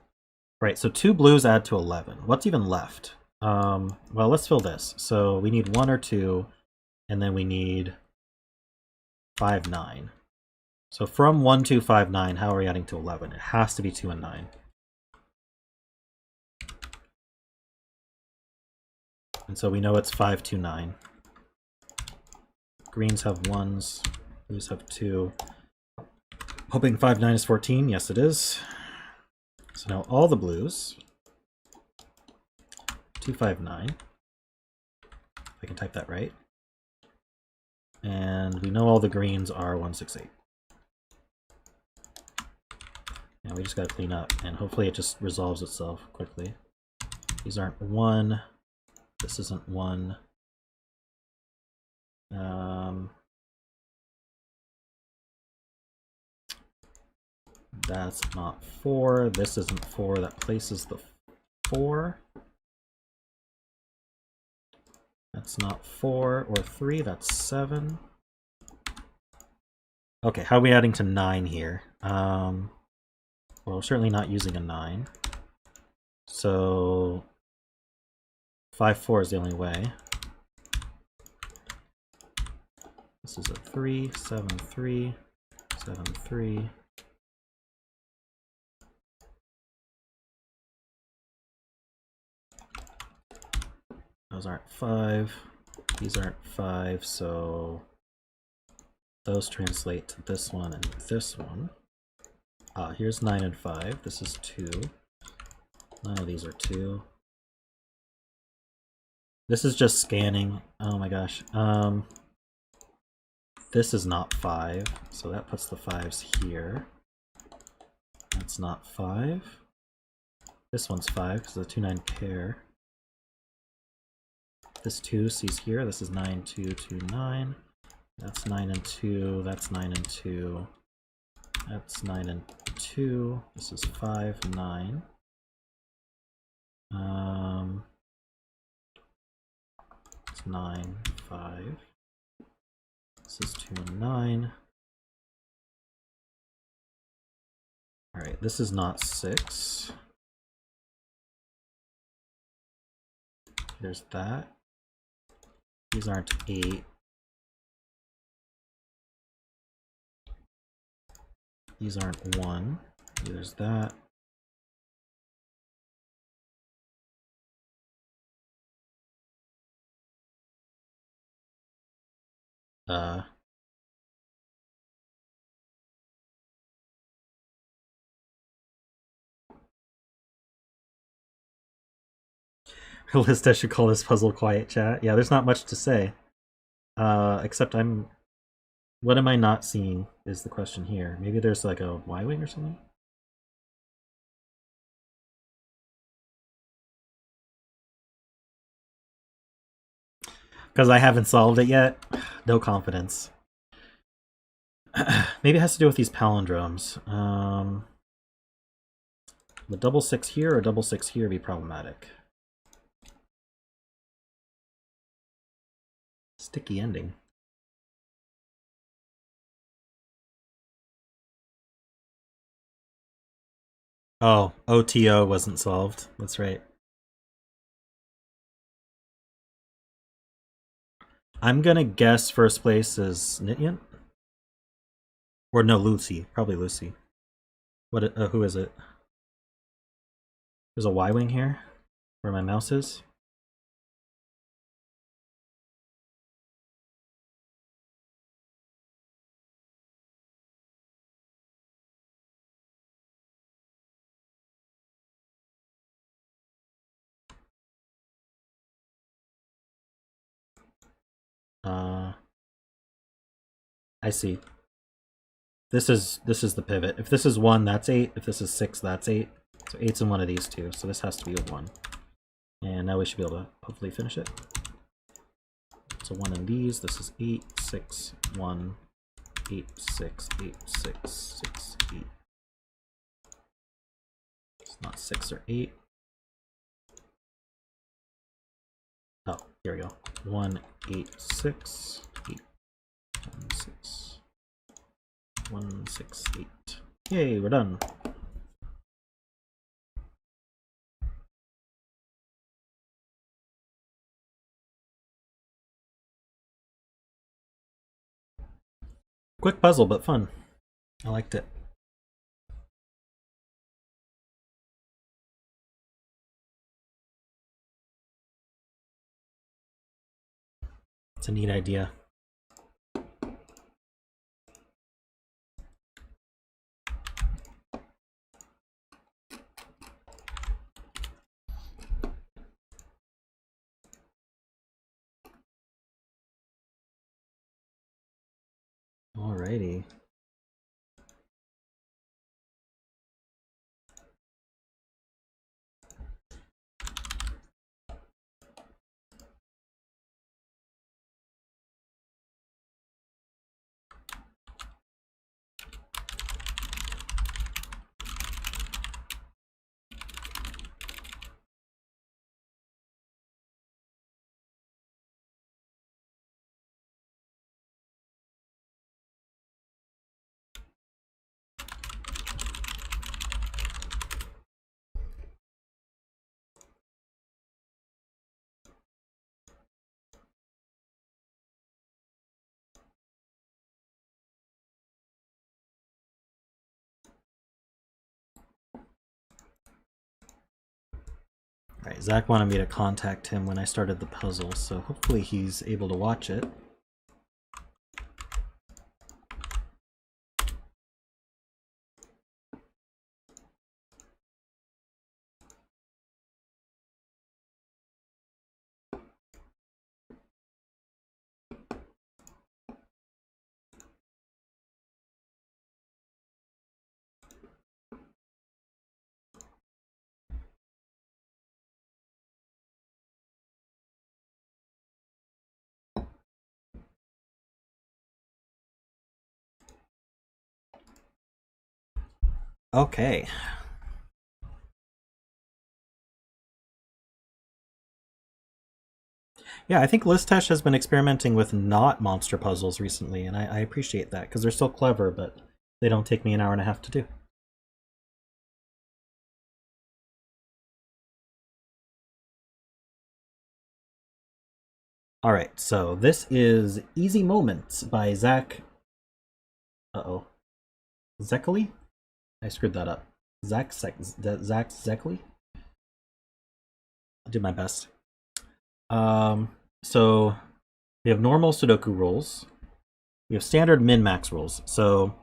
Right, so 2 blues add to 11. What's even left? Well, let's fill this. So we need 1 or 2, and then we need 5, 9. So from 1, 2, 5, 9, how are we adding to 11? It has to be 2 and 9. And so we know it's 5, 2, 9. Greens have 1s, blues have 2. Hoping 5, 9 is 14. Yes, it is. So now all the blues, 2, 5, 9. If I can type that right. And we know all the greens are 1, 6, 8. Now we just gotta clean up, and hopefully it just resolves itself quickly. These aren't 1. This isn't 1. That's not 4. This isn't 4. That places the 4. That's not 4 or 3. That's 7. Okay, how are we adding to 9 here? Well, we're certainly not using a 9. So 5, 4 is the only way. This is a 3, 7, 3, 7, 3. Those aren't 5. These aren't 5, so those translate to this one and this one. Here's 9 and 5. This is 2. None of these are 2. This is just scanning. Oh my gosh. This is not 5, so that puts the 5s here. That's not 5. This one's 5 because the 2, 9 pair. This 2 sees here. This is 9, 2, 2, 9. That's 9 and 2. That's 9 and 2. That's 9 and 2. This is 5, 9. It's 9, 5. This is 2 and 9. Alright, this is not 6. There's that. These aren't 8. These aren't 1. There's that. Lisztes should call this puzzle quiet chat. Yeah, there's not much to say. Except what am I not seeing is the question here. Maybe there's like a Y-wing or something? Because I haven't solved it yet. No confidence. Maybe it has to do with these palindromes. Would double 6 here or double 6 here be problematic? Sticky ending. Oh, OTO wasn't solved. That's right. I'm gonna guess first place is Nityan? Or no, Lucy. Probably Lucy. What? Who is it? There's a Y-wing here, where my mouse is. I see. This is the pivot. If this is 1, that's 8. If this is 6, that's 8. So 8's in one of these two. So this has to be a 1. And now we should be able to hopefully finish it. So 1 in these. This is 8, 6, 1, 8, 6, 8, 6, 6, 8. It's not 6 or 8. Oh, here we go. 1, 8, 6, 8, 1, 6, 1, 6, 8. Yay, we're done. Quick puzzle, but fun. I liked it. It's a neat idea. Alrighty. Alright, Zach wanted me to contact him when I started the puzzle, so hopefully he's able to watch it. Okay. Yeah, I think Lisztes has been experimenting with not monster puzzles recently, and I appreciate that, because they're still clever, but they don't take me an hour and a half to do. Alright, so this is Easy Moments by Zack... Uh-oh. Szekely? I screwed that up. Zack Szekely? I'll do my best. So we have normal Sudoku rules. We have standard min-max rules. So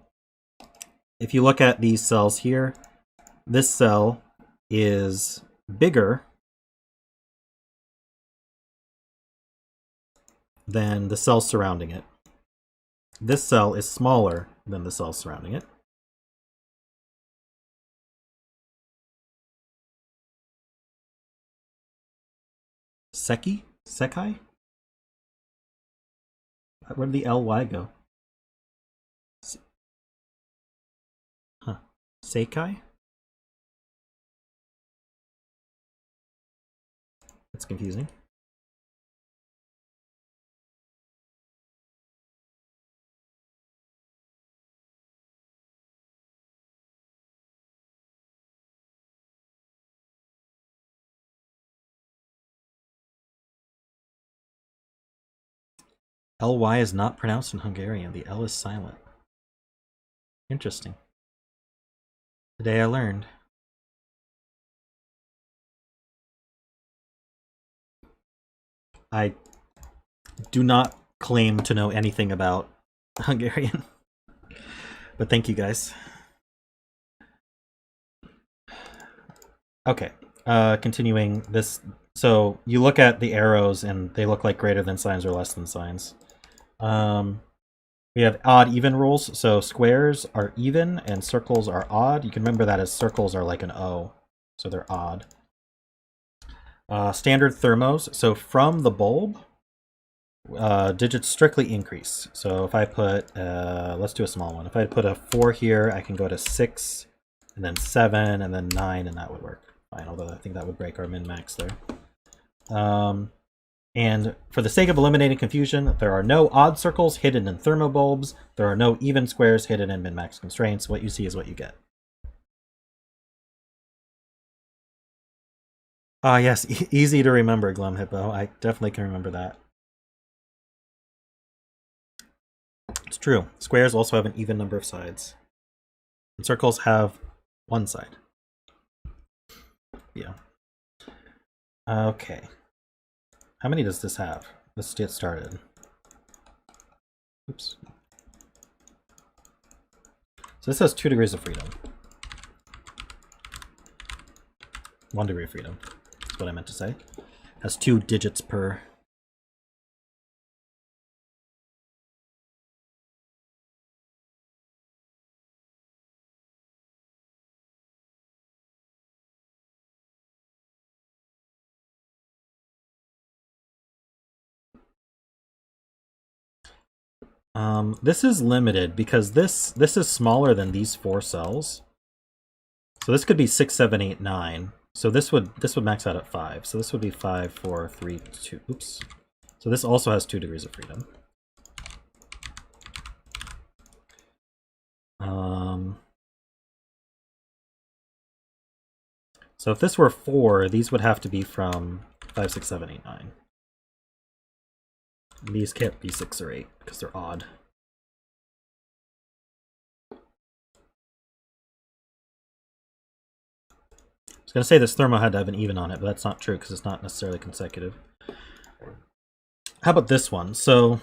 if you look at these cells here, this cell is bigger than the cell surrounding it. This cell is smaller than the cell surrounding it. Szekely? Where did the LY go? Huh. Szekely? That's confusing. LY is not pronounced in Hungarian. The L is silent. Interesting. Today I learned. I do not claim to know anything about Hungarian. But thank you guys. Okay, continuing this. So you look at the arrows and they look like greater than signs or less than signs. We have odd even rules. So squares are even and circles are odd. You can remember that as circles are like an O, so they're odd. Standard thermos. So from the bulb, digits strictly increase. So if I put, let's do a small one. If I put a 4 here, I can go to 6, and then 7, and then 9, and that would work fine. Although I think that would break our min-max there. And for the sake of eliminating confusion, there are no odd circles hidden in thermobulbs. There are no even squares hidden in min-max constraints. What you see is what you get. Ah, yes, easy to remember, Glum Hippo. I definitely can remember that. It's true. Squares also have an even number of sides. And circles have one side. Yeah. Okay. How many does this have? Let's get started. Oops. So this has 2 degrees of freedom. 1 degree of freedom. That's what I meant to say. Has 2 digits per. This is limited because this is smaller than these 4 cells. So this could be 6, 7, 8, 9. So this would max out at 5. So this would be 5, 4, 3, 2. Oops. So this also has 2 degrees of freedom. So if this were 4, these would have to be from 5, 6, 7, 8, 9. These can't be 6 or 8 because they're odd. I was going to say this thermo had to have an even on it, but that's not true because it's not necessarily consecutive. How about this one? So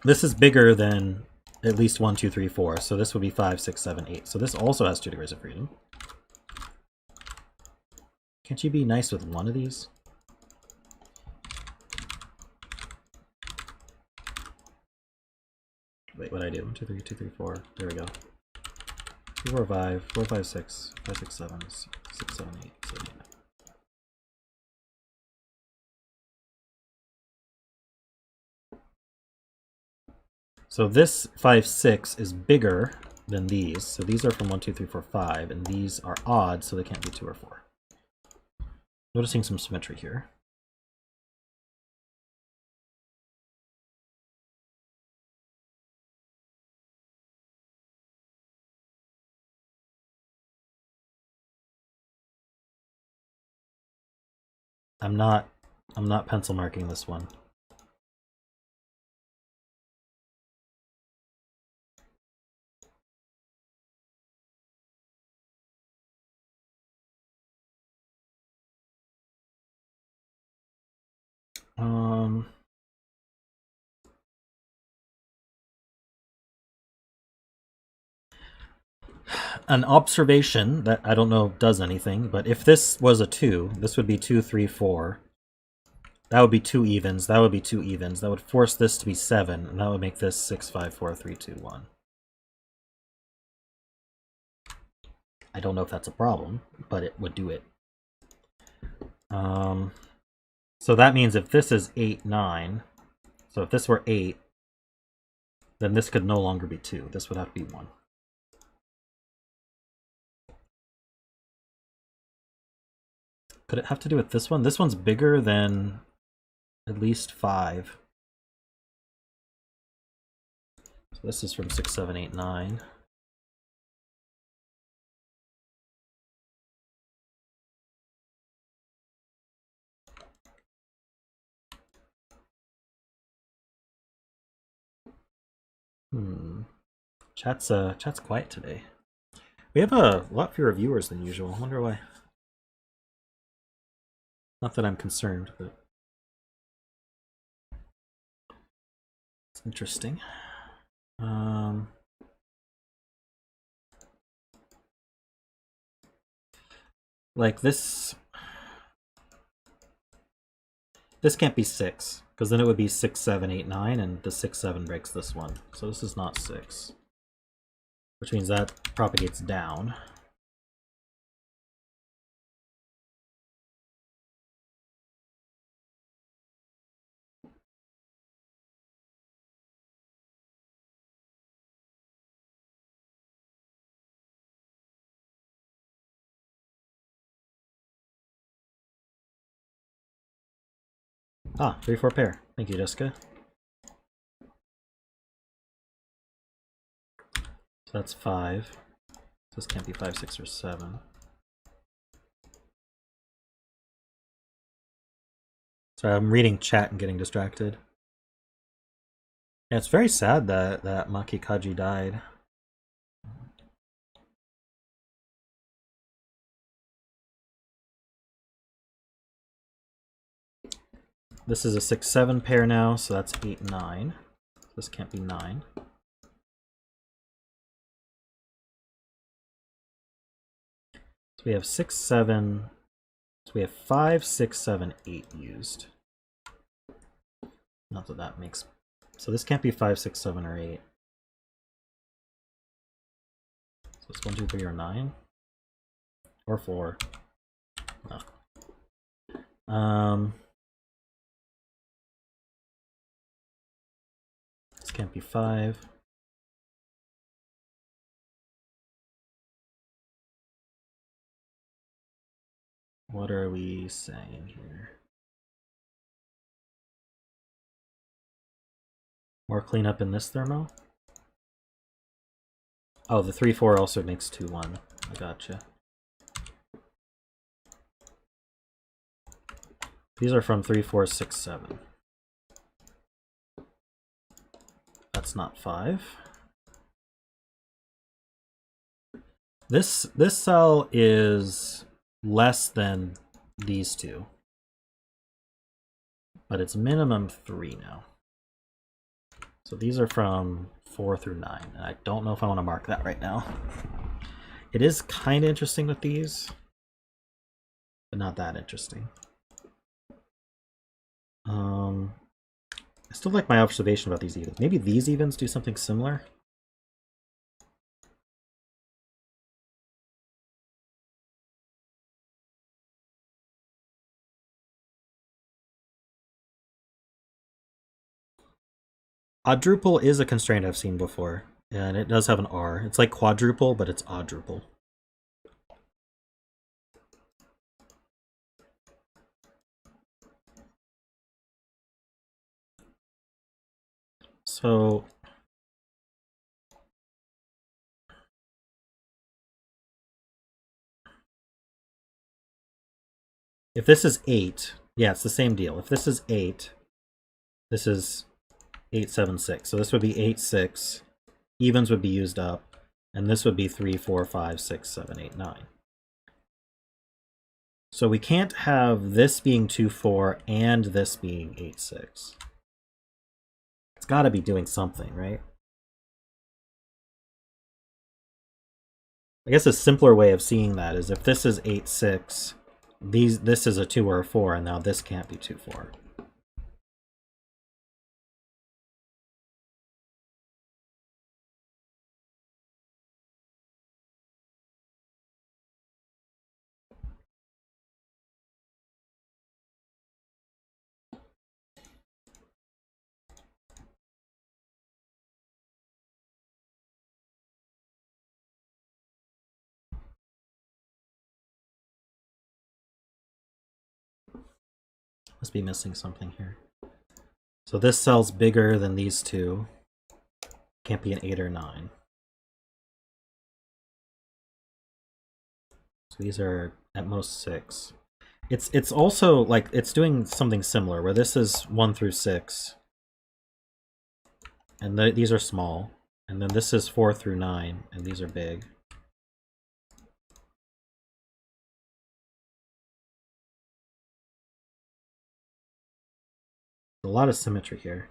this is bigger than at least 1, 2, 3, 4. So this would be 5, 6, 7, 8. So this also has 2 degrees of freedom. Can't you be nice with one of these? Wait, what'd I do? 1, 2, 3, 2, 3, 4. There we go. 2, 4, 5, 4, 5, 6, 5, 6, 7, 6, 7, 8, 7, 8. So this 5, 6 is bigger than these. So these are from 1, 2, 3, 4, 5, and these are odd, so they can't be 2 or 4. Noticing some symmetry here. I'm not pencil marking this one. An observation that I don't know does anything, but if this was a 2, this would be 2, 3, 4. That would be 2 evens. That would be 2 evens. That would force this to be 7, and that would make this 6, 5, 4, 3, 2, 1. I don't know if that's a problem, but it would do it. So that means if this is 8, 9, so if this were 8, then this could no longer be 2. This would have to be 1. Could it have to do with this one? This one's bigger than at least 5. So this is from 6, 7, 8, 9. Chat's quiet today. We have a lot fewer viewers than usual. I wonder why. Not that I'm concerned, but it's interesting. Like this can't be 6, because then it would be 6, 7, 8, 9, and the 6, 7 breaks this one. So this is not 6, which means that propagates down. Ah, 3-4 pair. Thank you, Jessica. So that's 5. This can't be 5, 6, or 7. Sorry, I'm reading chat and getting distracted. Yeah, it's very sad that Makikaji died. This is a 6-7 pair now, so that's 8-9. This can't be 9. So we have 6-7. So we have 5, 6, 7, 8 used. Not that that makes... So this can't be 5, 6, 7, or 8. So it's 1, 2, 3, or 9? Or 4. No. This can't be 5. What are we saying here? More cleanup in this thermo? Oh, the 3-4 also makes 2-1. I gotcha. These are from 3, 4, 6, 7. That's not 5. This cell is less than these two, but it's minimum 3 now. So these are from 4 through 9, and I don't know if I want to mark that right now. It is kind of interesting with these, but not that interesting. I still like my observation about these evens. Maybe these evens do something similar? Oddruple is a constraint I've seen before, and it does have an R. It's like quadruple, but it's oddruple. So if this is 8, yeah, it's the same deal. If this is 8, this is 8, 7, 6. So this would be 8, 6. Evens would be used up, and this would be 3, 4, 5, 6, 7, 8, 9. So we can't have this being 2, 4 and this being 8, 6. It's got to be doing something, right? I guess a simpler way of seeing that is if this is 8, 6, this is a 2 or a 4, and now this can't be 2, 4. Must be missing something here. So this cell's bigger than these two. Can't be an 8 or 9. So these are at most 6. It's also like it's doing something similar where this is 1 through 6. And these are small. And then this is 4 through 9, and these are big. A lot of symmetry here.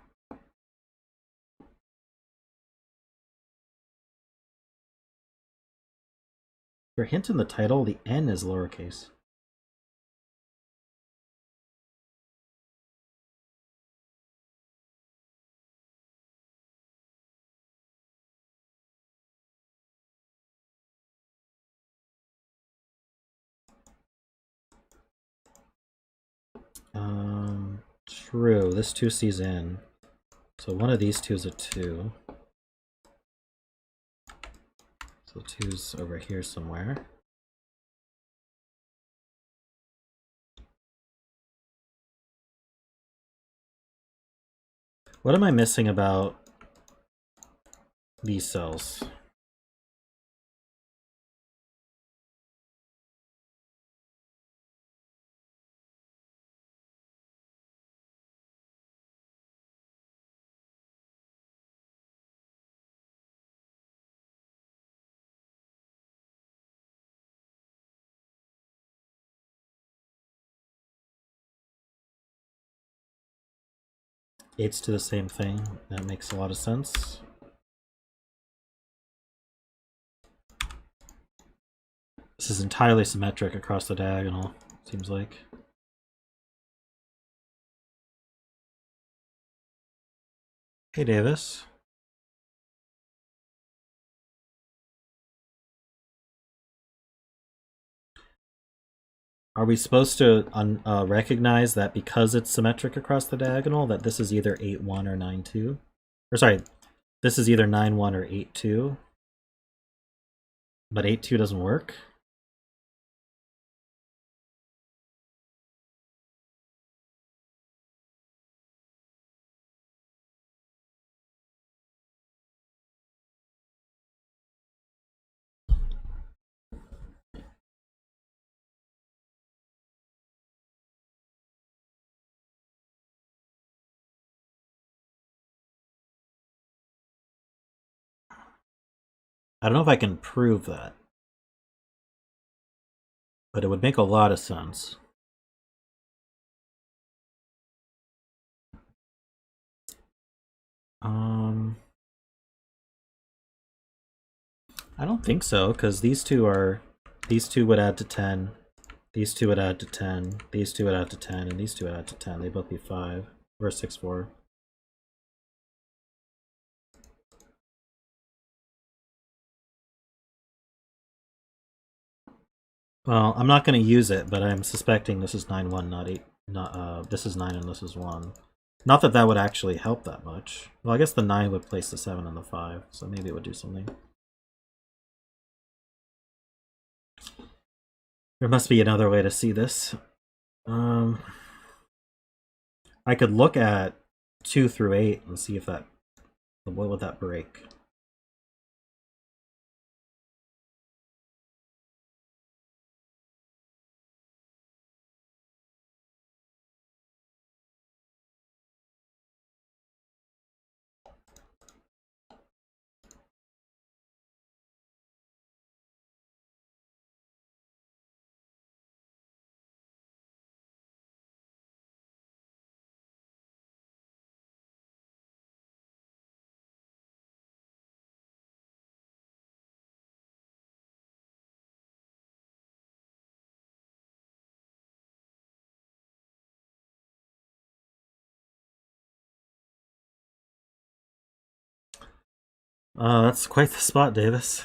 For a hint in the title, the N is lowercase. True. This 2 sees in. So one of these two is a 2. So 2's over here somewhere. What am I missing about these cells? Eights to the same thing. That makes a lot of sense. This is entirely symmetric across the diagonal, seems like. Hey, Davis. Are we supposed to recognize that because it's symmetric across the diagonal, that this is either 8-1 or 9-2? Or sorry, this is either 9-1 or 8-2. But 8-2 doesn't work? I don't know if I can prove that, but it would make a lot of sense. I don't think so, because these two would add to 10, these two would add to 10, these two would add to 10, and these two would add to 10. They'd both be 5, or 6-4. Well, I'm not going to use it, but I'm suspecting this is 9-1, not 8. This is 9 and this is 1. Not that that would actually help that much. Well, I guess the 9 would place the 7 and the 5, so maybe it would do something. There must be another way to see this. I could look at 2 through 8 and see if that... What would that break? That's quite the spot, Davis.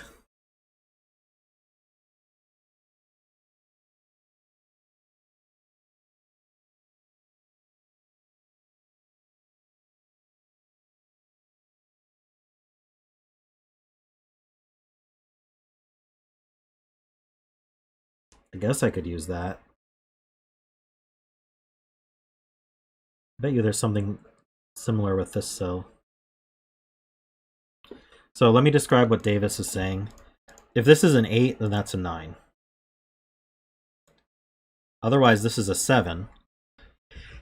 I guess I could use that. I bet you there's something similar with this cell. So let me describe what Davis is saying. If this is an 8, then that's a 9. Otherwise, this is a 7.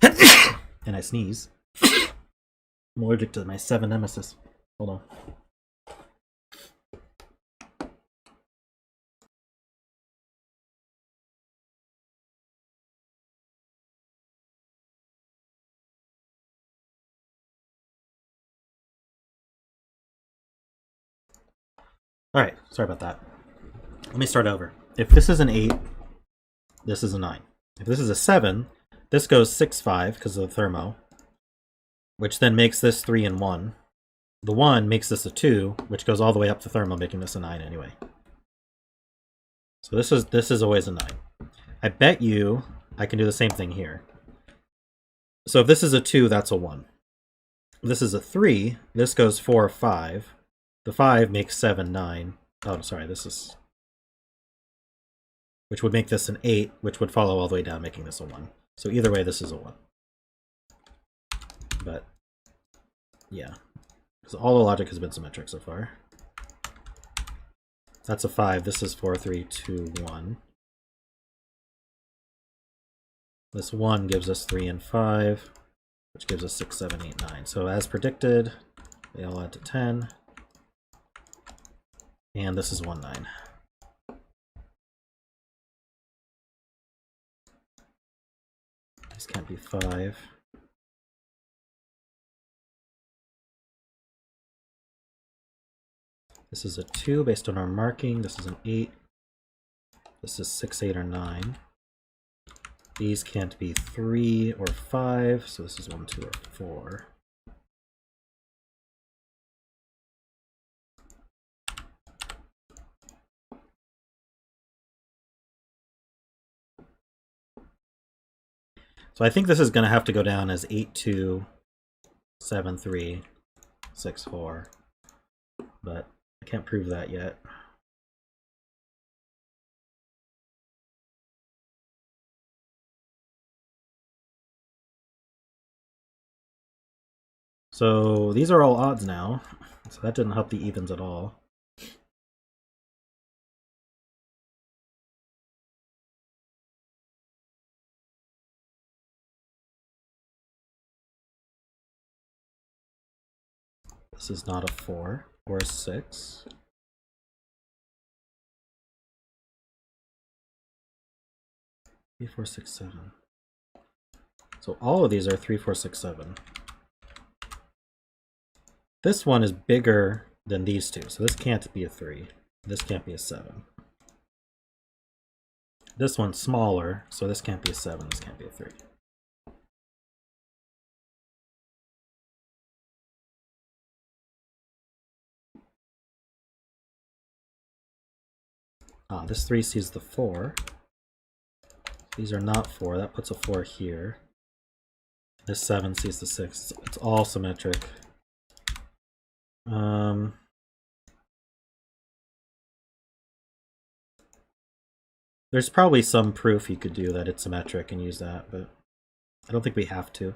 And I sneeze. I'm allergic to my 7 nemesis. Hold on. Alright, sorry about that. Let me start over. If this is an 8, this is a 9. If this is a 7, this goes 6-5 because of the thermo, which then makes this 3 and 1. The 1 makes this a 2, which goes all the way up to thermo, making this a 9 anyway. So this is always a 9. I bet you I can do the same thing here. So if this is a 2, that's a 1. If this is a 3, this goes 4, 5. The 5 makes 7, 9. Oh, sorry, this is... Which would make this an 8, which would follow all the way down, making this a 1. So either way, this is a 1. But Yeah, because all the logic has been symmetric so far. That's a 5. This is 4, 3, 2, 1. This 1 gives us 3 and 5, which gives us 6, 7, 8, 9. So as predicted, they all add to 10. And this is 1, 9. This can't be 5. This is a 2 based on our marking. This is an 8. This is 6, 8, or 9. These can't be 3 or 5, so this is 1, 2, or 4. So I think this is going to have to go down as 8, 2, 7, 3, 6, 4. But I can't prove that yet. So these are all odds now, so that didn't help the evens at all. This is not a 4 or a 6. Three, 4, 6, 7. So all of these are 3, 4, 6, 7. This one is bigger than these two, so this can't be a 3. This can't be a 7. This one's smaller, so this can't be a 7, this can't be a 3. Ah, this 3 sees the 4. These are not 4, that puts a 4 here. This 7 sees the 6. It's all symmetric. There's probably some proof you could do that it's symmetric and use that, but I don't think we have to.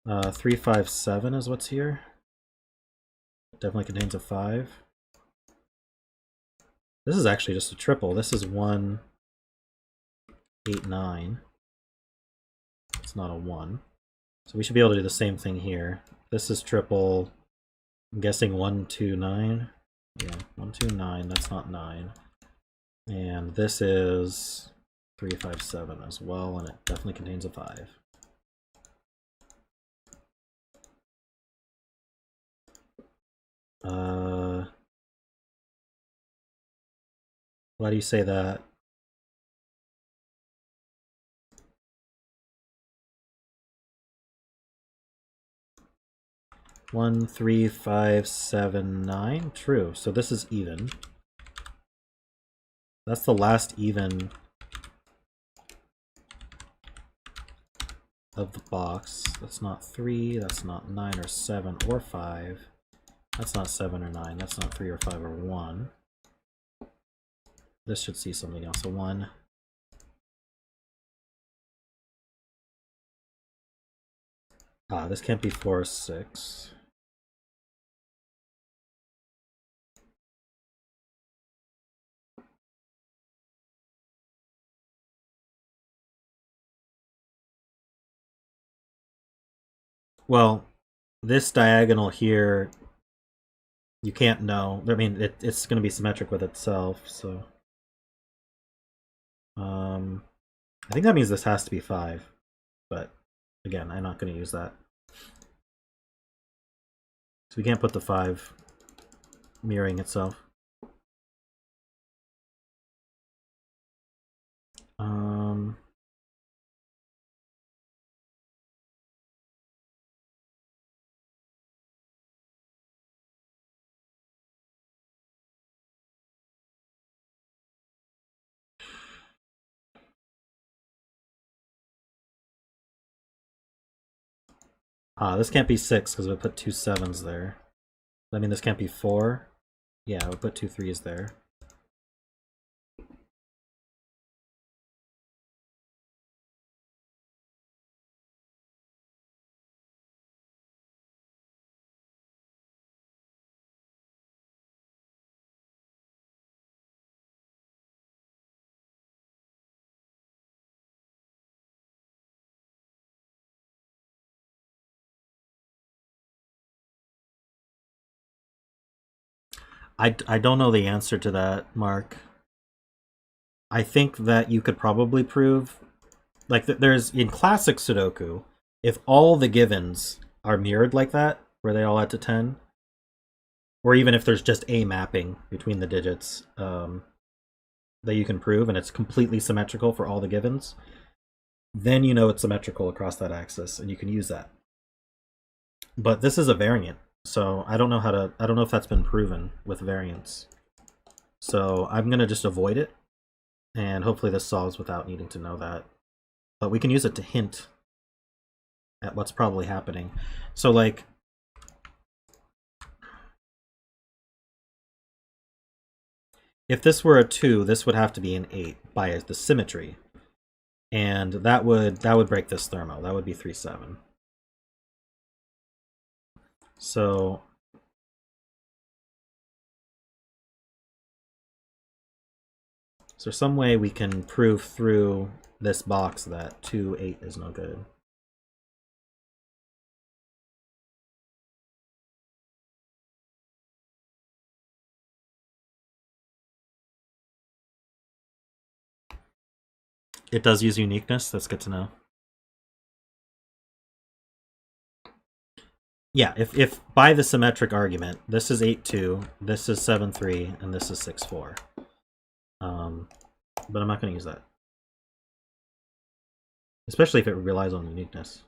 3, 5, 7 is what's here. It definitely contains a 5. This is actually just a triple. This is 1, 8, 9. It's not a 1. So we should be able to do the same thing here. This is triple. I'm guessing 1, 2, 9. Yeah, 1, 2, 9. That's not 9. And this is 3, 5, 7 as well, and it definitely contains a 5. Why do you say that? One, 3, 5, 7, 9. True. So this is even. That's the last even of the box. That's not 3. That's not 9 or 7 or 5. That's not 7 or 9. That's not 3 or 5 or 1. This should see something else. A 1. Ah, this can't be 4 or 6. Well, this diagonal here, you can't know. I mean, it's going to be symmetric with itself, so... I think that means this has to be 5, but again, I'm not going to use that. So we can't put the 5 mirroring itself. This can't be 6 because we put 2 7s there. I mean, this can't be 4. Yeah, we put 2 3s there. I don't know the answer to that, Mark. I think that you could probably prove, like, there's in classic Sudoku, if all the givens are mirrored like that, where they all add to 10, or even if there's just a mapping between the digits that you can prove, and it's completely symmetrical for all the givens, then you know it's symmetrical across that axis, and you can use that. But this is a variant, so I don't know if that's been proven with variants. So I'm gonna just avoid it, and hopefully this solves without needing to know that. But we can use it to hint at what's probably happening. So like, if this were a 2, this would have to be an 8 by the symmetry. And that would break this thermo. That would be 3-7. So is there some way we can prove through this box that 2-8 is no good? It does use uniqueness. That's good to know. Yeah, if by the symmetric argument, this is 8-2, this is 7-3, and this is 6-4. But I'm not going to use that. Especially if it relies on uniqueness.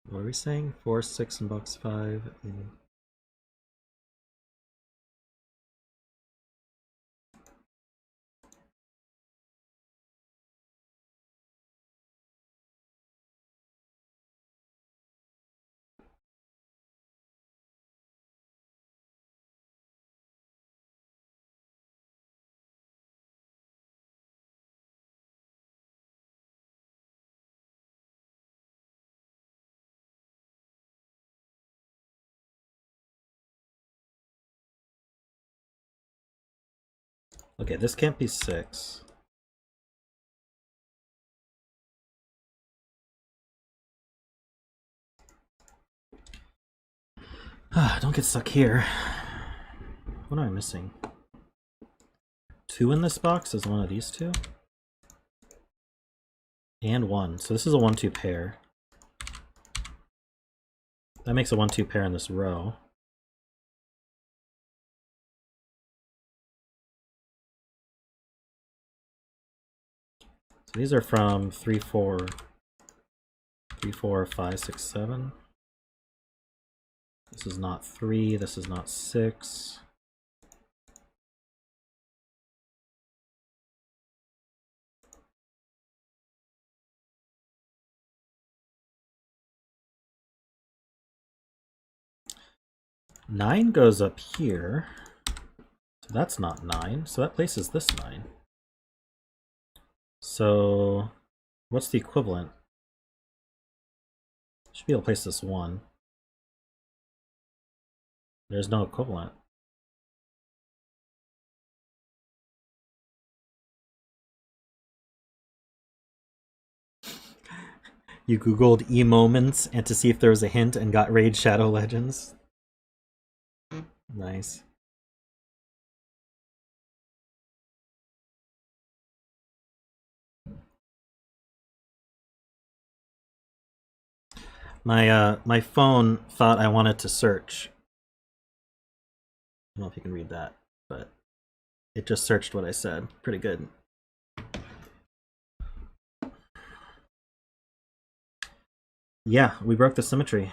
What are we saying? 4, 6, and box 5. And... Okay, this can't be 6. Don't get stuck here. What am I missing? 2 in this box is one of these two? And 1. So this is a 1-2 pair. That makes a 1-2 pair in this row. So these are from 3, 4, 3, 4, 5, 6, 7. This is not 3, this is not 6. Nine goes up here. So that's not 9. So that places this 9. So what's the equivalent? Should be able to place this 1. There's no equivalent. You googled e-moments and to see if there was a hint and got Raid Shadow Legends. Nice. My phone thought I wanted to search. I don't know if you can read that, but it just searched what I said. Pretty good. Yeah, we broke the symmetry.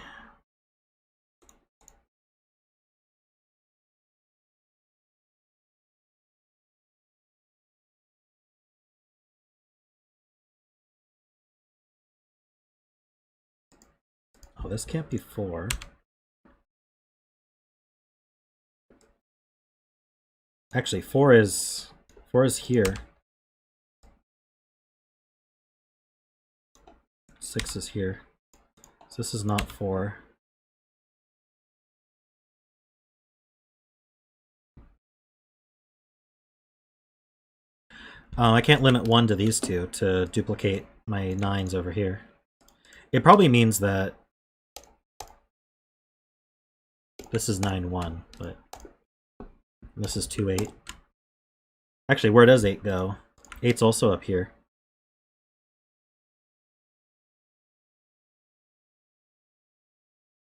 Oh, this can't be 4. Actually, 4 is here. 6 is here. So this is not 4. I can't limit 1 to these two to duplicate my 9s over here. It probably means that this is 9-1, but this is 2-8. Actually, where does 8 go? 8's also up here.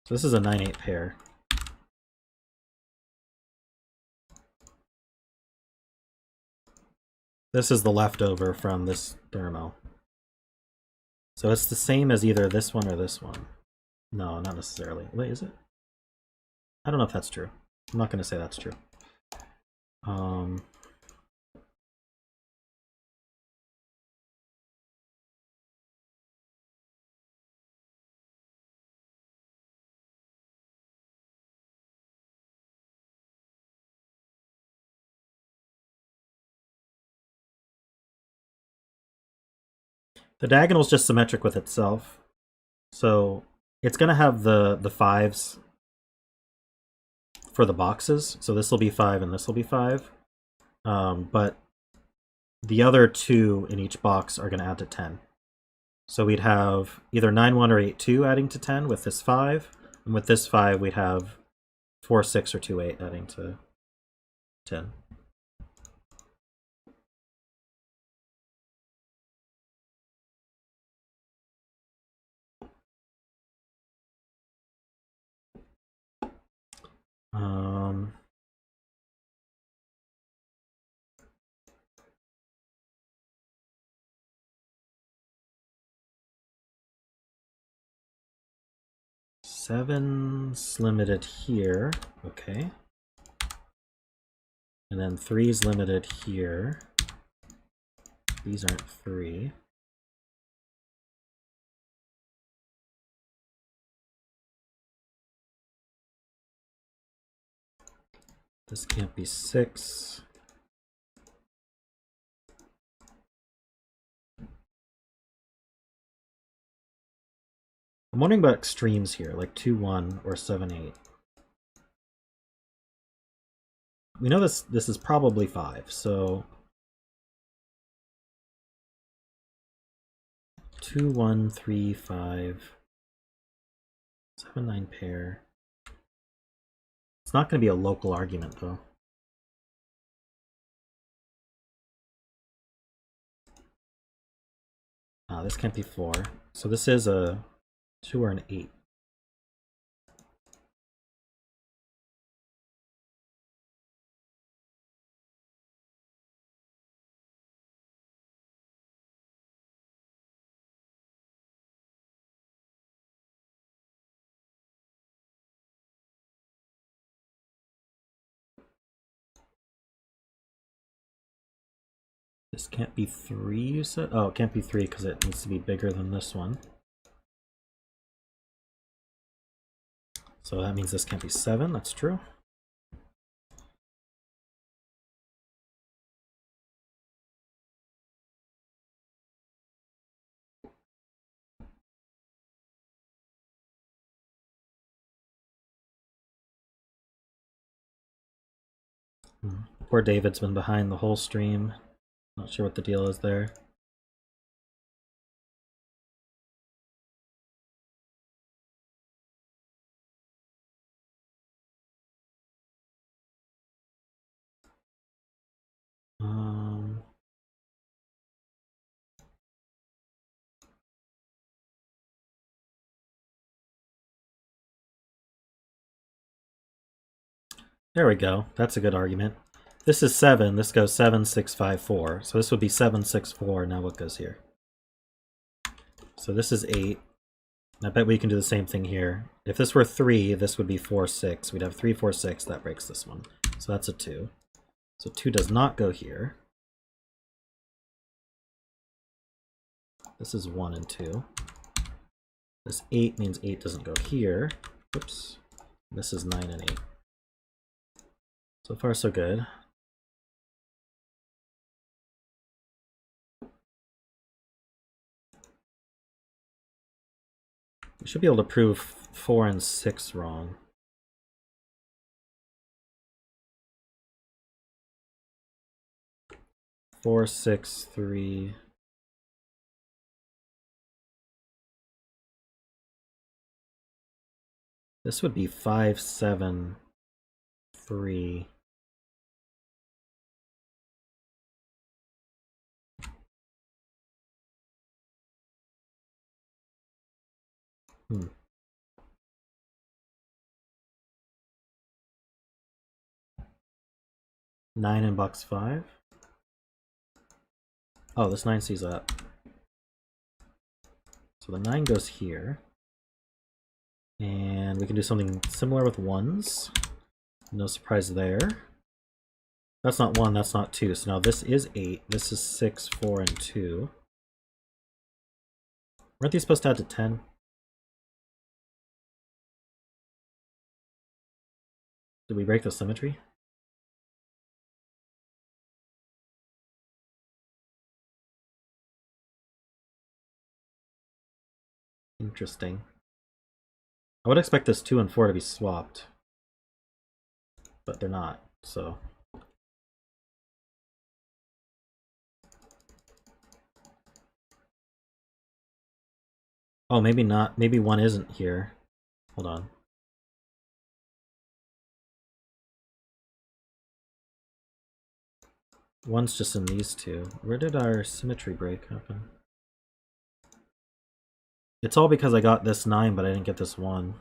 So this is a 9-8 pair. This is the leftover from this thermo. So it's the same as either this one or this one. No, not necessarily. Wait, is it? I don't know if that's true. I'm not going to say that's true. The diagonal is just symmetric with itself. So it's going to have the 5s for the boxes. So this will be 5 and this will be 5. But the other 2 in each box are going to add to 10. So we'd have either 9-1 or 8-2 adding to 10 with this 5. And with this 5, we'd have 4-6 or 2-8 adding to 10. Seven's limited here, okay. And then 3's limited here. These aren't 3. This can't be 6. I'm wondering about extremes here, like 2-1 or 7-8. We know this is probably 5, so 2-1, 3-5, 7-9 pair. It's not going to be a local argument, though. This can't be 4. So this is a 2 or an 8. This can't be 3, you said? Oh, it can't be 3 because it needs to be bigger than this one. So that means this can't be 7, that's true. Poor David's been behind the whole stream. Not sure what the deal is there. There we go. That's a good argument. This is 7. This goes 7, 6, 5, 4. So this would be 7, 6, 4. Now what goes here? So this is 8. I bet we can do the same thing here. If this were 3, this would be 4, 6. We'd have 3, 4, 6. That breaks this one. So that's a 2. So 2 does not go here. This is 1 and 2. This 8 means 8 doesn't go here. Oops. This is 9 and 8. So far, so good. We should be able to prove 4 and 6 wrong. Four, 6, 3. This would be 5, 7, 3. Hmm. Nine in box 5. Oh, this 9 sees up. So the 9 goes here. And we can do something similar with 1s. No surprise there. That's not 1, that's not 2. So now this is 8. This is 6, 4, and 2. Weren't these supposed to add to 10? Did we break the symmetry? Interesting. I would expect this 2 and 4 to be swapped. But they're not, so... Oh, maybe not. Maybe 1 isn't here. Hold on. One's just in these two. Where did our symmetry break happen? It's all because I got this 9, but I didn't get this 1.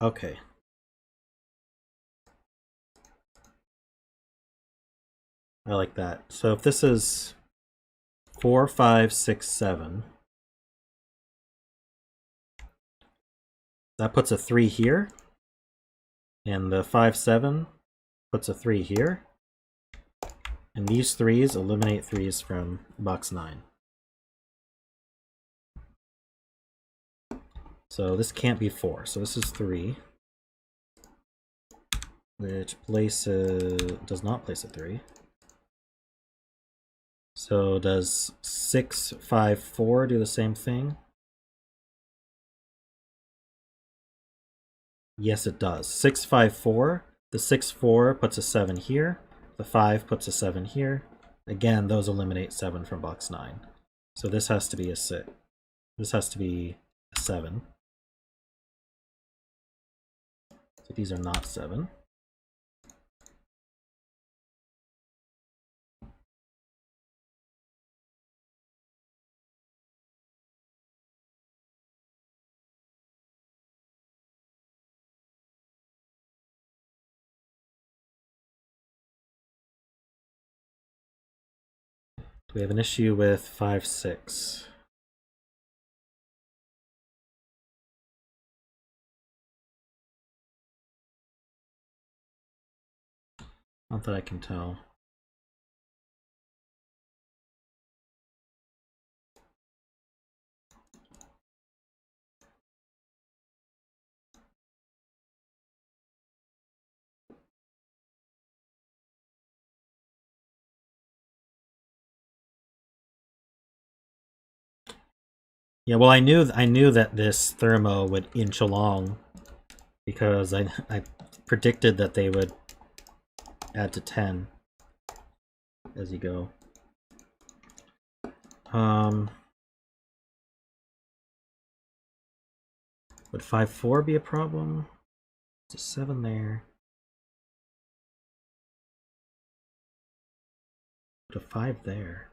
Okay. I like that. So if this is 4, 5, 6, 7, that puts a 3 here. And the 5, 7 puts a 3 here. And these 3s eliminate 3s from box 9. So this can't be 4. So this is 3. Which does not place a 3. So does 6, 5, 4 do the same thing? Yes, it does. 6, 5, 4. The 6, 4 puts a 7 here. The 5 puts a 7 here. Again, those eliminate 7 from box 9. So this has to be a 6. This has to be a 7. So these are not 7. We have an issue with 5, 6. Not that I can tell. Yeah, well, I knew that this thermo would inch along because I predicted that they would add to 10 as you go. Would 5, 4 be a problem? It's a 7 there. Put a 5 there.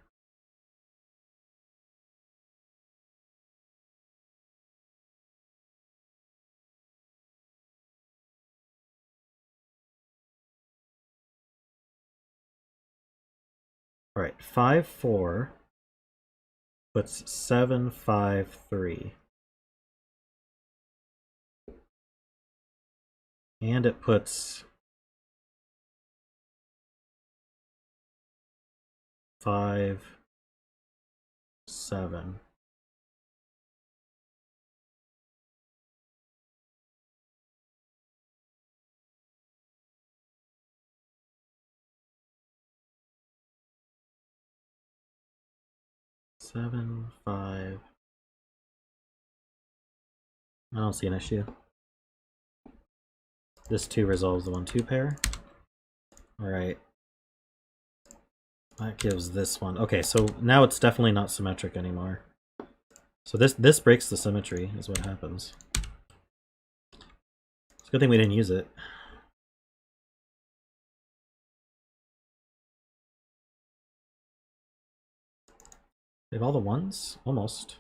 All right, 5, 4 puts 7, 5, 3. And it puts 5, 7. Seven, 5. I don't see an issue. This 2 resolves the 1-2 pair. Alright. That gives this one. Okay, so now it's definitely not symmetric anymore. So this breaks the symmetry, is what happens. It's a good thing we didn't use it. They have all the ones? Almost.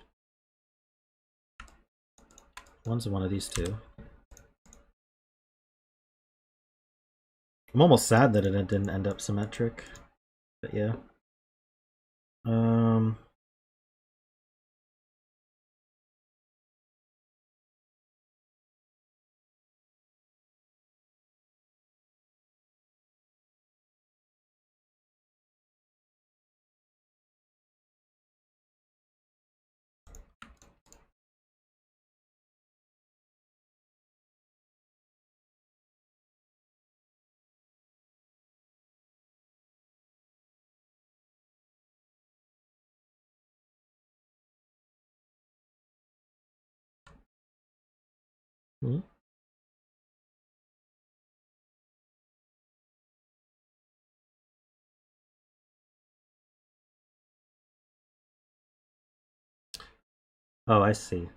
One's one of these two. I'm almost sad that it didn't end up symmetric. But yeah. Hmm? Oh, I see.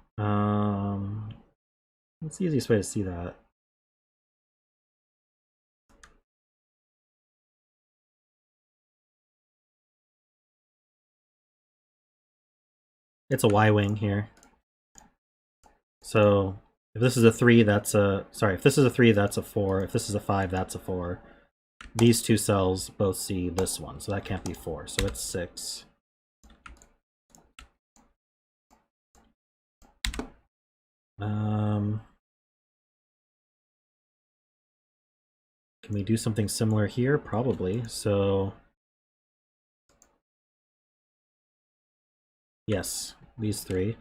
What's the easiest way to see that? It's a Y-wing here. So if this is a 3, that's a... Sorry, if this is a 3, that's a 4. If this is a 5, that's a 4. These two cells both see this one, so that can't be 4. So it's 6. Can we do something similar here? Probably. So yes, these 3.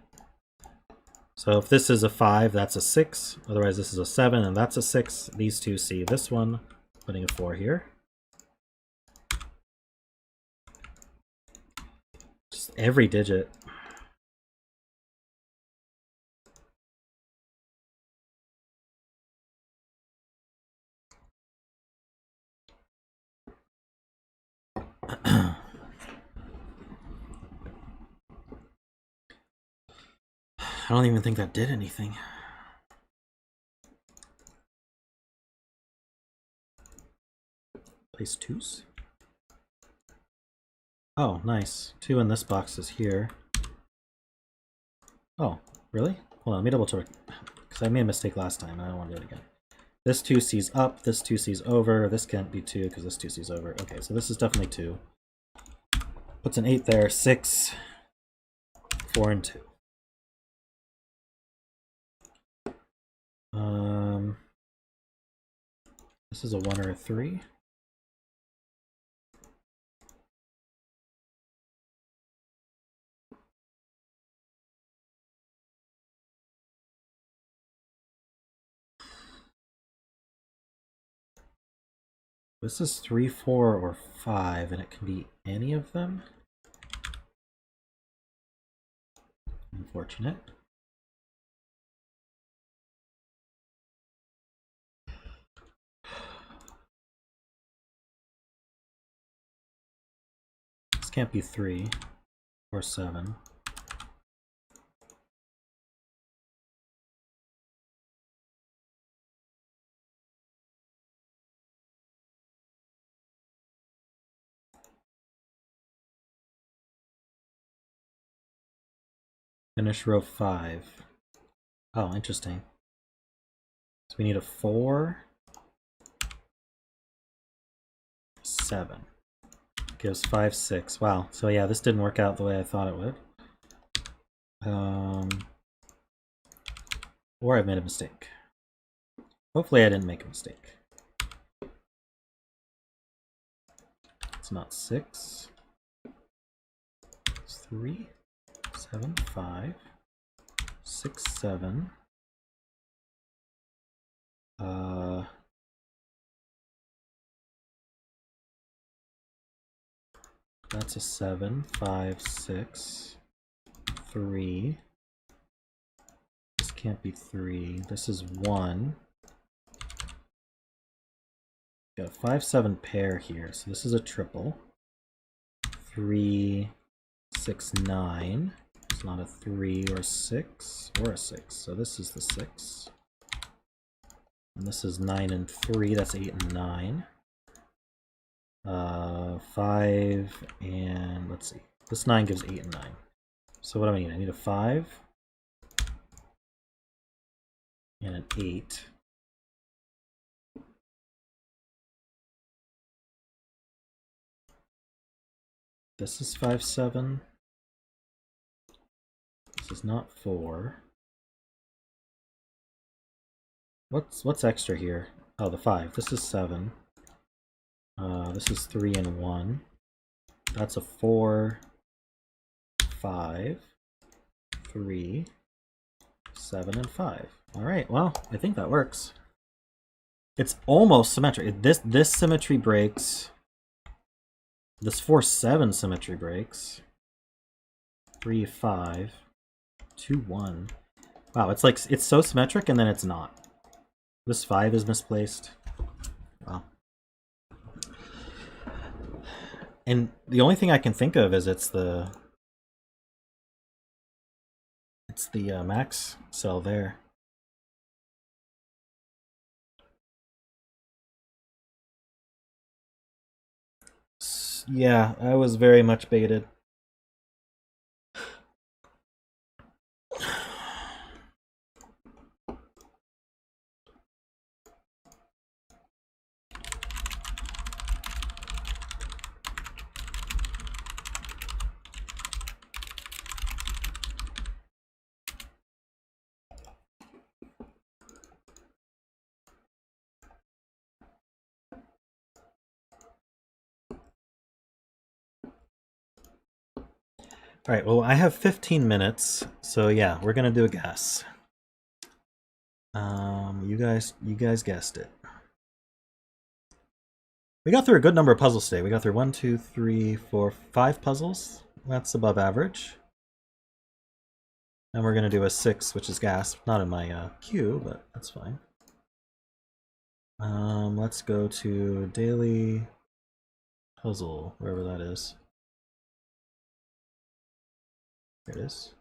So if this is a 5, that's a 6. Otherwise this is a 7, and that's a 6. These two see this one, putting a 4 here. Just every digit. I don't even think that did anything. Place 2s? Oh, nice. 2 in this box is here. Oh, really? Hold on, let me double check. Because I made a mistake last time, and I don't want to do it again. This 2 sees up, this 2 sees over, this can't be 2 because this 2 sees over. Okay, so this is definitely 2. Puts an 8 there, 6, 4, and 2. This is a 1 or a 3. This is 3, 4, or 5, and it can be any of them. Unfortunate. This can't be 3 or 7. Finish row 5. Oh, interesting. So we need a 4, 7. Gives 5, 6. Wow. So yeah, this didn't work out the way I thought it would. Or I made a mistake. Hopefully I didn't make a mistake. It's not 6. It's 3. 7, 5, 6, 7. That's a 7, 5, 6, 3. This can't be 3. This is 1. Got a 5, 7 pair here, so this is a triple. 3, 6, 9. It's not a 3 or 6 or a 6, so this is the 6. And this is 9 and 3, that's 8 and 9. 5 and let's see. This 9 gives 8 and 9. So what do I need? I need a 5 and an 8. This is 5, 7. This is not 4. What's extra here? Oh, the 5. This is 7. This is 3 and 1. That's a 4, 5, 3, 7, and 5. All right, well, I think that works. It's almost symmetric. This symmetry breaks. This 4, 7 symmetry breaks. 3, 5, 2, 1. Wow, it's like it's so symmetric and then it's not. This 5 is misplaced. Wow. And the only thing I can think of is it's the max cell there. Yeah, I was very much baited. All right, well, I have 15 minutes, so yeah, we're gonna do a guess. You guys guessed it. We got through a good number of puzzles today. We got through 1, 2, 3, 4, 5 puzzles. That's above average. And we're gonna do a 6, which is gas. Not in my queue, but that's fine. Let's go to daily puzzle, wherever that is. There it is.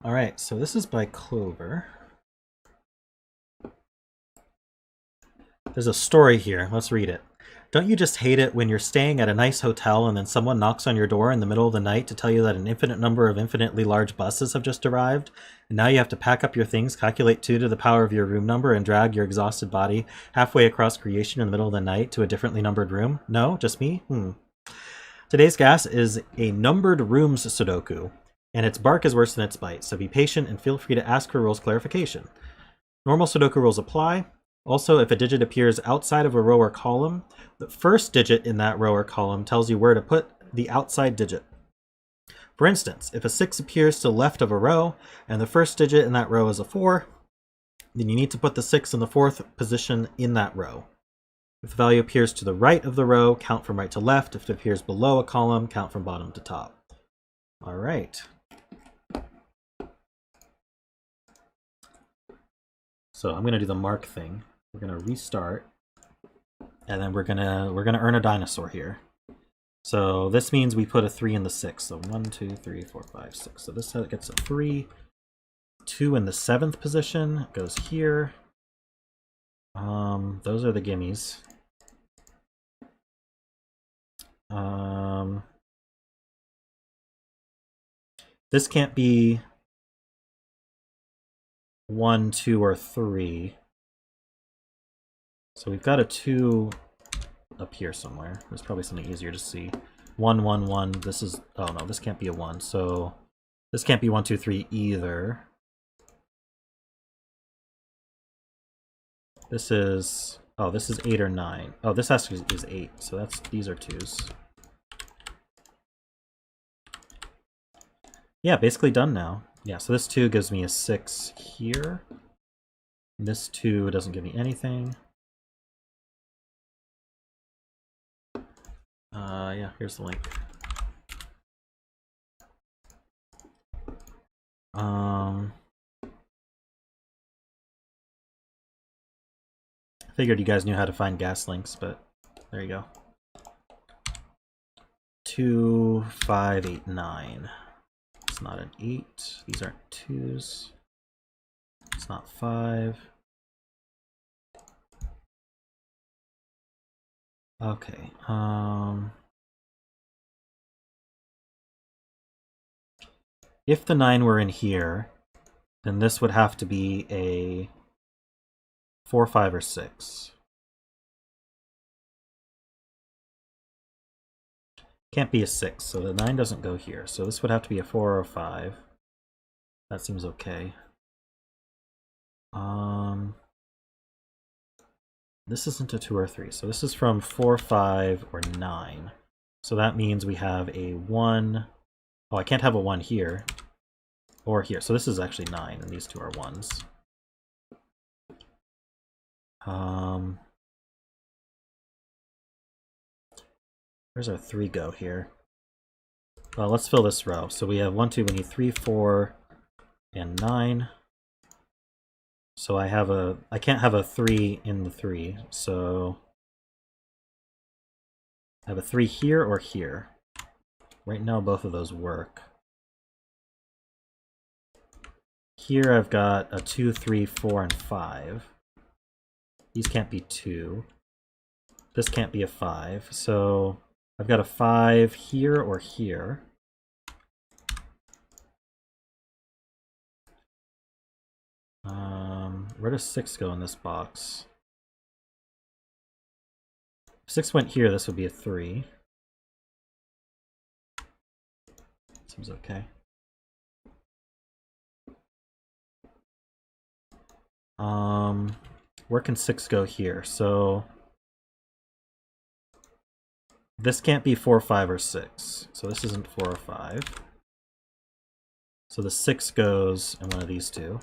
All right, so this is by Clover. There's a story here. Let's read it. Don't you just hate it when you're staying at a nice hotel and then someone knocks on your door in the middle of the night to tell you that an infinite number of infinitely large buses have just arrived, and now you have to pack up your things, calculate 2 to the power of your room number, and drag your exhausted body halfway across creation in the middle of the night to a differently numbered room? No? Just me? Today's gas is a numbered rooms Sudoku, and its bark is worse than its bite, so be patient and feel free to ask for rules clarification. Normal Sudoku rules apply. Also, if a digit appears outside of a row or column, the first digit in that row or column tells you where to put the outside digit. For instance, if a 6 appears to the left of a row, and the first digit in that row is a 4, then you need to put the 6 in the 4th position in that row. If the value appears to the right of the row, count from right to left. If it appears below a column, count from bottom to top. All right. So I'm going to do the mark thing. We're going to restart, and then we're gonna earn a dinosaur here. So this means we put a 3 in the 6. So 1, 2, 3, 4, 5, 6. So this gets a 3. 2 in the 7th position goes here. Those are the gimmies. This can't be 1, 2, or 3. So we've got a 2 up here somewhere. There's probably something easier to see. 1, 1, 1. This is, oh no, this can't be a 1. So This can't be 1, 2, 3 either. This is... Oh, this is 8 or 9. Oh, this actually is 8, so that's these are 2s. Yeah, basically done now. Yeah, so this 2 gives me a 6 here. This 2 doesn't give me anything. Yeah, here's the link. I figured you guys knew how to find gas links, but there you go. 2, 5, 8, 9. It's not an 8. These aren't 2s. It's not 5. Okay. If the 9 were in here, then this would have to be a 4, 5, or 6. Can't be a 6, so the 9 doesn't go here. So this would have to be a 4 or a 5. That seems okay. This isn't a 2 or 3, so this is from 4, 5, or 9. So that means we have a 1. Oh, I can't have a 1 here. Or here. So this is actually 9, and these two are 1s. Where's our 3 go here? Well, let's fill this row. So we have 1, 2, we need 3, 4, and 9. So I can't have a 3 in the 3, so I have a 3 here or here. Right now both of those work. Here I've got a 2, 3, 4, and 5. These can't be 2. This can't be a 5, so I've got a 5 here or here. Where does 6 go in this box? If 6 went here, this would be a 3. Seems okay. Where can 6 go here? So this can't be 4, 5, or 6. So this isn't 4 or 5. So the 6 goes in one of these two.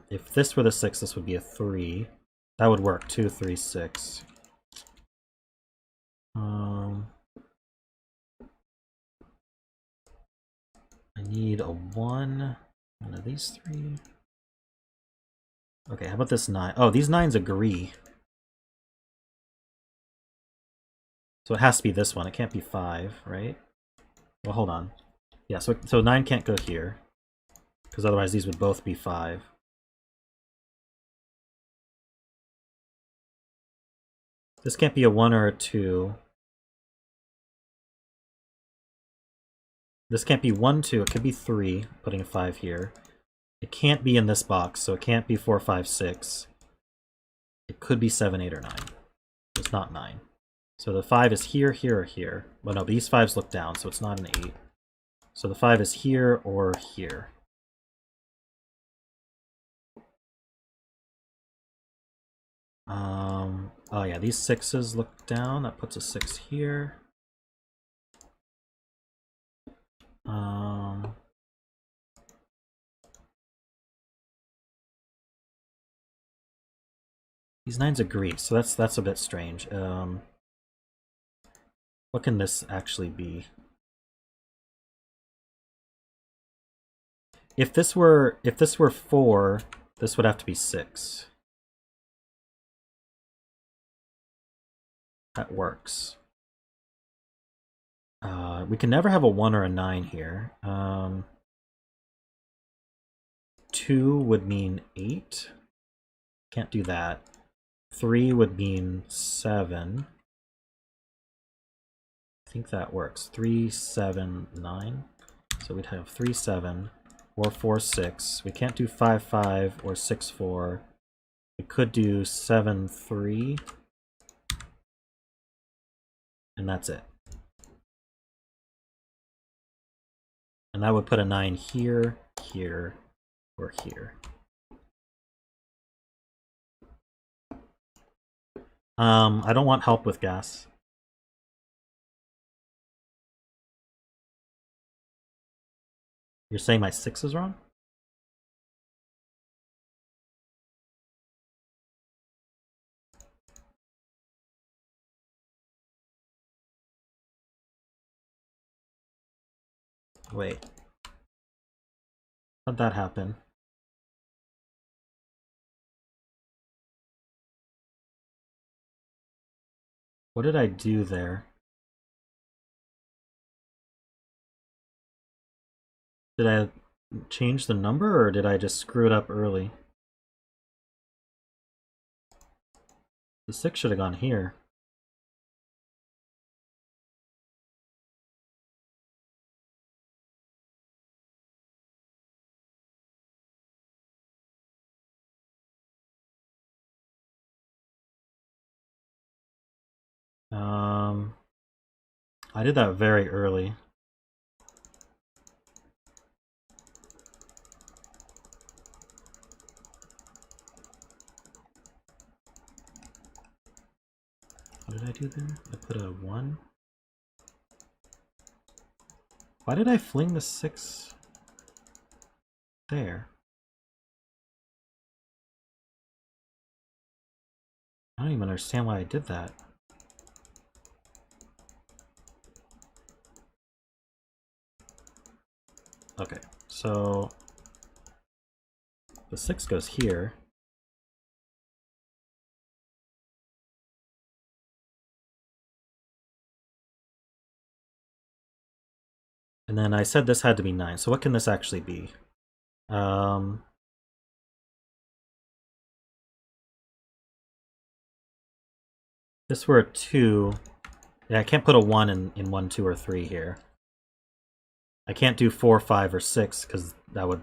If this were the 6, this would be a 3. That would work. 2, 3, 6. I need a 1. One of these 3. Okay, how about this 9? Oh, these 9s agree. So it has to be this one. It can't be 5, right? Well, hold on. Yeah, so 9 can't go here, because otherwise these would both be 5. This can't be a 1 or a 2. This can't be 1, 2. It could be 3, putting a 5 here. It can't be in this box, so it can't be 4, 5, 6. It could be 7, 8, or 9. It's not 9. So the 5 is here, here, or here. Well, no, these 5s look down, so it's not an 8. So the 5 is here or here. Oh yeah, these 6s look down. That puts a 6 here. These 9s agree, so that's a bit strange. What can this actually be? If this were 4, this would have to be 6. That works. We can never have a 1 or a 9 here. 2 would mean 8. Can't do that. 3 would mean 7. I think that works. 3, 7, 9. So we'd have 3, 7, or 4, 6. We can't do 5, 5, or 6, 4. We could do 7, 3. And that's it. And that would put a 9 here, here, or here. I don't want help with gas. You're saying my 6 is wrong? Wait. How'd that happen? What did I do there? Did I change the number, or did I just screw it up early? The 6 should have gone here. I did that very early. What did I do there? I put a 1. Why did I fling the 6 there? I don't even understand why I did that. Okay, so the 6 goes here. And then I said this had to be 9, so what can this actually be? This were a 2. Yeah, I can't put a 1 in 1, 2, or 3 here. I can't do 4, 5, or 6 because that would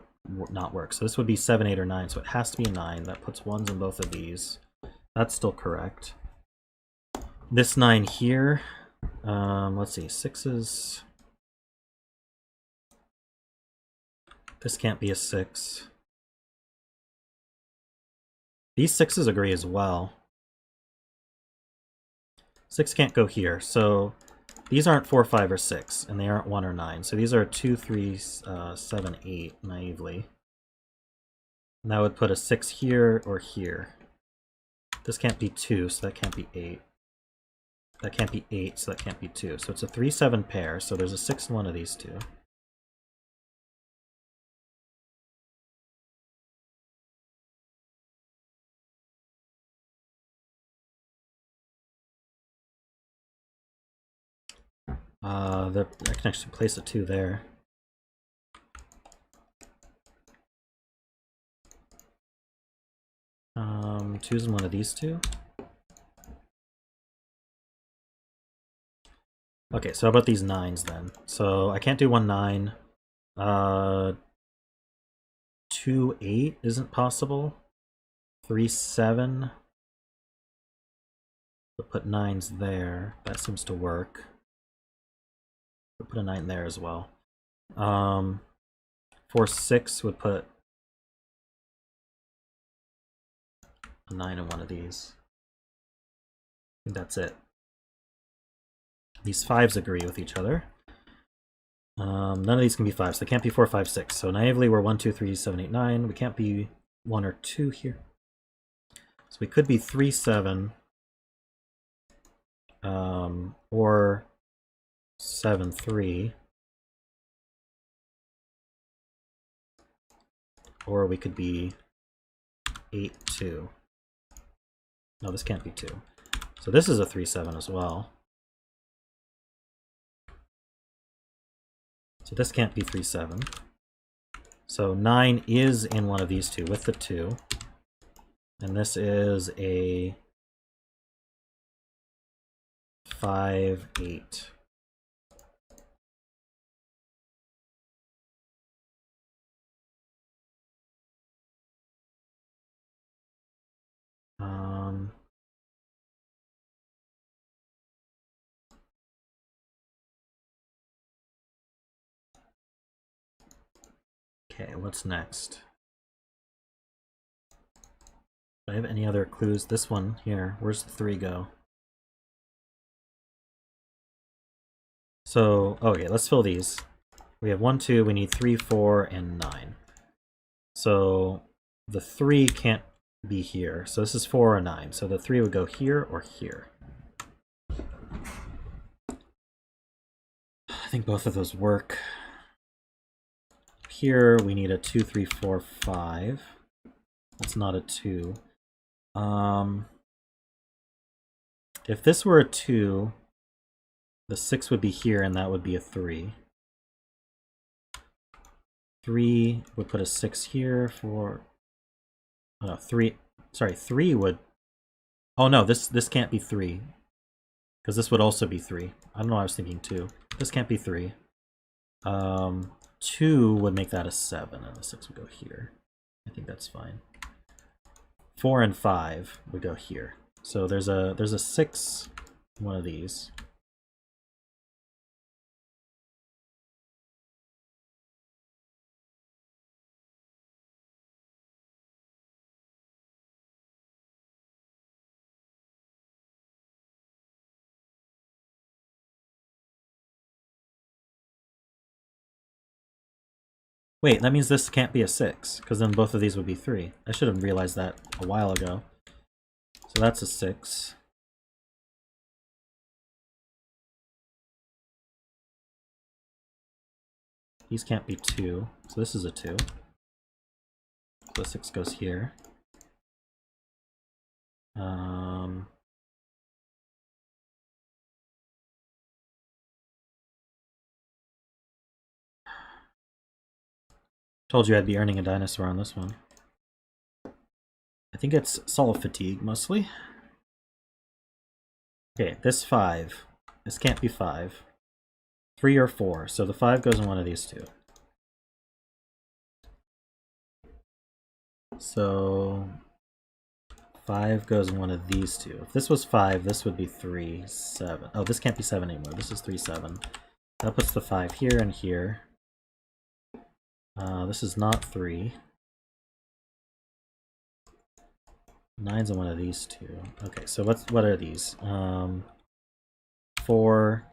not work. So this would be 7, 8, or 9. So it has to be a 9. That puts 1s in both of these. That's still correct. This 9 here. Let's see. 6s. This can't be a 6. These 6s agree as well. 6 can't go here. So these aren't 4, 5, or 6. And they aren't 1 or 9. So these are 2, 3, 7, 8, naively. And that would put a 6 here or here. This can't be 2, so that can't be 8. That can't be 8, so that can't be 2. So it's a 3, 7 pair, so there's a 6 in one of these two. I can actually place a 2 there. Choosing one of these two. Okay, so how about these 9s then? So I can't do 1, 9. 2, 8 isn't possible. 3, 7. We'll put 9s there. That seems to work. We'll put a 9 there as well. 4, 6 would put a 9 in one of these. I think that's it. These 5s agree with each other. None of these can be 5s. They can't be 4, 5, 6. So naively, we're 1, 2, 3, 7, 8, 9. We can't be 1 or 2 here. So we could be 3, 7. Or 7, 3. Or we could be 8, 2. No, this can't be 2. So this is a 3, 7 as well. So this can't be 3, 7. So 9 is in one of these two with the 2. And this is a 5, 8. Okay, what's next? Do I have any other clues? This one here, where's the 3 go? So, okay, let's fill these. We have 1, 2, we need 3, 4, and 9. So the 3 can't be here. So this is 4 or 9. So the 3 would go here or here. I think both of those work. Here we need a 2, 3, 4, 5. That's not a 2. If this were a 2, the 6 would be here and that would be a 3. 3 would put a 6 here for... Oh, no, 3... Sorry, 3 would... Oh no, this can't be 3. Because this would also be 3. I don't know, I was thinking 2. This can't be 3. 2 would make that a 7, and the 6 would go here. I think that's fine. 4 and 5 would go here. So there's a 6, one of these. Wait, that means this can't be a 6, because then both of these would be 3. I should have realized that a while ago. So that's a 6. These can't be 2, so this is a 2. So the 6 goes here. Told you I'd be earning a dinosaur on this one. I think it's solve fatigue, mostly. Okay, this 5. This can't be 5. 3 or 4, so the 5 goes in one of these two. So 5 goes in one of these two. If this was 5, this would be 3, 7. Oh, this can't be 7 anymore. This is 3, 7. That puts the 5 here and here. This is not 3. 9's in one of these two. Okay, so what are these? 4,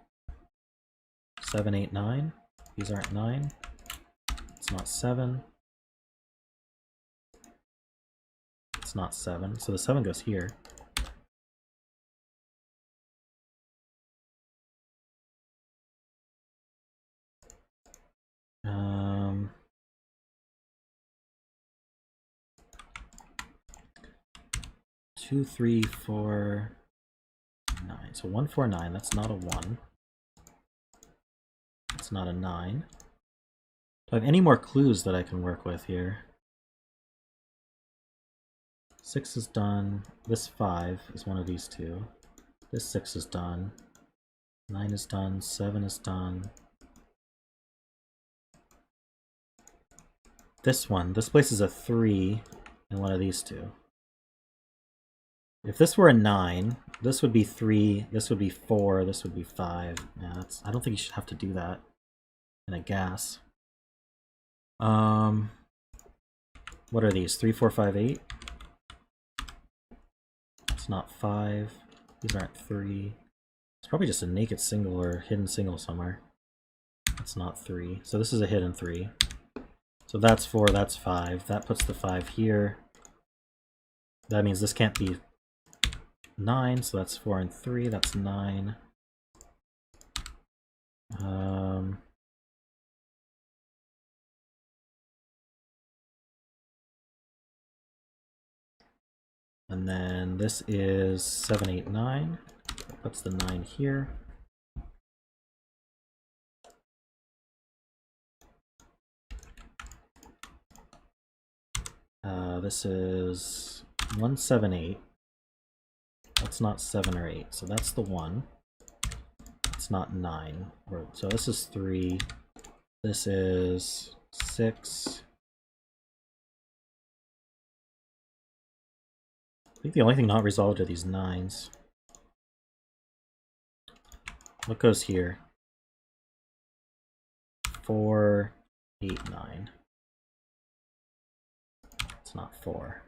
7, 8, 9. These aren't 9. It's not 7. It's not 7. So the 7 goes here. Two, 3, 4, 9. So 1, 4, 9. That's not a 1. It's not a 9. Do I have any more clues that I can work with here? 6 is done. This 5 is one of these two. This 6 is done. 9 is done. 7 is done. This one. This places a 3 in one of these two. If this were a 9, this would be 3, this would be 4, this would be 5. Yeah, I don't think you should have to do that in a gas. What are these? 3, 4, 5, 8? It's not 5. These aren't 3. It's probably just a naked single or hidden single somewhere. That's not 3. So this is a hidden 3. So that's 4, that's 5. That puts the 5 here. That means this can't be 9, so that's 4 and 3, that's 9. And then this is 7, 8, 9. That puts the 9 here. This is 1, 7, 8. That's not 7 or 8, so that's the 1. It's not 9. So this is 3. This is 6. I think the only thing not resolved are these 9s. What goes here? 4, 8, 9. It's not 4.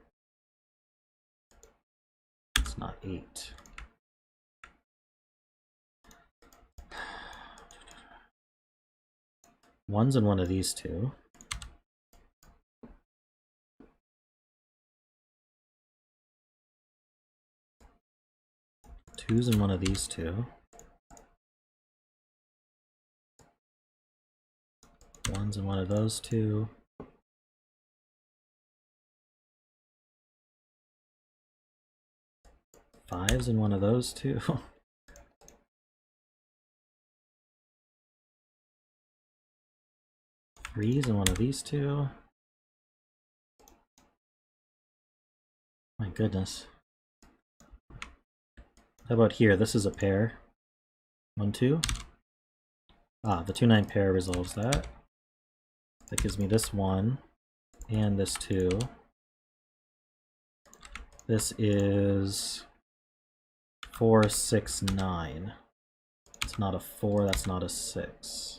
It's not 8. One's in one of these two. Two's in one of these two. One's in one of those two. Five's in one of those two. Three's in one of these two. My goodness. How about here? This is a pair. 1, 2. Ah, the 2, 9 pair resolves that. That gives me this 1 and this 2. This is 4, 6, 9. It's not a 4, that's not a 6.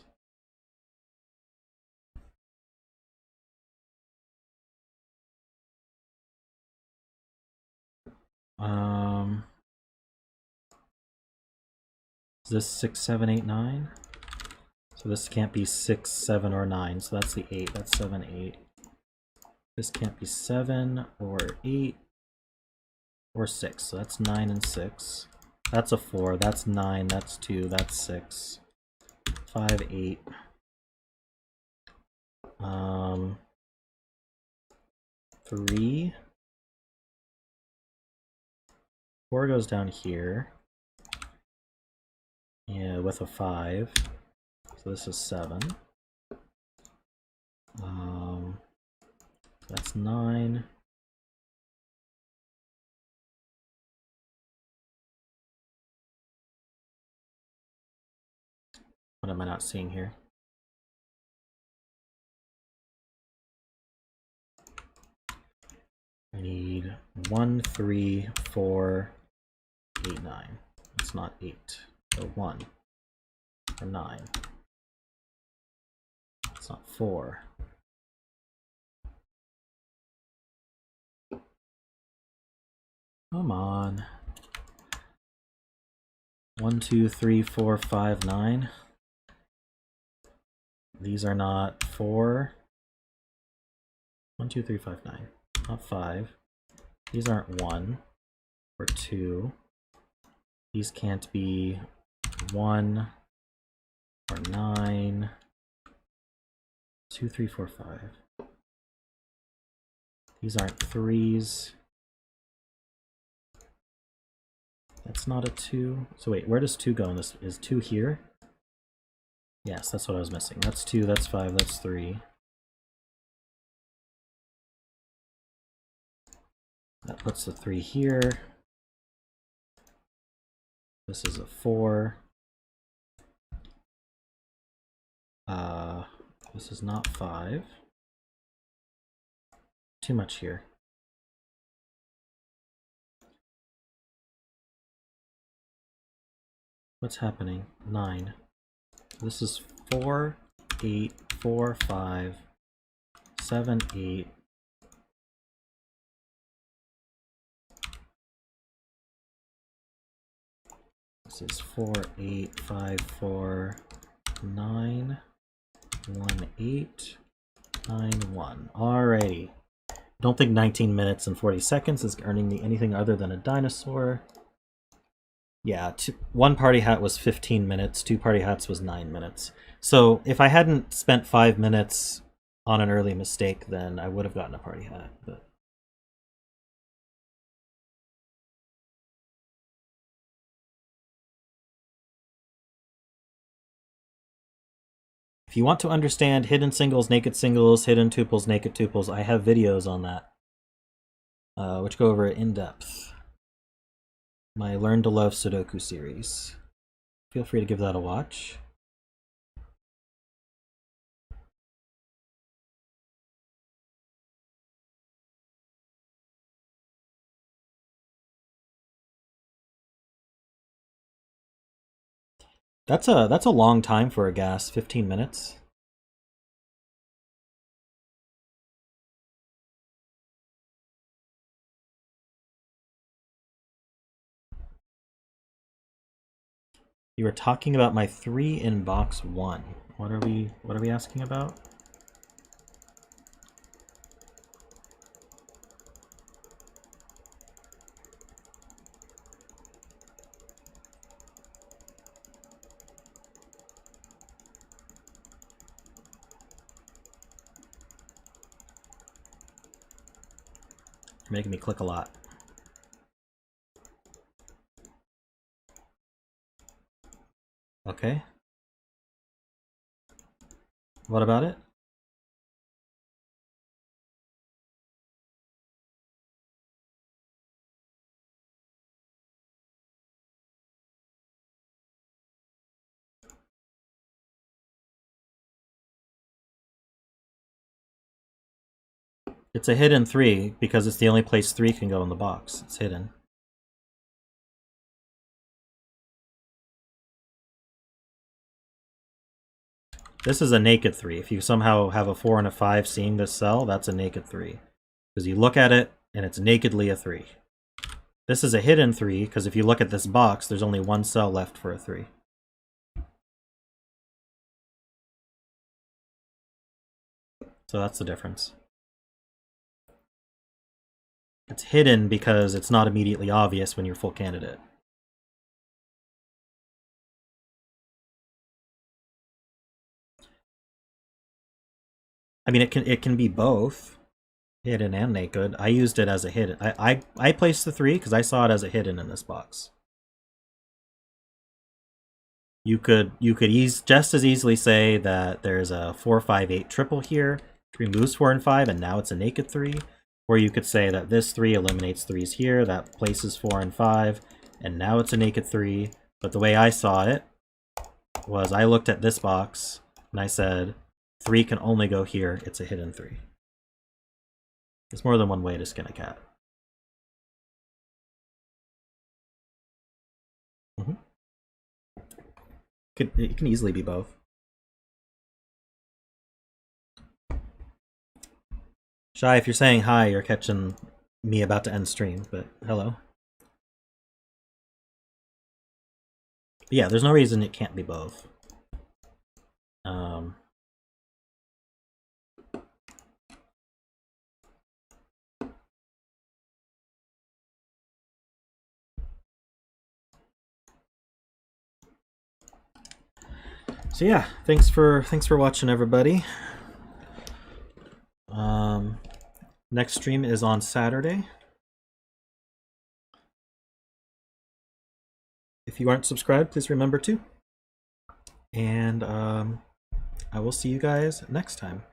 Is this 6, 7, 8, 9? So this can't be 6, 7, or 9, so that's the 8. That's 7, 8. This can't be 7, or 8, or 6. So that's 9 and 6. That's a 4. That's 9. That's 2. That's 6. 5, 8. 3. 4 goes down here. Yeah, with a 5. So this is 7. That's 9. What am I not seeing here? I need 1, 3, 4, 8, 9. It's not 8. So 1 or 9. It's not 4. Come on. 1, 2, 3, 4, 5, 9. These are not 4. 1, 2, 3, 5, 9. Not 5. These aren't 1 or 2. These can't be 1 or 9. 2, 3, 4, 5. These aren't 3s. That's not a 2. So wait, where does 2 go in this? Is 2 here? Yes, that's what I was missing. That's 2, that's 5, that's 3. That puts the 3 here. This is a 4. This is not 5. Too much here. What's happening? 9. This is 4, 8, 4, 5, 7, 8. This is 4, 8, 5, 4, 9, 1, 8, 9, 1. Alrighty. Don't think 19 minutes and 40 seconds is earning me anything other than a dinosaur. Yeah, 1 party hat was 15 minutes, 2 party hats was 9 minutes. So if I hadn't spent 5 minutes on an early mistake, then I would have gotten a party hat. But if you want to understand hidden singles, hidden tuples, naked tuples, I have videos on that, which go over it in depth. My Learn to Love Sudoku series. Feel free to give that a watch. That's a long time for a gas, 15 minutes. You were talking about my 3 in box 1. What are we asking about? You're making me click a lot. Okay. What about it? It's a hidden 3 because it's the only place 3 can go in the box. It's hidden. This is a naked 3. If you somehow have a 4 and a 5 seeing this cell, that's a naked 3. Because you look at it, and it's nakedly a 3. This is a hidden 3, because if you look at this box, there's only one cell left for a 3. So that's the difference. It's hidden because it's not immediately obvious when you're full candidate. I mean, it can be both, hidden and naked. I used it as a hidden. I placed the 3 because I saw it as a hidden in this box. You could just as easily say that there's a 4, 5, 8 triple here, removes 4 and 5, and now it's a naked 3. Or you could say that this 3 eliminates 3s here, that places 4 and 5, and now it's a naked 3. But the way I saw it was I looked at this box and I said 3 can only go here, it's a hidden 3. There's more than one way to skin a cat. It can easily be both. Shy, if you're saying hi, you're catching me about to end stream, but hello. But yeah, there's no reason it can't be both. So yeah, thanks for watching, everybody. Next stream is on Saturday. If you aren't subscribed, please remember to. And I will see you guys next time.